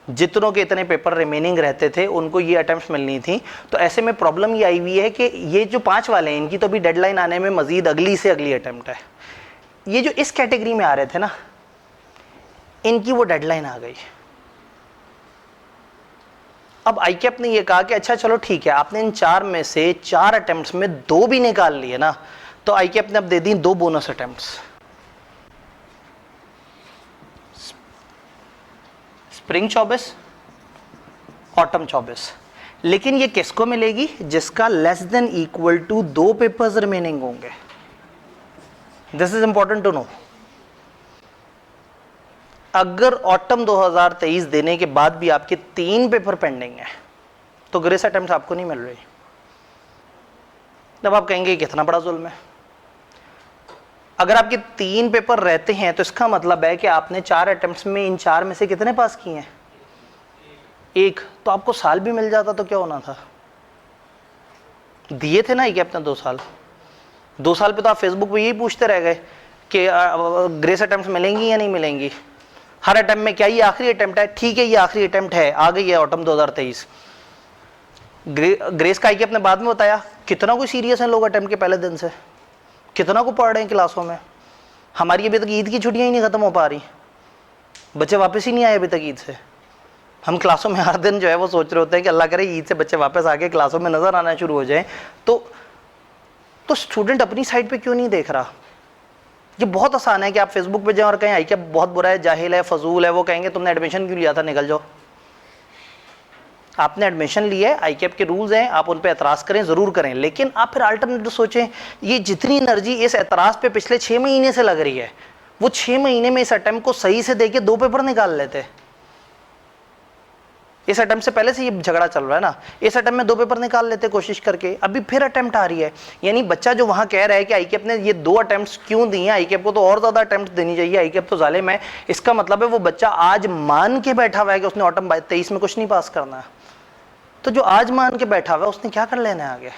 जितनों के इतने पेपर रिमेनिंग रहते थे उनको ये अटेम्प्ट्स मिलनी थी। तो ऐसे में प्रॉब्लम ये आई हुई है कि ये जो 5 वाले हैं इनकी तो अभी डेडलाइन आने में मजीद अगली से अगली अटेम्प्ट है। ये जो इस कैटेगरी में आ रहे थे ना, इनकी वो डेडलाइन आ गई। अब आईकैप ने ये कहा कि अच्छा चलो ठीक है, आपने इन 4 में से 4 अटेम्प्ट्स में 2 भी निकाल लिए ना, तो आईकैप ने अब दे दी 2 बोनस अटेम्प्ट्स। Spring 24, autumn 24। लेकिन ये किसको मिलेगी? जिसका less than equal to 2 papers remaining होंगे। This is important to know. अगर ऑटम 2023 देने के बाद भी आपके 3 पेपर पेंडिंग है तो ग्रेस अटेम्प्ट आपको नहीं मिल रही। तब आप कहेंगे कितना बड़ा जुल्म है। अगर आपके 3 पेपर रहते हैं तो इसका मतलब है कि आपने 4 अटेम्प्ट्स में इन 4 में से कितने पास किए हैं? 1। तो आपको साल भी मिल जाता तो क्या होना था? दिए थे ना ये अपने 2 साल। 2 साल पे तो आप फेसबुक पे यही पूछते रह गए कि ग्रेस अटेम्प्ट्स मिलेंगी या नहीं मिलेंगी। हर अटेम्प्ट में क्या ये आखिरी अटेम्प्ट है? ठीक है, ये आखिरी अटेम्प्ट है, आ गई है ऑटम 2023। ग्रेस का आईके अपने बाद में बताया कितना कोई सीरियस है लोग अटेम्प्ट के पहले दिन से, कितना को पढ़ रहे हैं क्लासों में। हमारी अभी तक ईद की छुट्टियां ही नहीं खत्म हो पा रही, बच्चे वापस ही नहीं आए अभी तक ईद से। हम क्लासों में हर दिन जो है वो सोच रहे होते हैं कि अल्लाह करे ईद से बच्चे वापस आके क्लासों में नजर आना शुरू हो जाए। तो स्टूडेंट अपनी साइड पे क्यों नहीं देख रहा? ये बहुत आसान है कि आप फेसबुक पे जाएं और कहें आईके बहुत बुरा है, जाहिल है, फजूल है। वो कहेंगे तुमने एडमिशन क्यों लिया था, निकल जाओ। आपने एडमिशन लिया है, आईकैप के रूल्स हैं, आप उन पे एतराज़ करें, ज़रूर करें, लेकिन आप फिर अल्टरनेटिव सोचें। ये जितनी एनर्जी इस एतराज़ पे पिछले 6 महीने से लग रही है, वो 6 महीने में इस अटेम्प्ट को सही से देके 2 पेपर निकाल लेते। इस अटेम्प्ट से पहले से ये झगड़ा चल रहा है ना, इस अटेम्प्ट में 2 पेपर निकाल लेते कोशिश करके। अभी फिर अटेम्प्ट आ रही है, यानी बच्चा जो वहां कह रहा है कि आईकैप ने ये 2 अटेम्प्ट्स क्यों दिए, आईकैप को तो और ज्यादा अटेम्प्ट देनी चाहिए, आईकैप तो जालिम है। इसका मतलब है वो बच्चा आज मान के बैठा हुआ है कि उसने ऑटम 23 में कुछ नहीं पास करना है। तो जो आज मान के बैठा हुआ है उसने क्या कर लेना है आगे?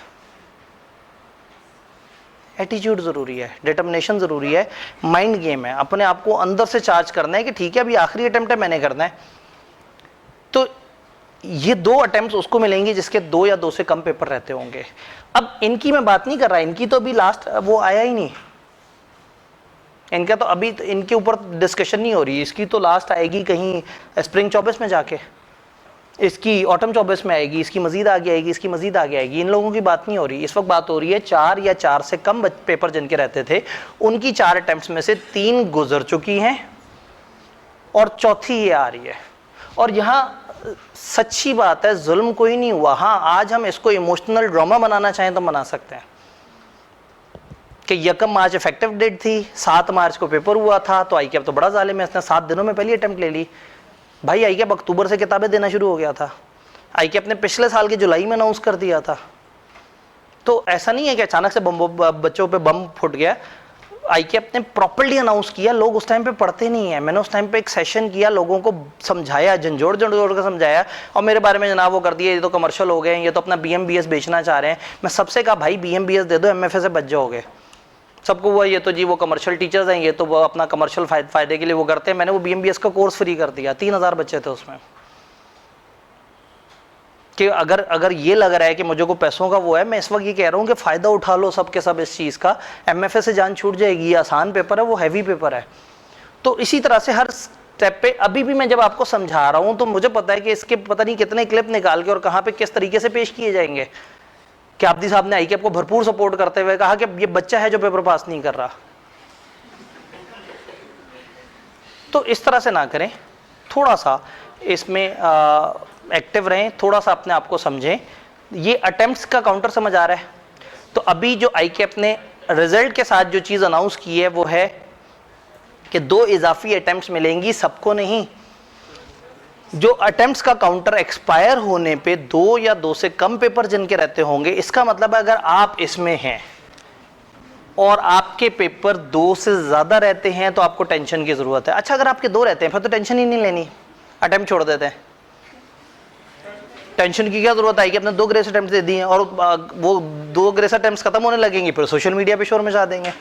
एटीट्यूड जरूरी है, डिटर्मिनेशन जरूरी है, माइंड गेम है। अपने आप को अंदर से चार्ज करना है कि ठीक है अभी आखिरी अटेम्प्ट है, मैंने करना है। तो ये 2 अटेम्प्ट्स उसको मिलेंगे जिसके 2 या 2 से कम पेपर रहते होंगे। अब इनकी मैं बात नहीं कर रहा, इनकी तो अभी लास्ट वो आया ही नहीं, इनका तो अभी इनके ऊपर डिस्कशन नहीं हो रही। इसकी तो लास्ट आएगी कहीं स्प्रिंग 24 में जाके, इसकी ऑटम 24 में आएगी, इसकी मजीद आगे आएगी, इसकी मजीद आगे आएगी। इन लोगों की बात नहीं हो रही। इस वक्त बात हो रही है 4 या 4 से कम पेपर जिनके रहते थे, उनकी 4 अटेम्प्ट्स में से 3 गुजर चुकी हैं और चौथी ये आ रही है। और यहाँ सच्ची बात है, जुल्म कोई नहीं हुआ। हाँ, आज हम इसको इमोशनल ड्रामा बनाना चाहें तो बना सकते हैं कि 1 मार्च इफेक्टिव डेट थी, 7 मार्च को पेपर हुआ था, तो आईकैप तो बड़ा जालिम है, इसने 7 दिनों में पहली अटेम्प्ट ले ली। भाई आईकैप अक्टूबर से किताबें देना शुरू हो गया था, आईकैप ने पिछले साल के जुलाई में अनाउंस कर दिया था। तो ऐसा नहीं है कि अचानक से बच्चों पे बम फुट गया। आईकेएप ने प्रॉपर्ली अनाउंस किया, लोग उस टाइम पे पढ़ते नहीं है। मैंने उस टाइम पे एक सेशन किया, लोगों को समझाया, झंझोड़ झंझोड़ कर समझाया, और मेरे बारे में जनाब वो कर दिया, ये तो कमर्शियल हो गए, ये तो अपना बीएमबीएस बेचना चाह रहे हैं। मैं सबसे कहा भाई बीएमबीएस दे दो, एमएफए से बच जाओगे। सबको वो ये तो जी वो कमर्शियल टीचर्स हैं, ये तो वो अपना कमर्शियल फायदे के लिए वो करते हैं। मैंने वो बीएमबीएस का कोर्स फ्री कर दिया, 3000 बच्चे थे उसमें। कि अगर ये लग रहा है कि मुझे को पैसों का वो है, मैं इस वक्त ये कह रहा हूँ कि फ़ायदा उठा लो सब के सब इस चीज़ का। एमएफए से जान छूट जाएगी, ये आसान पेपर है, वो हैवी पेपर है। तो इसी तरह से हर स्टेप पे अभी भी मैं जब आपको समझा रहा हूँ तो मुझे पता है कि इसके पता नहीं कितने क्लिप निकाल के और कहाँ पे किस तरीके से पेश किए जाएंगे। कि आब्दी साहब ने आईकेएप को भरपूर सपोर्ट करते हुए कहा कि ये बच्चा है जो पेपर पास नहीं कर रहा। तो इस तरह से ना करें, थोड़ा सा इसमें एक्टिव रहें, थोड़ा सा अपने आप को समझें। ये अटेम्प्ट्स का काउंटर समझ आ रहा है। तो अभी जो आईकेएप ने रिजल्ट के साथ जो चीज़ अनाउंस की है वो है कि 2 इजाफी अटेम्प्ट्स मिलेंगी, सबको नहीं। जो अटेम्प्ट्स का काउंटर एक्सपायर होने पे 2 या 2 से कम पेपर जिनके रहते होंगे, इसका मतलब अगर आप इसमें हैं और आपके पेपर 2 से ज़्यादा रहते हैं तो आपको टेंशन की ज़रूरत है। अच्छा, अगर आपके 2 रहते हैं फिर तो टेंशन ही नहीं लेनी, अटेम्प्ट छोड़ देते हैं। टेंशन की क्या जरूरत है कि अपने 2 ग्रेस अटेम्प्ट दे दिए और वो 2 ग्रेस अटेम्प्ट खत्म होने लगेंगे, फिर सोशल मीडिया पे शोर मचा देंगे।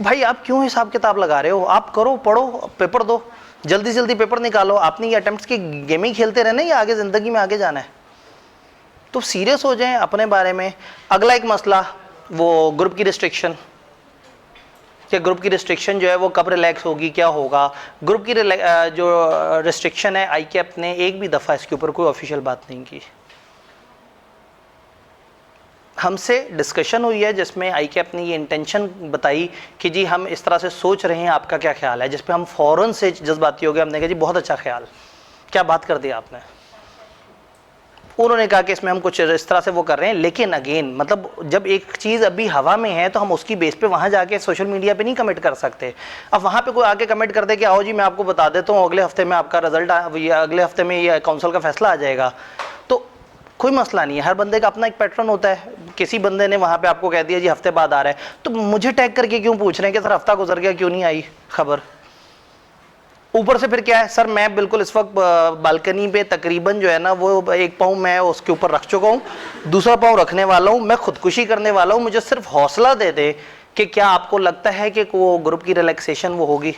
भाई आप क्यों हिसाब किताब लगा रहे हो? आप करो, पढ़ो, पेपर दो, जल्दी जल्दी पेपर निकालो। आपने ये अटेम्प्ट्स की गेमिंग खेलते रहना या आगे ज़िंदगी में आगे जाना है? तो सीरियस हो जाएं अपने बारे में। अगला एक मसला वो ग्रुप की रिस्ट्रिक्शन, कि ग्रुप की रिस्ट्रिक्शन जो है वो कब रिलैक्स होगी, क्या होगा। ग्रुप की जो रिस्ट्रिक्शन है, आईकेएप ने एक भी दफ़ा इसके ऊपर कोई ऑफिशियल बात नहीं की। हमसे डिस्कशन हुई है जिसमें आईकेएप ने ये इंटेंशन बताई कि जी हम इस तरह से सोच रहे हैं, आपका क्या ख्याल है, जिस पे हम फ़ौरन से जज्बाती हो गए। हमने कहा जी बहुत अच्छा ख्याल, क्या बात कर दी आपने। उन्होंने कहा कि इसमें हम कुछ इस तरह से वो कर रहे हैं, लेकिन अगेन मतलब जब एक चीज़ अभी हवा में है तो हम उसकी बेस पे वहाँ जाके सोशल मीडिया पे नहीं कमेंट कर सकते। अब वहाँ पे कोई आके कमेंट कर दे कि आओ जी मैं आपको बता देता हूँ अगले हफ्ते में आपका रिजल्ट, अगले हफ्ते में ये काउंसिल का फैसला आ जाएगा, तो कोई मसला नहीं है। हर बंदे का अपना एक पैटर्न होता है। किसी बंदे ने वहाँ पर आपको कह दिया जी हफ्ते बाद आ रहा है, तो मुझे टैग करके क्यों पूछ रहे हैं कि सर हफ्ता गुजर गया क्यों नहीं आई खबर। ऊपर से फिर क्या है सर, मैं बिल्कुल इस वक्त बालकनी पे तकरीबन जो है ना वो 1 पाँव मैं उसके ऊपर रख चुका हूँ, दूसरा पाँव रखने वाला हूँ, मैं खुदकुशी करने वाला हूँ। मुझे सिर्फ हौसला दे दे कि क्या आपको लगता है कि वो ग्रुप की रिलैक्सेशन वो होगी।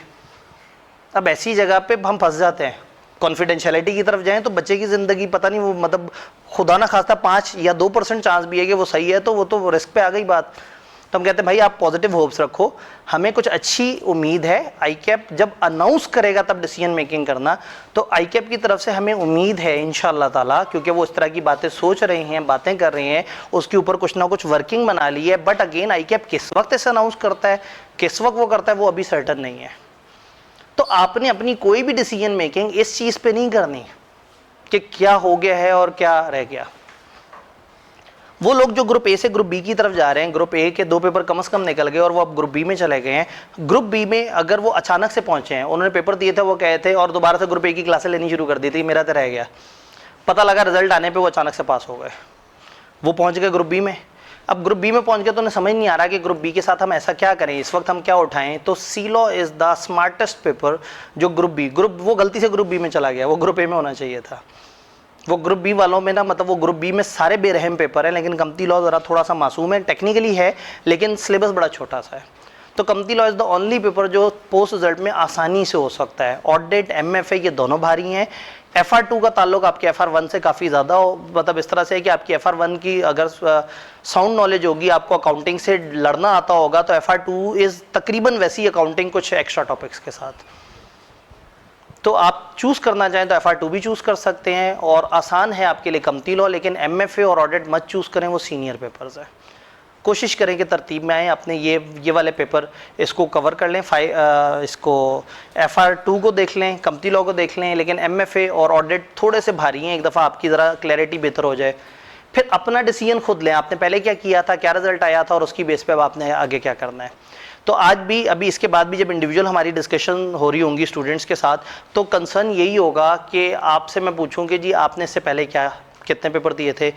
अब ऐसी जगह पे हम फंस जाते हैं, कॉन्फिडेंशियलिटी की तरफ जाएं तो बच्चे की ज़िंदगी पता नहीं वो मतलब खुदा ना खास्ता 5 या 2% चांस भी है कि वो सही है, तो वो तो रिस्क पे आ गई बात। तो हम कहते हैं भाई आप पॉजिटिव होप्स रखो, हमें कुछ अच्छी उम्मीद है। आईकेएप जब अनाउंस करेगा तब डिसीजन मेकिंग करना। तो आईकेएप की तरफ से हमें उम्मीद है इंशाअल्लाह ताला, क्योंकि वो इस तरह की बातें सोच रहे हैं, बातें कर रहे हैं, उसके ऊपर कुछ ना कुछ वर्किंग बना ली है। बट अगेन आईकेएप किस वक्त इसे अनाउंस करता है, किस वक्त वो करता है, वो अभी सर्टन नहीं है। तो आपने अपनी कोई भी डिसीजन मेकिंग इस चीज़ पर नहीं करनी कि क्या हो गया है और क्या रह गया। वो लोग जो ग्रुप ए से ग्रुप बी की तरफ जा रहे हैं, ग्रुप ए के 2 पेपर कम से कम निकल गए और वो अब ग्रुप बी में चले गए हैं। ग्रुप बी में अगर वो अचानक से पहुंचे हैं, उन्होंने पेपर दिए थे, वो कहे थे और दोबारा से ग्रुप ए की क्लासें लेनी शुरू कर दी थी, मेरा तो रह गया, पता लगा रिजल्ट आने पे वो अचानक से पास हो गए, वो पहुंच गए ग्रुप बी में। अब ग्रुप बी में पहुंच गए तो उन्हें समझ नहीं आ रहा कि ग्रुप बी के साथ हम ऐसा क्या करें, इस वक्त हम क्या उठाएं। तो सीलॉ इज़ द स्मार्टेस्ट पेपर जो ग्रुप वो गलती से ग्रुप बी में चला गया, वो ग्रुप ए में होना चाहिए था। वो ग्रुप बी वालों में ना मतलब वो ग्रुप बी में सारे बेरहम पेपर हैं, लेकिन कमती लॉ ज़रा थोड़ा सा मासूम है, टेक्निकली है लेकिन सिलेबस बड़ा छोटा सा है। तो कमती law is the only paper जो पोस्ट रिजल्ट में आसानी से हो सकता है। ऑडिट एमएफए ये दोनों भारी हैं। FR2 का ताल्लुक आपके FR1 से काफ़ी ज़्यादा हो, मतलब इस तरह से है कि आपकी FR1 की अगर साउंड नॉलेज होगी, आपको अकाउंटिंग से लड़ना आता होगा, तो FR2 इज़ तकरीबन वैसी अकाउंटिंग कुछ एक्स्ट्रा टॉपिक्स के साथ। तो आप चूज़ करना चाहें तो FR2 भी चूज़ कर सकते हैं और आसान है आपके लिए कमती लॉ, लेकिन MFA और ऑडिट मत चूज़ करें, वो सीनियर पेपर्स हैं। कोशिश करें कि तरतीब में आएँ, अपने ये वाले पेपर इसको कवर कर लें, इसको FR2 को देख लें, कमती लॉ को देख लें, लेकिन MFA और ऑडिट थोड़े से भारी हैं, एक दफ़ा आपकी ज़रा क्लैरिटी बेहतर हो जाए, फिर अपना डिसीजन खुद लें, आपने पहले क्या किया था, क्या रिजल्ट आया था और उसकी बेस पे अब आपने आगे क्या करना है। तो आज भी अभी इसके बाद भी जब इंडिविजुअल हमारी डिस्कशन हो रही होंगी स्टूडेंट्स के साथ, तो कंसर्न यही होगा कि आपसे मैं पूछूं कि जी आपने इससे पहले क्या कितने पेपर दिए थे,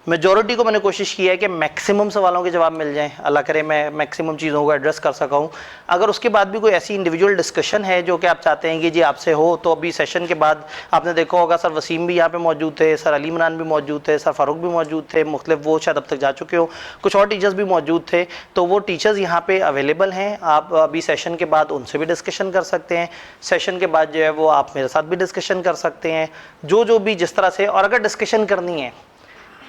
मेजॉरिटी को मैंने कोशिश की है कि मैक्सिमम सवालों के जवाब मिल जाएं, अल्लाह करे मैं मैक्सिमम चीज़ों को एड्रेस कर सका हूँ। अगर उसके बाद भी कोई ऐसी इंडिविजुअल डिस्कशन है जो कि आप चाहते हैं कि जी आपसे हो, तो अभी सेशन के बाद आपने देखा होगा सर वसीम भी यहाँ पे मौजूद थे, सर अली इमरान भी मौजूद थे, सर फ़ारूक भी मौजूद थे, मुख्तलिफ वो शायद अब तक जा चुके हो, कुछ और टीचर्स भी मौजूद थे, तो वो टीचर्स यहाँ पे अवेलेबल हैं। आप अभी सेशन के बाद उनसे भी डिस्कशन कर सकते हैं, सेशन के बाद जो है वो आप मेरे साथ भी डिस्कशन कर सकते हैं, जो भी जिस तरह से। और अगर डिस्कशन करनी है,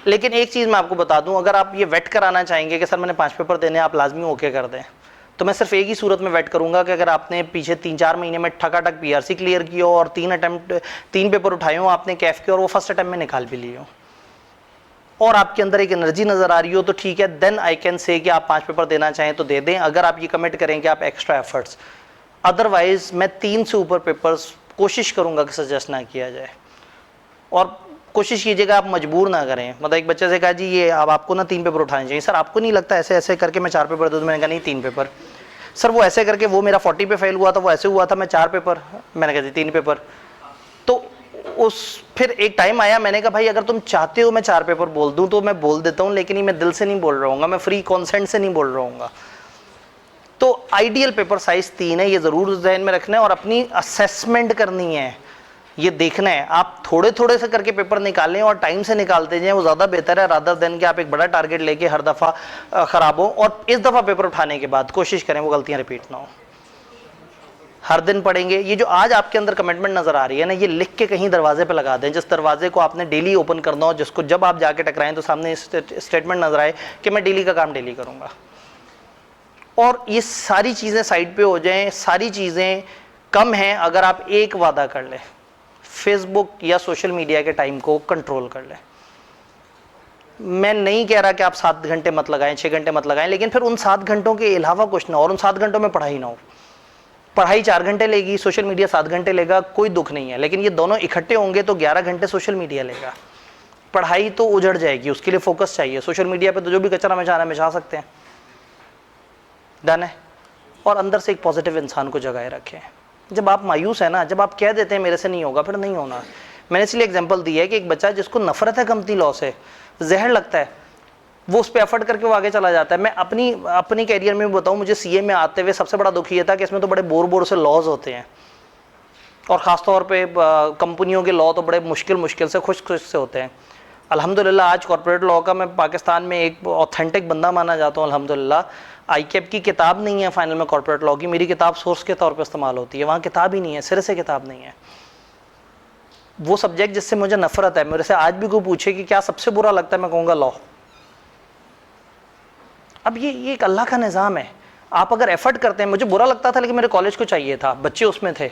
लेकिन एक चीज़ मैं आपको बता दूं, अगर आप ये वेट कराना चाहेंगे कि सर मैंने 5 पेपर देने, आप लाजमी ओके कर दें, तो मैं सिर्फ एक ही सूरत में वेट करूंगा कि अगर आपने पीछे 3-4 महीने में ठकाठक पीआरसी क्लियर की हो और 3 पेपर उठाए हो आपने कैफ के और वो फर्स्ट अटैम्प्ट में निकाल भी लिए हो और आपके अंदर एक एनर्जी नज़र आ रही हो, तो ठीक है, देन आई कैन से कि आप 5 पेपर देना चाहें तो दे दें, अगर आप ये कमिट करें कि आप एक्स्ट्रा एफर्ट्स। अदरवाइज मैं 3 से ऊपर पेपर्स कोशिश करूंगा कि सजेस्ट ना किया जाए। और कोशिश कीजिएगा आप मजबूर ना करें। मतलब एक बच्चे से कहा जी ये अब आपको ना 3 पेपर उठाने चाहिए, सर आपको नहीं लगता ऐसे ऐसे करके मैं 4 पेपर दूँ? मैंने कहा नहीं 3 पेपर। सर वो ऐसे करके वो मेरा 40 पे फेल हुआ था, वो ऐसे हुआ था, मैं 4 पेपर। मैंने कहा जी 3 पेपर। तो उस फिर एक टाइम आया, मैंने कहा भाई अगर तुम चाहते हो मैं 4 पेपर बोल दूँ तो मैं बोल देता हूँ, लेकिन ये मैं दिल से नहीं बोल रहा हूँ, मैं फ्री कॉन्सेंट से नहीं बोल रहा हूँ। तो आइडियल पेपर साइज 3 है, ये ज़रूर जहन में रखना है और अपनी असेसमेंट करनी है, ये देखना है। आप थोड़े थोड़े से करके पेपर निकालें और टाइम से निकालते जाएं, वो ज़्यादा बेहतर है रादर देन कि आप एक बड़ा टारगेट लेके हर दफ़ा ख़राब हो। और इस दफ़ा पेपर उठाने के बाद कोशिश करें वो गलतियां रिपीट ना हो। हर दिन पढ़ेंगे। ये जो आज आपके अंदर कमिटमेंट नज़र आ रही है ना, ये लिख के कहीं दरवाजे पे लगा दें, जिस दरवाजे को आपने डेली ओपन करना हो, जिसको जब आप जाके टकराएं तो सामने स्टेटमेंट नज़र आए कि मैं डेली का काम डेली करूँगा। और ये सारी चीज़ें साइड पे हो जाएं, सारी चीज़ें कम हैं अगर आप एक वादा कर लें, फेसबुक या सोशल मीडिया के टाइम को कंट्रोल कर लें। मैं नहीं कह रहा कि आप 7 घंटे मत लगाएं, 6 घंटे मत लगाएं, लेकिन फिर उन 7 घंटों के अलावा कुछ ना हो और उन 7 घंटों में पढ़ाई ना हो। पढ़ाई 4 घंटे लेगी, सोशल मीडिया 7 घंटे लेगा, कोई दुख नहीं है, लेकिन ये दोनों इकट्ठे होंगे तो 11 घंटे सोशल मीडिया लेगा। पढ़ाई तो उजड़ जाएगी, उसके लिए फोकस चाहिए। सोशल मीडिया पे तो जो भी कचरा मचाना है मचा सकते हैं, डन है। और अंदर से एक पॉजिटिव इंसान को जगाए रखें। जब आप मायूस है ना, जब आप कह देते हैं मेरे से नहीं होगा, फिर नहीं होना। मैंने इसलिए एग्जांपल दी है कि एक बच्चा जिसको नफरत है कंपनी लॉ से, जहर लगता है, वो उस पर एफर्ट करके वो आगे चला जाता है। मैं अपनी कैरियर में बताऊं, मुझे सीए में आते हुए सबसे बड़ा दुख ये था कि इसमें तो बड़े बोर से लॉज होते हैं और ख़ासतौर पे कंपनियों के लॉ तो बड़े मुश्किल से खुश से होते हैं। अल्हम्दुलिल्लाह आज कॉर्पोरेट लॉ का मैं पाकिस्तान में एक ऑथेंटिक बंदा माना जाता हूँ। अल्हम्दुलिल्लाह आईकेप की किताब नहीं है फाइनल में कॉर्पोरेट लॉ की, मेरी किताब सोर्स के तौर पे इस्तेमाल होती है। वहाँ किताब ही नहीं है, सिरे से किताब नहीं है। वो सब्जेक्ट जिससे मुझे नफरत है, मेरे से आज भी कोई पूछे कि क्या सबसे बुरा लगता है, मैं कहूँगा लॉ। अब ये एक अल्लाह का निज़ाम है। आप अगर एफर्ट करते हैं, मुझे बुरा लगता था लेकिन मेरे कॉलेज को चाहिए था, बच्चे उसमें थे।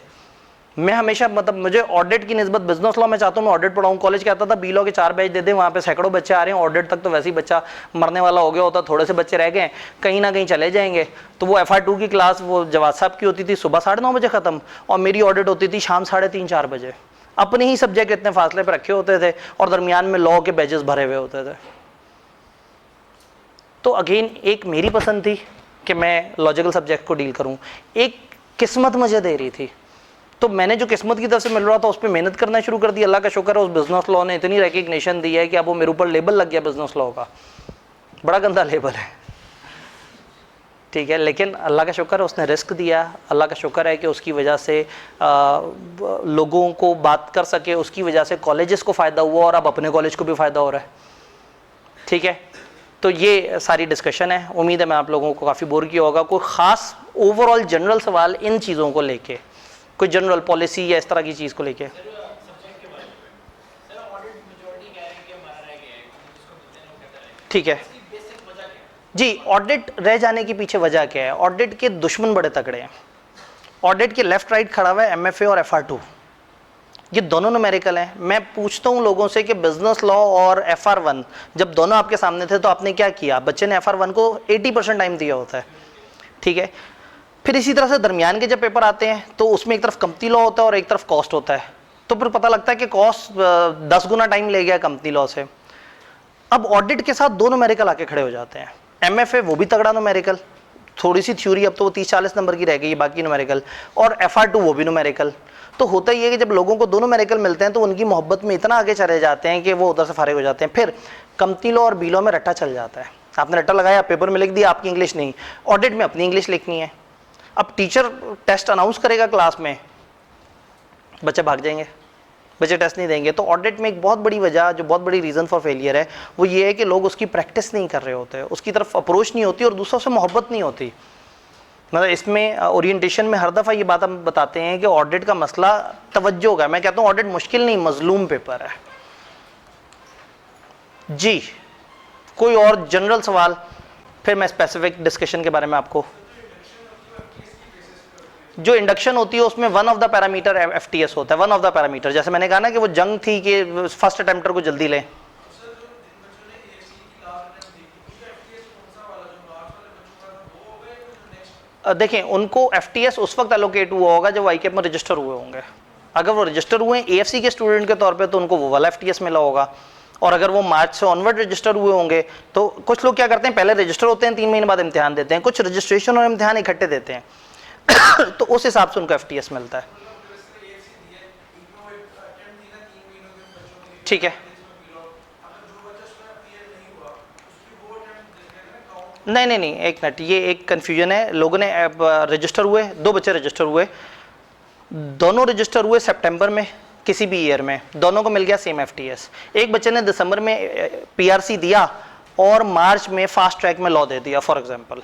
मैं हमेशा मतलब मुझे ऑडिट की निस्बत बिजनेस लॉ में चाहता हूँ मैं ऑडिट पढ़ाऊँ। कॉलेज कहता था बी लॉ के 4 बैच दे दें, वहाँ पे सैकड़ों बच्चे आ रहे हैं, ऑडिट तक तो वैसे ही बच्चा मरने वाला हो गया होता, थोड़े से बच्चे रह गए, कहीं ना कहीं चले जाएंगे। तो वो FR2 की क्लास वो जवाद साहब की होती थी सुबह 9:30 बजे ख़त्म, और मेरी ऑडिट होती थी शाम 3:30-4 बजे। अपने ही सब्जेक्ट इतने फासले पर रखे होते थे और दरमियान में लॉ के बैचेस भरे हुए होते थे। तो अगेन एक मेरी पसंद थी कि मैं लॉजिकल सब्जेक्ट को डील करूँ, एक किस्मत मुझे दे रही थी, तो मैंने जो किस्मत की तरफ से मिल रहा था उस पर मेहनत करना शुरू कर दी। अल्लाह का शुक्र है उस बिजनेस लॉ ने इतनी रिकग्निशन दी है कि अब वो मेरे ऊपर लेबल लग गया बिजनेस लॉ का, बड़ा गंदा लेबल है, ठीक है, लेकिन अल्लाह का शुक्र है उसने रिस्क दिया। अल्लाह का शुक्र है कि उसकी वजह से लोगों को बात कर सके, उसकी वजह से कॉलेजेस को फ़ायदा हुआ और अब अपने कॉलेज को भी फ़ायदा हो रहा है, ठीक है। तो ये सारी डिस्कशन है, उम्मीद है मैं आप लोगों को काफ़ी बोर किया होगा। कोई ख़ास ओवरऑल जनरल सवाल इन चीज़ों को लेके, कोई जनरल पॉलिसी या इस तरह की चीज़ को लेके? ठीक है जी। ऑडिट रह जाने के पीछे वजह क्या है? ऑडिट के दुश्मन बड़े तगड़े हैं। ऑडिट के लेफ्ट राइट खड़ा हुआ है MFA और FR2, ये दोनों न्यूमेरिकल हैं। मैं पूछता हूँ लोगों से कि बिजनेस लॉ और FR1 जब दोनों आपके सामने थे तो आपने क्या किया? बच्चे ने FR1 को 80% टाइम दिया होता है, ठीक है। फिर इसी तरह से दरमियान के जब पेपर आते हैं तो उसमें एक तरफ कंपनी लॉ होता है और एक तरफ कॉस्ट होता है, तो फिर पता लगता है कि कॉस्ट 10 गुना टाइम ले गया कंपनी लॉ से। अब ऑडिट के साथ 2 न्यूमेरिकल आके खड़े हो जाते हैं। MFA वो भी तगड़ा न्यूमेरिकल, थोड़ी सी थ्योरी, अब तो वो 30-40 नंबर की रह गई, बाकी न्यूमेरिकल, और FR2 वो भी न्यूमेरिकल। तो होता ही है कि जब लोगों को दोनों मेडिकल मिलते हैं तो उनकी मोहब्बत में इतना आगे चले जाते हैं कि वो उधर से फारिग हो जाते हैं। फिर कंपनी लॉ और बी लॉ में रट्टा चल जाता है। आपने रट्टा लगाया, पेपर में लिख दिया, आपकी इंग्लिश नहीं, ऑडिट में अपनी इंग्लिश लिखनी है। अब टीचर टेस्ट अनाउंस करेगा क्लास में, बच्चे भाग जाएंगे, बच्चे टेस्ट नहीं देंगे। तो ऑडिट में एक बहुत बड़ी वजह, जो बहुत बड़ी रीज़न फॉर फेलियर है, वो ये है कि लोग उसकी प्रैक्टिस नहीं कर रहे होते, उसकी तरफ अप्रोच नहीं होती और दूसरों से मोहब्बत नहीं होती। मतलब इसमें ओरिएंटेशन में हर दफ़ा ये बात हम बताते हैं कि ऑडिट का मसला तवज्जो का है। मैं कहता हूँ ऑडिट मुश्किल नहीं, मजलूम पेपर है। जी, कोई और जनरल सवाल, फिर मैं स्पेसिफिक डिस्कशन के बारे में आपको। जो इंडक्शन होती है उसमें one of the parameter FTS होता है, वन ऑफ द पैरामीटर। जैसे मैंने कहा ना कि वो जंग थी कि फर्स्ट अटेम्प्टर को जल्दी लें। देखें, उनको एफटीएस उस वक्त एलोकेट हुआ होगा जब आईकेप में रजिस्टर हुए होंगे। अगर वो रजिस्टर हुए एएफसी के स्टूडेंट के तौर पे तो उनको वो वाला एफटीएस मिला होगा। और अगर वो मार्च से ऑनवर्ड रजिस्टर हुए होंगे तो कुछ लोग क्या करते हैं, पहले रजिस्टर होते हैं, 3 महीने बाद इम्तिहान देते हैं, कुछ रजिस्ट्रेशन और इम्तिहान इकट्ठे देते हैं तो उस हिसाब से उनको एफटीएस मिलता है। ठीक है, नहीं, एक मिनट, ये एक कंफ्यूजन है। लोगों ने रजिस्टर हुए, 2 बच्चे रजिस्टर हुए, दोनों रजिस्टर हुए सितंबर में किसी भी ईयर में, दोनों को मिल गया सेम एफटीएस। एक बच्चे ने दिसंबर में पीआरसी दिया और मार्च में फास्ट ट्रैक में लॉ दे दिया फॉर एग्जांपल,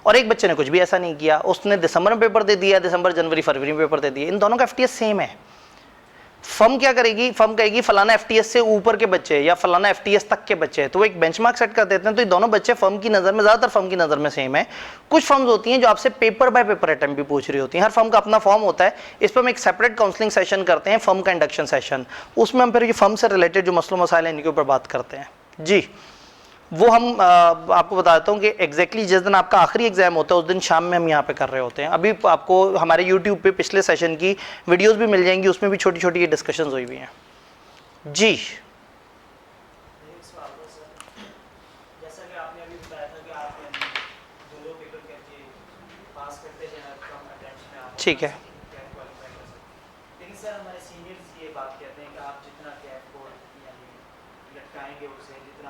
और एक बच्चे ने कुछ भी ऐसा नहीं किया, उसने दिसंबर में पेपर दे दिया, दिसंबर जनवरी फरवरी में पेपर दे दिया। इन दोनों का एफटीएस सेम है। फर्म क्या करेगी, फर्म कहेगी फलाना एफटीएस से ऊपर के बच्चे या फलाना एफटीएस तक के बच्चे, तो वो एक बेंचमार्क सेट कर देते हैं। तो ये दोनों बच्चे फर्म की नज़र में, ज़्यादातर फर्म की नज़र में सेम है। कुछ फर्म्स होती हैं जो आपसे पेपर बाय पेपर अटेम्प्ट भी पूछ रही होती हैं। हर फर्म का अपना फॉर्म होता है। इस पर हम एक सेपरेट काउंसलिंग सेशन करते हैं, फर्म का इंडक्शन सेशन। उसमें हम फिर ये फर्म से रिलेटेड जो मसलों मसाइल हैं इनके ऊपर बात करते हैं। जी, वो हम आपको बताता हूँ कि एग्जैक्टली जिस दिन आपका आखिरी एग्जाम होता है उस दिन शाम में हम यहाँ पे कर रहे होते हैं। अभी आपको हमारे यूट्यूब पे पिछले सेशन की वीडियोस भी मिल जाएंगी, उसमें भी छोटी छोटी ये डिस्कशंस हुई हुई हैं। जी, ठीक है।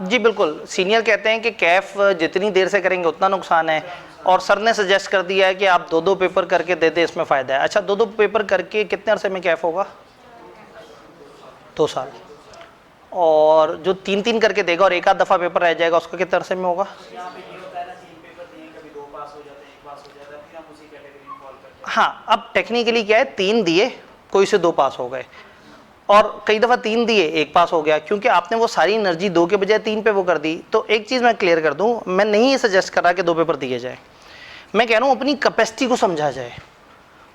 जी बिल्कुल, सीनियर कहते हैं कि कैफ जितनी देर से करेंगे उतना नुकसान है, और सर ने सजेस्ट कर दिया है कि आप 2-2 पेपर करके दे दे, इसमें फ़ायदा है। अच्छा, 2-2 पेपर करके कितने अरसे में कैफ होगा? 2 साल। और जो 3-3 करके देगा और एक आध दफ़ा पेपर रह जाएगा उसका कितने अरसे में होगा? हाँ, अब टेक्निकली क्या है, 3 दिए, कोई से 2 पास हो गए, और कई दफ़ा 3 दिए 1 पास हो गया, क्योंकि आपने वो सारी एनर्जी 2 के बजाय 3 पे वो कर दी। तो एक चीज़ मैं क्लियर कर दूं, मैं नहीं ये सजेस्ट कर रहा कि 2 पेपर दिए जाए, मैं कह रहा हूँ अपनी कैपेसिटी को समझा जाए।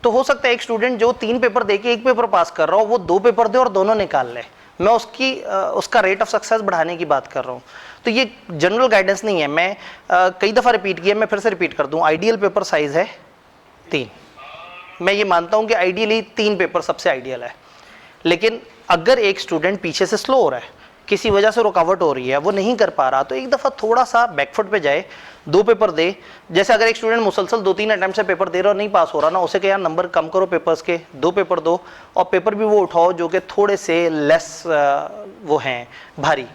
तो हो सकता है एक स्टूडेंट जो 3 पेपर दे के 1 पेपर पास कर रहा हो, वो 2 पेपर दे और दोनों निकाल ले। मैं उसका रेट ऑफ सक्सेस बढ़ाने की बात कर रहा हूँ। तो ये जनरल गाइडेंस नहीं है, मैं कई दफ़ा रिपीट किया, मैं फिर से रिपीट कर दूँ। आइडियल पेपर साइज़ है 3। मैं ये मानता हूँ कि आइडियली 3 पेपर सबसे आइडियल है। लेकिन अगर एक स्टूडेंट पीछे से स्लो हो रहा है, किसी वजह से रुकावट हो रही है, वो नहीं कर पा रहा, तो एक दफ़ा थोड़ा सा बैकफुट पे जाए, 2 पेपर दे। जैसे अगर एक स्टूडेंट मुसलसल 2-3 अटैम्प्ट से पेपर दे रहा और नहीं पास हो रहा ना, उसे क्या, नंबर कम करो पेपर्स के, 2 पेपर दो, और पेपर भी वो उठाओ जो कि थोड़े से लेस वो हैं भारी।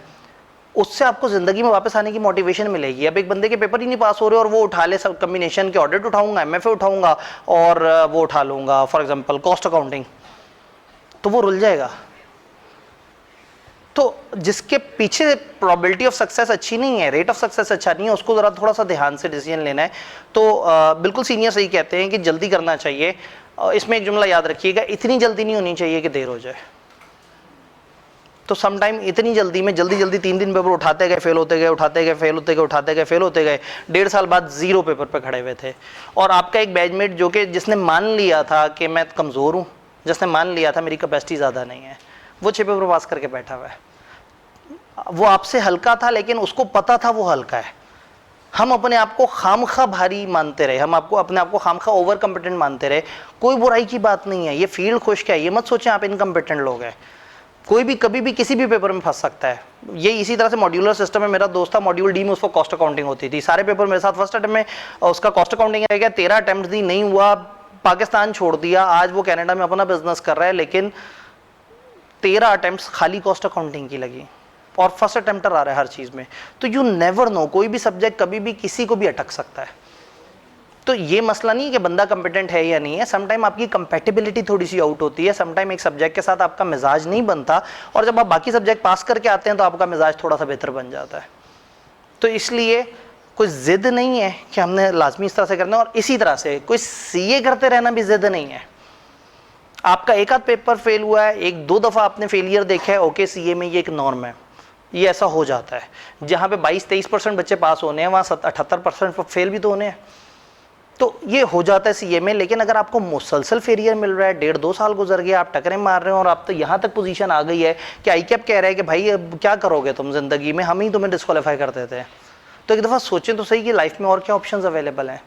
उससे आपको ज़िंदगी में वापस आने की मोटिवेशन मिलेगी। अब एक बंदे के पेपर ही नहीं पास हो रहे और वो उठा ले सब कम्बिनेशन के, ऑडिट उठाऊंगा, एमएफए उठाऊंगा और वो उठा लूँगा फॉर एग्जांपल कॉस्ट अकाउंटिंग, तो वो रुल जाएगा। तो जिसके पीछे प्रोबेबिलिटी ऑफ सक्सेस अच्छी नहीं है, रेट ऑफ सक्सेस अच्छा नहीं है, उसको ज़रा थोड़ा सा ध्यान से डिसीजन लेना है। तो बिल्कुल सीनियर सही कहते हैं कि जल्दी करना चाहिए। इसमें एक जुमला याद रखिएगा, इतनी जल्दी नहीं होनी चाहिए कि देर हो जाए। तो समटाइम इतनी जल्दी में जल्दी 3 पेपर उठाते गए, फेल होते गए, उठाते गए, फेल होते गए, उठाते गए, फेल होते गए, 1.5 साल बाद 0 पेपर पे खड़े हुए थे। और आपका एक बैचमेट जो कि जिसने मान लिया था कि मैं कमज़ोर हूँ, जिसने मान लिया था मेरी कैपेसिटी ज़्यादा नहीं है, वो 6 पेपर पास करके बैठा हुआ है। वो आपसे हल्का था लेकिन उसको पता था वो हल्का है। हम अपने आप को खामखा भारी मानते रहे, हम अपने आप को खामखा ओवर कॉम्पिटेंट मानते रहे। कोई बुराई की बात नहीं है, ये फील्ड खुश्क है, ये मत सोचें आप इनकम्पिटेंट लोग हैं। कोई भी कभी भी किसी भी पेपर में फंस सकता है। ये इसी तरह से मॉड्यूलर सिस्टम है। मेरा दोस्त था मॉड्यूल डी में, उसको कॉस्ट अकाउंटिंग होती थी, सारे पेपर मेरे साथ फर्स्ट अटेम्प्ट में उसका कॉस्ट अकाउंटिंग रह गया, 13 अटेम्प्ट दी, नहीं हुआ, पाकिस्तान छोड़ दिया, आज वो कनाडा में अपना बिजनेस कर रहा है, लेकिन 13 अटेम्प्ट्स खाली कॉस्ट अकाउंटिंग की लगी और फर्स्ट अटेम्प्टर आ रहा है हर चीज़ में। तो यू नेवर नो, कोई भी सब्जेक्ट कभी भी किसी को भी अटक सकता है। तो ये मसला नहीं है कि बंदा कंपिटेंट है या नहीं है, समटाइम आपकी कंपैटिबिलिटी थोड़ी सी आउट होती है, समटाइम एक सब्जेक्ट के साथ आपका मिजाज नहीं बनता, और जब आप बाकी सब्जेक्ट पास करके आते हैं तो आपका मिजाज थोड़ा सा बेहतर बन जाता है। तो इसलिए कोई ज़िद नहीं है कि हमने लाजमी इस तरह से करना है, और इसी तरह से कोई सीए करते रहना भी ज़िद नहीं है। आपका एक आध पेपर फेल हुआ है, एक दो दफ़ा आपने फेलियर देखा है, ओके सीए में ये एक नॉर्म है, ये ऐसा हो जाता है। जहाँ पे 22-23% बच्चे पास होने हैं, वहाँ 78% फेल भी तो होने हैं। तो ये हो जाता है सीए में। लेकिन अगर आपको मुसलसल फेलियर मिल रहा है, 1.5-2 साल गुजर गए, आप टकरे मार रहे हो और आप तो यहाँ तक पोजीशन आ गई है कि आईकैप कह रहा है कि भाई अब क्या करोगे तुम ज़िंदगी में, हम ही तुम्हें डिस्क्वालीफाई कर देते हैं। तो एक दफ़ा सोचें तो सही कि लाइफ में और क्या ऑप्शंस अवेलेबल हैं।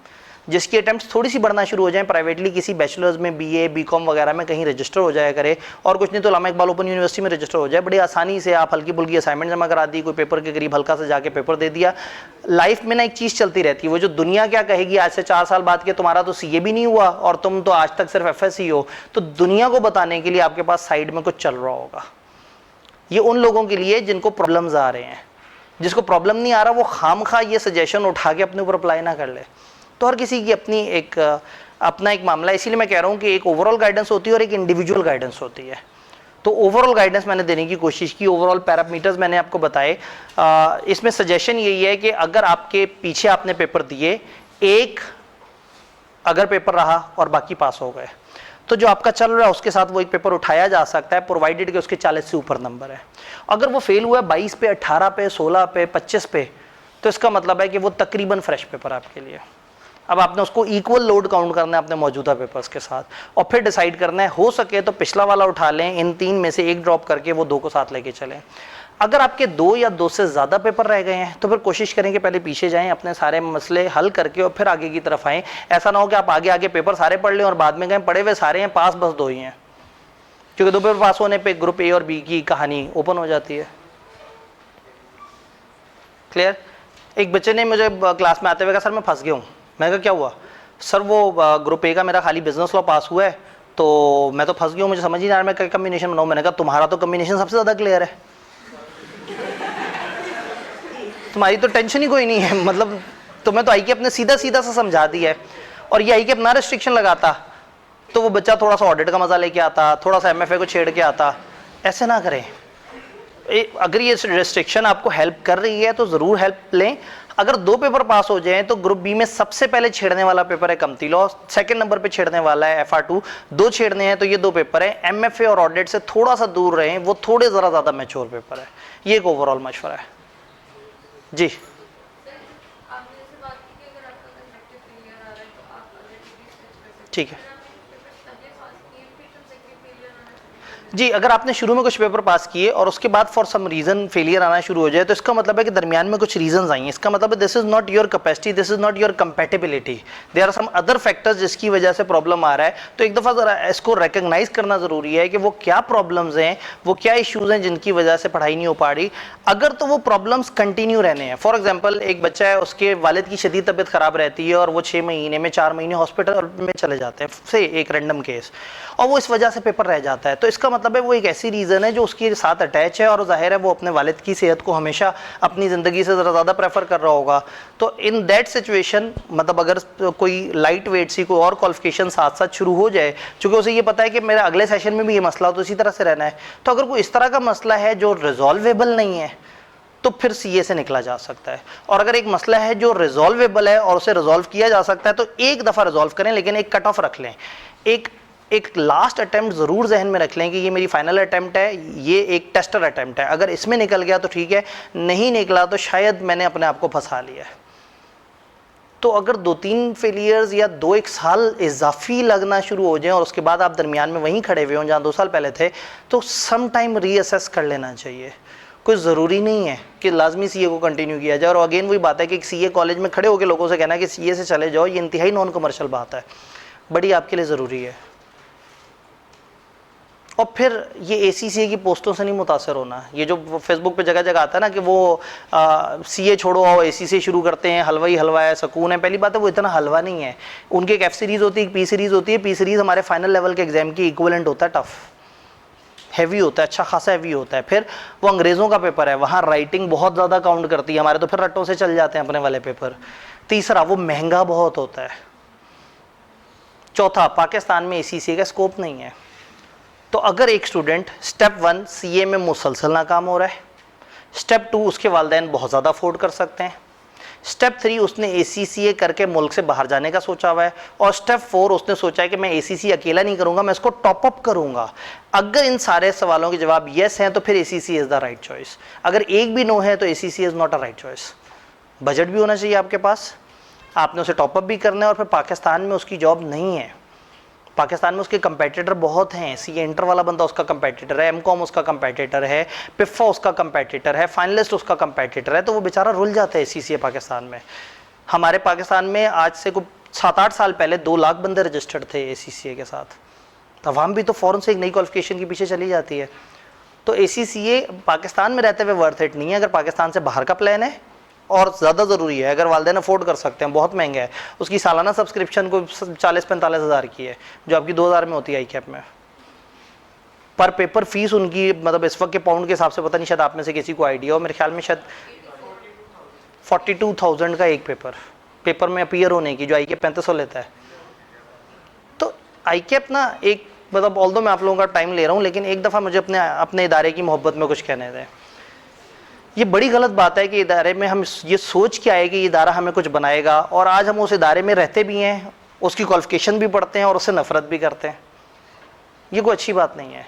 जिसकी अटैम्प्ट्स थोड़ी सी बढ़ना शुरू हो जाएं, प्राइवेटली किसी बैचलर्स में, बीए बीकॉम वगैरह में कहीं रजिस्टर हो जाया करे, और कुछ नहीं तो उलमा इकबाल ओपन यूनिवर्सिटी में रजिस्टर हो जाए, बड़ी आसानी से आप हल्की फुल्की असाइनमेंट जमा करा दी, कोई पेपर के करीब हल्का से जाके पेपर दे दिया। लाइफ में ना एक चीज़ चलती रहती है, वो जो दुनिया क्या कहेगी आज से 4 साल बाद के तुम्हारा तो सीए भी नहीं हुआ और तुम तो आज तक सिर्फ एफएससी हो, तो दुनिया को बताने के लिए आपके पास साइड में कुछ चल रहा होगा। ये उन लोगों के लिए जिनको प्रॉब्लम्स आ रहे हैं, जिसको प्रॉब्लम नहीं आ रहा वो खामखा ये सजेशन उठा के अपने ऊपर अप्लाई ना कर ले। तो हर किसी की अपनी एक अपना एक मामला है, इसीलिए मैं कह रहा हूँ कि एक ओवरऑल गाइडेंस होती है और एक इंडिविजुअल गाइडेंस होती है। तो ओवरऑल गाइडेंस मैंने देने की कोशिश की, ओवरऑल पैरामीटर्स मैंने आपको बताए। इसमें सजेशन यही है कि अगर आपके पीछे आपने पेपर दिए, एक अगर पेपर रहा और बाकी पास हो गए, तो जो आपका चल रहा है उसके साथ वो एक पेपर उठाया जा सकता है, प्रोवाइडेड कि उसके 40 से ऊपर नंबर है। अगर वो फेल हुआ है 22 पे, 18 पे, 16 पे, 25 पे, तो इसका मतलब है कि वो तकरीबन फ्रेश पेपर आपके लिए। अब आपने उसको इक्वल लोड काउंट करना है अपने मौजूदा पेपर्स के साथ, और फिर डिसाइड करना है, हो सके तो पिछला वाला उठा लें, इन 3 में से एक ड्रॉप करके वो 2 को साथ लेके चलें। अगर आपके 2 या 2 से ज़्यादा पेपर रह गए हैं तो फिर कोशिश करें कि पहले पीछे जाएं, अपने सारे मसले हल करके और फिर आगे की तरफ आएँ। ऐसा ना हो कि आप आगे आगे पेपर सारे पढ़ लें और बाद में कहें पढ़े हुए सारे हैं, पास बस 2 ही हैं, क्योंकि 2 पेपर पास होने पे ग्रुप ए और बी की कहानी ओपन हो जाती है। क्लियर? एक बच्चे ने मुझे क्लास में आते हुए कहा, सर मैं फंस गया हूँ। मैंने कहा क्या हुआ? सर वो ग्रुप ए का मेरा खाली बिजनेस लॉ पास हुआ है, तो मैं तो फंस गया हूँ, मुझे समझ ही नहीं आ रहा मैं क्या कम्बिनेशन बनाऊँ। मैंने कहा तुम्हारा तो कम्बिनेशन सबसे ज़्यादा क्लियर है, तुम्हारी तो टेंशन ही कोई नहीं है, मतलब तुम्हें तो आईकैप ने सीधा सीधा सा समझा दिया है। और ये आईकैप ना रिस्ट्रिक्शन लगाता तो वो बच्चा थोड़ा सा ऑडिट का मजा लेके आता, थोड़ा सा एमएफए को छेड़ के आता। ऐसे ना करें। अगर ये रिस्ट्रिक्शन आपको हेल्प कर रही है तो ज़रूर हेल्प लें। अगर 2 पेपर पास हो जाएं तो ग्रुप बी में सबसे पहले छेड़ने वाला पेपर है कमती लॉ, सेकंड नंबर पे छेड़ने वाला है FR2, 2 छेड़ने हैं तो ये 2 पेपर है। एमएफए और ऑडिट से थोड़ा सा दूर रहें, वो थोड़े ज़रा ज़्यादा मैच्योर पेपर है। ये एक ओवरऑल मशवरा है जी। ठीक है जी, अगर आपने शुरू में कुछ पेपर पास किए और उसके बाद फॉर सम रीज़न फेलियर आना शुरू हो जाए तो इसका मतलब है कि दरमियान में कुछ रीजंस आई हैं। इसका मतलब है this is not your capacity, this is not your compatibility, there are some other factors जिसकी वजह से प्रॉब्लम आ रहा है। तो एक दफ़ा ज़रा इसको रिकग्नाइज करना ज़रूरी है कि वो क्या प्रॉब्लम्स हैं, वो क्या इशूज़ हैं जिनकी वजह से पढ़ाई नहीं हो पा रही। अगर तो वो प्रॉब्लम्स कंटिन्यू रहने हैं, फॉर एग्जाम्पल एक बच्चा है, उसके वालिद की शदीद तबीयत ख़राब रहती है और वो 6 महीने में 4 महीने हॉस्पिटल में चले जाते हैं, से एक रैंडम केस, और वो इस वजह से पेपर रह जाता है, तो इसका मतलब है वो एक ऐसी रीज़न है जो उसके साथ अटैच है और जाहिर है वो अपने वालिद की सेहत को हमेशा अपनी ज़िंदगी से ज़रा ज़्यादा प्रेफर कर रहा होगा। तो इन दैट सिचुएशन मतलब अगर कोई लाइट वेट सी कोई और क्वालिफिकेशन साथ साथ शुरू हो जाए, चूँकि उसे ये पता है कि मेरा अगले सेशन में भी ये मसला तो इसी तरह से रहना है, तो अगर कोई इस तरह का मसला है जो रिजॉल्वेबल नहीं है तो फिर सीए से निकला जा सकता है। और अगर एक मसला है जो रिजॉल्वेबल है और उसे रिजॉल्व किया जा सकता है तो एक दफ़ा रिजॉल्व करें, लेकिन एक कट ऑफ रख लें, एक लास्ट अटेम्प्ट ज़रूर जहन में रख लें कि ये मेरी फाइनल अटेम्प्ट है, ये एक टेस्टर अटेम्प्ट है। अगर इसमें निकल गया तो ठीक है, नहीं निकला तो शायद मैंने अपने आप को फंसा लिया है। तो अगर 2-3 फेलियर्स या 2-1 साल इजाफी लगना शुरू हो जाए और उसके बाद आप दरमियान में वहीं खड़े हुए हों जहाँ 2 साल पहले थे, तो सम टाइम रीअसेस कर लेना चाहिए। कोई ज़रूरी नहीं है कि लाजमी सीए को कंटिन्यू किया जाए। और अगेन वही बात है कि सीए कॉलेज में खड़े होकर लोगों से कहना है कि सीए से चले जाओ, ये इंतहाई नॉन कमर्शियल बात है, बड़ी आपके लिए ज़रूरी है। और फिर ये ACCA की पोस्टों से नहीं मुतासर होना। ये जो फेसबुक पे जगह जगह आता है ना कि वो CA छोड़ो और ACCA शुरू करते हैं, हलवा ही हलवा है, सुकून है। पहली बात है वो इतना हलवा नहीं है। उनकी एक F सीरीज़ होती है, एक P सीरीज़ होती है। P सीरीज़ हमारे फाइनल लेवल के एग्जाम की इक्विवेलेंट होता है, टफ हैवी होता है, अच्छा खासा हैवी होता है। फिर वो अंग्रेज़ों का पेपर है, वहाँ राइटिंग बहुत ज़्यादा काउंट करती है। हमारे तो फिर रट्टों से चल जाते हैं अपने वाले पेपर। तीसरा, वो महंगा बहुत होता है। चौथा, पाकिस्तान में ACCA का स्कोप नहीं है। तो अगर एक स्टूडेंट स्टेप 1 CA में मुसलसल नाकाम हो रहा है, स्टेप 2 उसके वालिदैन बहुत ज़्यादा अफोर्ड कर सकते हैं, स्टेप 3 उसने ACCA करके मुल्क से बाहर जाने का सोचा हुआ है, और स्टेप 4 उसने सोचा है कि मैं ACCA अकेला नहीं करूंगा, मैं इसको टॉप अप करूंगा। अगर इन सारे सवालों के जवाब येस हैं तो फिर ACCA is the right choice. अगर एक भी नो है तो ACCA is not a right choice. Budget भी होना चाहिए आपके पास, आपने उसे टॉप अप भी करना है, और फिर पाकिस्तान में उसकी जॉब नहीं है। पाकिस्तान में उसके कंपेटिटर बहुत हैं। CA इंटर वाला बंदा उसका कंपेटिटर है, MCOM उसका कंपेटिटर है, PIFA उसका कंपेटिटर है, फाइनलिस्ट उसका कंपेटिटर है। तो वो बेचारा रुल जाता है ACCA पाकिस्तान में। हमारे पाकिस्तान में आज से कुछ 7-8 साल पहले 2 लाख बंदे रजिस्टर्ड थे ACCA के साथ। तमाम भी तो फ़ौरन से एक नई क्वालिफिकेशन के पीछे चली जाती है। तो ACCA पाकिस्तान में रहते हुए वर्थ इट नहीं है। अगर पाकिस्तान से बाहर का प्लान है और ज़्यादा ज़रूरी है, अगर वालिदैन अफोर्ड कर सकते हैं, बहुत महंगा है, उसकी सालाना सब्सक्रिप्शन को 40-45 हज़ार की है, जो आपकी 2000 में होती है ICAP में। पर पेपर फीस उनकी, मतलब इस वक्त के पाउंड के हिसाब से पता नहीं, शायद आप में से किसी को आइडिया हो, मेरे ख्याल में शायद 42,000 का एक पेपर में अपीयर होने की, जो ICAP 3500 लेता है। तो ICAP ना एक, मतलब ऑल्दो मैं आप लोगों का टाइम ले रहा हूँ, लेकिन एक दफ़ा मुझे अपने इदारे की मोहब्बत में कुछ कहने दें। ये बड़ी गलत बात है कि इदारे में हम ये सोच के आए कि ये इदारा हमें कुछ बनाएगा, और आज हम उस इदारे में रहते भी हैं, उसकी क्वालिफिकेशन भी पढ़ते हैं और उससे नफरत भी करते हैं। ये कोई अच्छी बात नहीं है।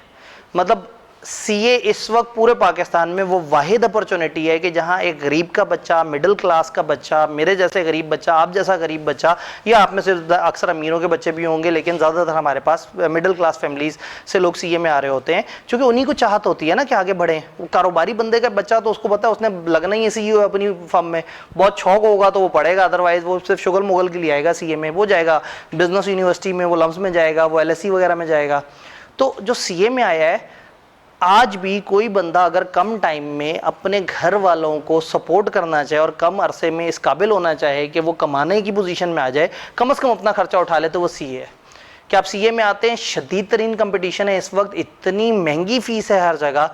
मतलब CA इस वक्त पूरे पाकिस्तान में वो वाहिद अपॉर्चुनिटी है कि जहां एक गरीब का बच्चा, मिडिल क्लास का बच्चा, मेरे जैसे गरीब बच्चा, आप जैसा गरीब बच्चा, या आप में से अक्सर अमीरों के बच्चे भी होंगे, लेकिन ज़्यादातर हमारे पास मिडिल क्लास फैमिलीज़ से लोग CA में आ रहे होते हैं, क्योंकि उन्हीं को चाहत होती है ना कि आगे बढ़ें। वो कारोबारी बंदे का बच्चा तो उसको पता है उसने लगना ही है CEO अपनी फर्म में, बहुत शौक होगा तो वो पढ़ेगा, अदरवाइज़ वो सिर्फ शुगल मुगल के लिए आएगा CA में। वो जाएगा बिजनेस यूनिवर्सिटी में, वो लम्स में जाएगा, वो LSE वगैरह में जाएगा। तो जो CA में आया है, आज भी कोई बंदा अगर कम टाइम में अपने घर वालों को सपोर्ट करना चाहे और कम अरसे में इस काबिल होना चाहे कि वो कमाने की पोजीशन में आ जाए, कम से कम अपना खर्चा उठा ले, तो वो CA है। कि आप CA में आते हैं, शदीद तरीन कंपटीशन है इस वक्त, इतनी महंगी फ़ीस है हर जगह।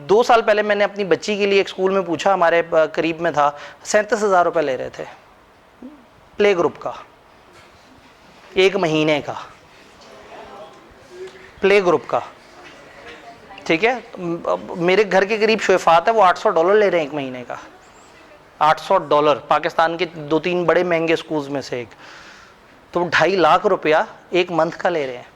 2 साल पहले मैंने अपनी बच्ची के लिए एक स्कूल में पूछा, हमारे करीब में था, 37,000 रुपये ले रहे थे प्ले ग्रुप का, 1 महीने का प्ले ग्रुप का। ठीक है, मेरे घर के करीब शोफात है, वो $800 ले रहे हैं 1 महीने का। $800 पाकिस्तान के 2-3 बड़े महंगे स्कूल्स में से एक, तो 2.5 लाख रुपया 1 मंथ का ले रहे हैं।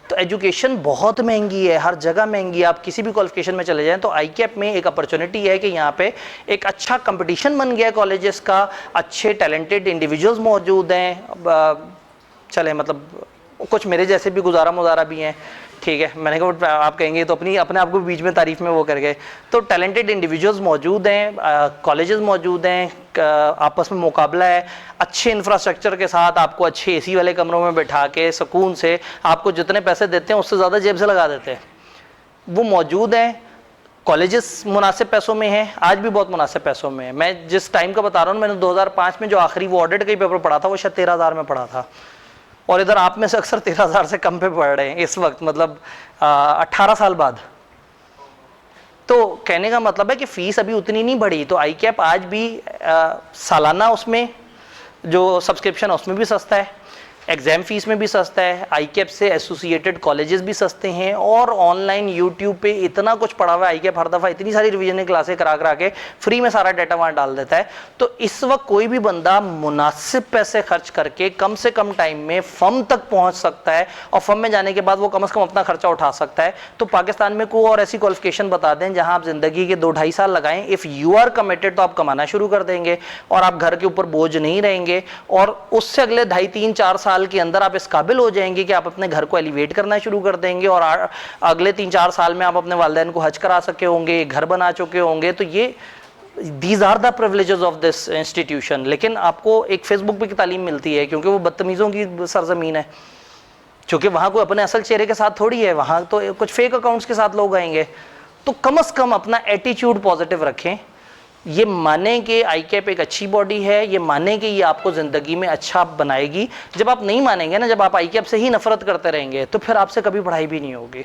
तो एजुकेशन बहुत महंगी है, हर जगह महंगी है। आप किसी भी क्वालिफिकेशन में चले जाएं तो ICAP में एक अपॉर्चुनिटी है कि यहाँ पे एक अच्छा कंपटीशन बन गया है कॉलेजेस का, अच्छे टैलेंटेड इंडिविजुअल्स मौजूद हैं। चले मतलब कुछ मेरे जैसे भी गुजारा मुजारा भी हैं, ठीक है, मैंने कहा आप कहेंगे तो अपने आप को बीच में तारीफ में वो कर गए। तो टैलेंटेड इंडिविजुअल्स मौजूद हैं, कॉलेजेस मौजूद हैं, आपस में मुकाबला है, अच्छे इंफ्रास्ट्रक्चर के साथ, आपको अच्छे AC वाले कमरों में बैठा के सुकून से, आपको जितने पैसे देते हैं उससे ज़्यादा जेब से लगा देते हैं, वो मौजूद हैं। कॉलेजेस मुनासिब पैसों में हैं, आज भी बहुत मुनासिब पैसों में है। मैं जिस टाइम का बता रहा हूँ, मैंने 2005 में जो आखिरी वो ऑडिट का ही पेपर पढ़ा था, वो शायद 13,000 में पढ़ा था, और इधर आप में से अक्सर 13,000 से कम पे पढ़ रहे हैं इस वक्त, मतलब 18 साल बाद। तो कहने का मतलब है कि फ़ीस अभी उतनी नहीं बढ़ी। तो ICAP आज भी सालाना उसमें जो सब्सक्रिप्शन है उसमें भी सस्ता है, एग्ज़ाम फ़ीस में भी सस्ता है, ICAP से एसोसिएटेड कॉलेजेस भी सस्ते हैं, और ऑनलाइन यूट्यूब पे इतना कुछ पढ़ा हुआ है ICAP, हर दफ़ा इतनी सारी रिवीजन क्लासें करा के फ्री में सारा डाटा वहाँ डाल देता है। तो इस वक्त कोई भी बंदा मुनासिब पैसे खर्च करके कम से कम टाइम में फर्म तक पहुँच सकता है, और फर्म में जाने के बाद वो कम से कम अपना खर्चा उठा सकता है। तो पाकिस्तान में कोई और ऐसी क्वालिफिकेशन बता दें जहाँ आप ज़िंदगी के 2-2.5 साल लगाएं, इफ़ यू आर कमिटेड, तो आप कमाना शुरू कर देंगे और आप घर के ऊपर बोझ नहीं रहेंगे, और उससे अगले 2.5-3-4 साल के अंदर आप इस काबिल हो जाएंगे कि आप अपने घर को एलिवेट करना शुरू कर देंगे, और अगले 3-4 साल में आप अपने वालिदैन को हज करा सके होंगे, घर बना चुके होंगे। तो ये these are the privileges of this institution. लेकिन आपको एक फेसबुक पे की तालीम मिलती है, क्योंकि वो बदतमीज़ों की सरजमीन है। क्योंकि वहाँ कोई अपने असल चेहरे के साथ थोड़ी है, वहाँ तो कुछ फेक अकाउंट्स के साथ लोग आएंगे। तो कम से कम अपना एटीट्यूड पॉजिटिव रखें, ये माने कि आई कैप एक अच्छी बॉडी है, ये माने कि ये आपको ज़िंदगी में अच्छा बनाएगी। जब आप नहीं मानेंगे ना, जब आप आई कैप से ही नफरत करते रहेंगे, तो फिर आपसे कभी पढ़ाई भी नहीं होगी।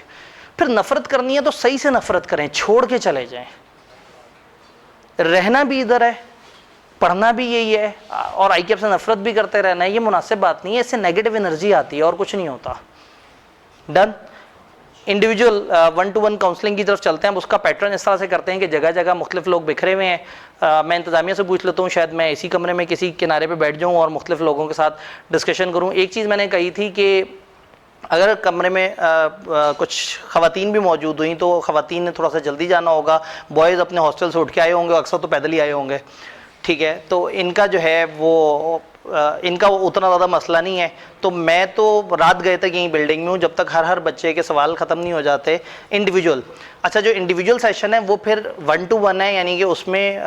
फिर नफरत करनी है तो सही से नफरत करें, छोड़ के चले जाएं। रहना भी इधर है, पढ़ना भी यही है, और आई कैप से नफरत भी करते रहना है, ये मुनासिब बात नहीं है। इससे नेगेटिव एनर्जी आती है और कुछ नहीं होता। डन। इंडिविजुअल 1-to-1 काउंसलिंग की तरफ चलते हैं। उसका पैटर्न इस तरह से करते हैं कि जगह जगह मुख्तलिफ लोग बिखरे हुए हैं। मैं इंतजामिया से पूछ लेता हूँ, शायद मैं इसी कमरे में किसी किनारे पे बैठ जाऊँ और मुख्तलिफ लोगों के साथ डिस्कशन करूँ। एक चीज़ मैंने कही थी कि अगर कमरे में कुछ ख़वातीन भी मौजूद हुई तो ख़वातीन ने थोड़ा सा जल्दी जाना होगा, बॉयज़ अपने हॉस्टल से उठ के आए होंगे, अक्सर तो पैदल ही आए होंगे, ठीक है। तो इनका जो है वो इनका उतना ज़्यादा मसला नहीं है। तो मैं तो रात गए तक यहीं बिल्डिंग में हूँ जब तक हर बच्चे के सवाल ख़त्म नहीं हो जाते इंडिविजुअल। अच्छा, जो इंडिविजुअल सेशन है वो फिर 1-to-1 है, यानी कि उसमें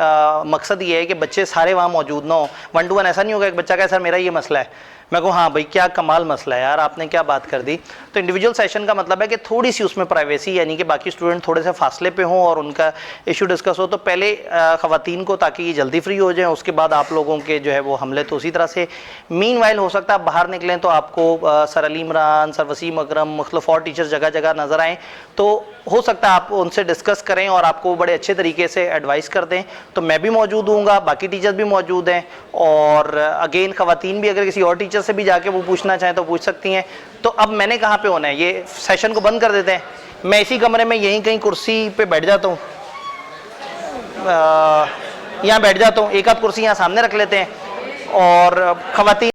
मकसद ये है कि बच्चे सारे वहाँ मौजूद ना हो। 1-to-1 ऐसा नहीं होगा एक बच्चा कहे सर मेरा ये मसला है, मैं कहूँ हाँ भाई क्या कमाल मसला है यार, आपने क्या बात कर दी। तो इंडिविजुअल सेशन का मतलब है कि थोड़ी सी उसमें प्राइवेसी, यानी कि बाकी स्टूडेंट थोड़े से फासले पे हों और उनका इशू डिस्कस हो। तो पहले ख़वातीन को, ताकि ये जल्दी फ्री हो जाएं, उसके बाद आप लोगों के जो है वो हमले तो उसी तरह से। मीनवाइल हो सकता है आप बाहर निकलें तो आपको सर अली इमरान, सर वसीम अकरम, मुख्तलिफ और टीचर जगह जगह नज़र आएँ, तो हो सकता है आप उनसे डिस्कस करें और आपको बड़े अच्छे तरीके से एडवाइस कर दें। तो मैं भी मौजूद हूँगा, बाकी टीचर्स भी मौजूद हैं, और अगेन ख़वातीन भी अगर किसी और टीचर से भी जाके वो पूछना चाहें तो पूछ सकती हैं। तो अब मैंने कहाँ पे होना है, ये सेशन को बंद कर देते हैं। मैं इसी कमरे में यहीं कहीं कुर्सी पे बैठ जाता हूँ, यहाँ बैठ जाता हूँ, एक आध कुर्सी यहाँ सामने रख लेते हैं और ख़वातीन